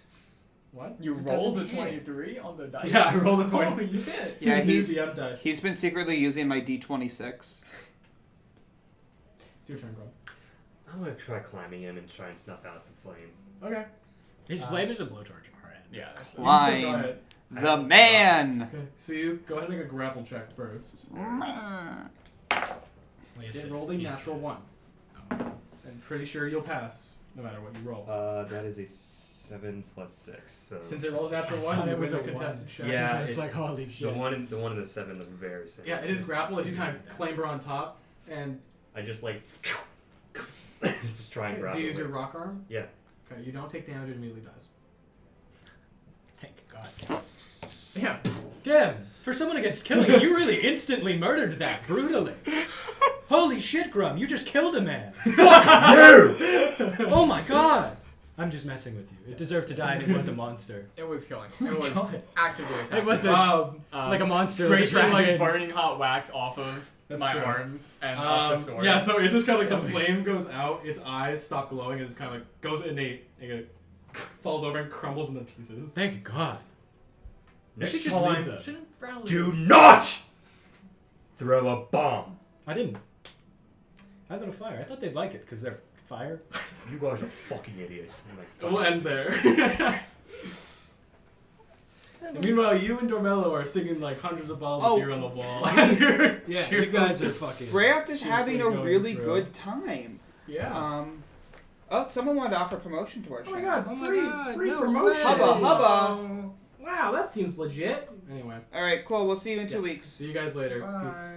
Speaker 3: What?
Speaker 5: You
Speaker 7: It
Speaker 5: rolled a
Speaker 7: doesn't hit.
Speaker 5: 23 on the dice?
Speaker 3: Yeah, I rolled a 20.
Speaker 5: Holy shit.
Speaker 3: It's
Speaker 2: Yeah,
Speaker 3: his new
Speaker 2: he-
Speaker 3: DM dice.
Speaker 2: He's been secretly using my D26.
Speaker 3: It's your turn, bro.
Speaker 1: I'm gonna try climbing him and try and snuff out the flame.
Speaker 3: Okay.
Speaker 7: His flame is a blowtorch. Alright.
Speaker 5: Yeah. That's
Speaker 3: You can still try
Speaker 2: Climb.
Speaker 3: it.
Speaker 2: The man!
Speaker 3: Okay, so you go ahead and make a grapple check first. It rolled a natural 1.
Speaker 7: Oh.
Speaker 3: I'm pretty sure you'll pass, no matter what you roll.
Speaker 1: That is a 7 plus 6. So
Speaker 3: Since it rolled a natural
Speaker 7: I thought
Speaker 3: 1,
Speaker 7: it
Speaker 3: it
Speaker 7: was
Speaker 3: was a
Speaker 7: a
Speaker 3: contested
Speaker 7: one.
Speaker 3: check.
Speaker 1: Yeah,
Speaker 7: It's
Speaker 1: it-
Speaker 7: like, holy
Speaker 1: the
Speaker 7: shit.
Speaker 1: one and the 7 look very similar.
Speaker 3: Yeah, it is grapple as you kind of clamber on top, and
Speaker 1: I just like just try and grab.
Speaker 3: do you
Speaker 1: it
Speaker 3: use your
Speaker 1: with-
Speaker 3: rock arm?
Speaker 1: Yeah.
Speaker 3: Okay, you don't take damage, it immediately dies.
Speaker 7: Thank God.
Speaker 3: Yeah.
Speaker 7: Damn! For someone against killing, you really instantly murdered that brutally. Holy shit, Grum! You just killed a man. Oh my God! I'm just messing with you. It deserved to die, and it was a monster.
Speaker 5: It was killing. It was
Speaker 7: God.
Speaker 5: actively attacking.
Speaker 7: It was a, like a monster, like a
Speaker 5: scraping like
Speaker 7: dragon.
Speaker 5: burning hot wax off of
Speaker 3: That's
Speaker 5: my
Speaker 3: true.
Speaker 5: arms and off the sword.
Speaker 3: Yeah, so it just kind of like the flame goes out, its eyes stop glowing, and it's kind of like goes innate, and it falls over and crumbles into pieces.
Speaker 7: Thank you, God. We
Speaker 1: Next
Speaker 7: should just
Speaker 1: time,
Speaker 7: leave them.
Speaker 5: Shouldn't Brown
Speaker 1: do not throw a bomb.
Speaker 6: I didn't. I lit a fire. I thought they'd like it because they're fire.
Speaker 1: You guys are fucking idiots. I'm like, fuck
Speaker 3: We'll
Speaker 1: it.
Speaker 3: end there. And meanwhile, you and Doremello are singing like hundreds of bottles
Speaker 2: Oh.
Speaker 3: of beer on the wall. As you're
Speaker 6: Yeah, you guys are fucking.
Speaker 2: Brayoft is having a
Speaker 3: Cheerfully
Speaker 2: really
Speaker 3: going
Speaker 2: good time.
Speaker 3: Yeah.
Speaker 2: Oh, someone wanted to offer promotion to our
Speaker 3: Oh my
Speaker 2: channel.
Speaker 3: god,
Speaker 6: Oh my
Speaker 3: free,
Speaker 6: God,
Speaker 3: free
Speaker 6: no
Speaker 3: promotion.
Speaker 6: way.
Speaker 2: Hubba, hubba.
Speaker 3: Wow, that seems legit. Anyway.
Speaker 2: All right, cool. We'll see you in 2
Speaker 3: Yes.
Speaker 2: weeks.
Speaker 3: See you guys later.
Speaker 5: Bye.
Speaker 3: Peace.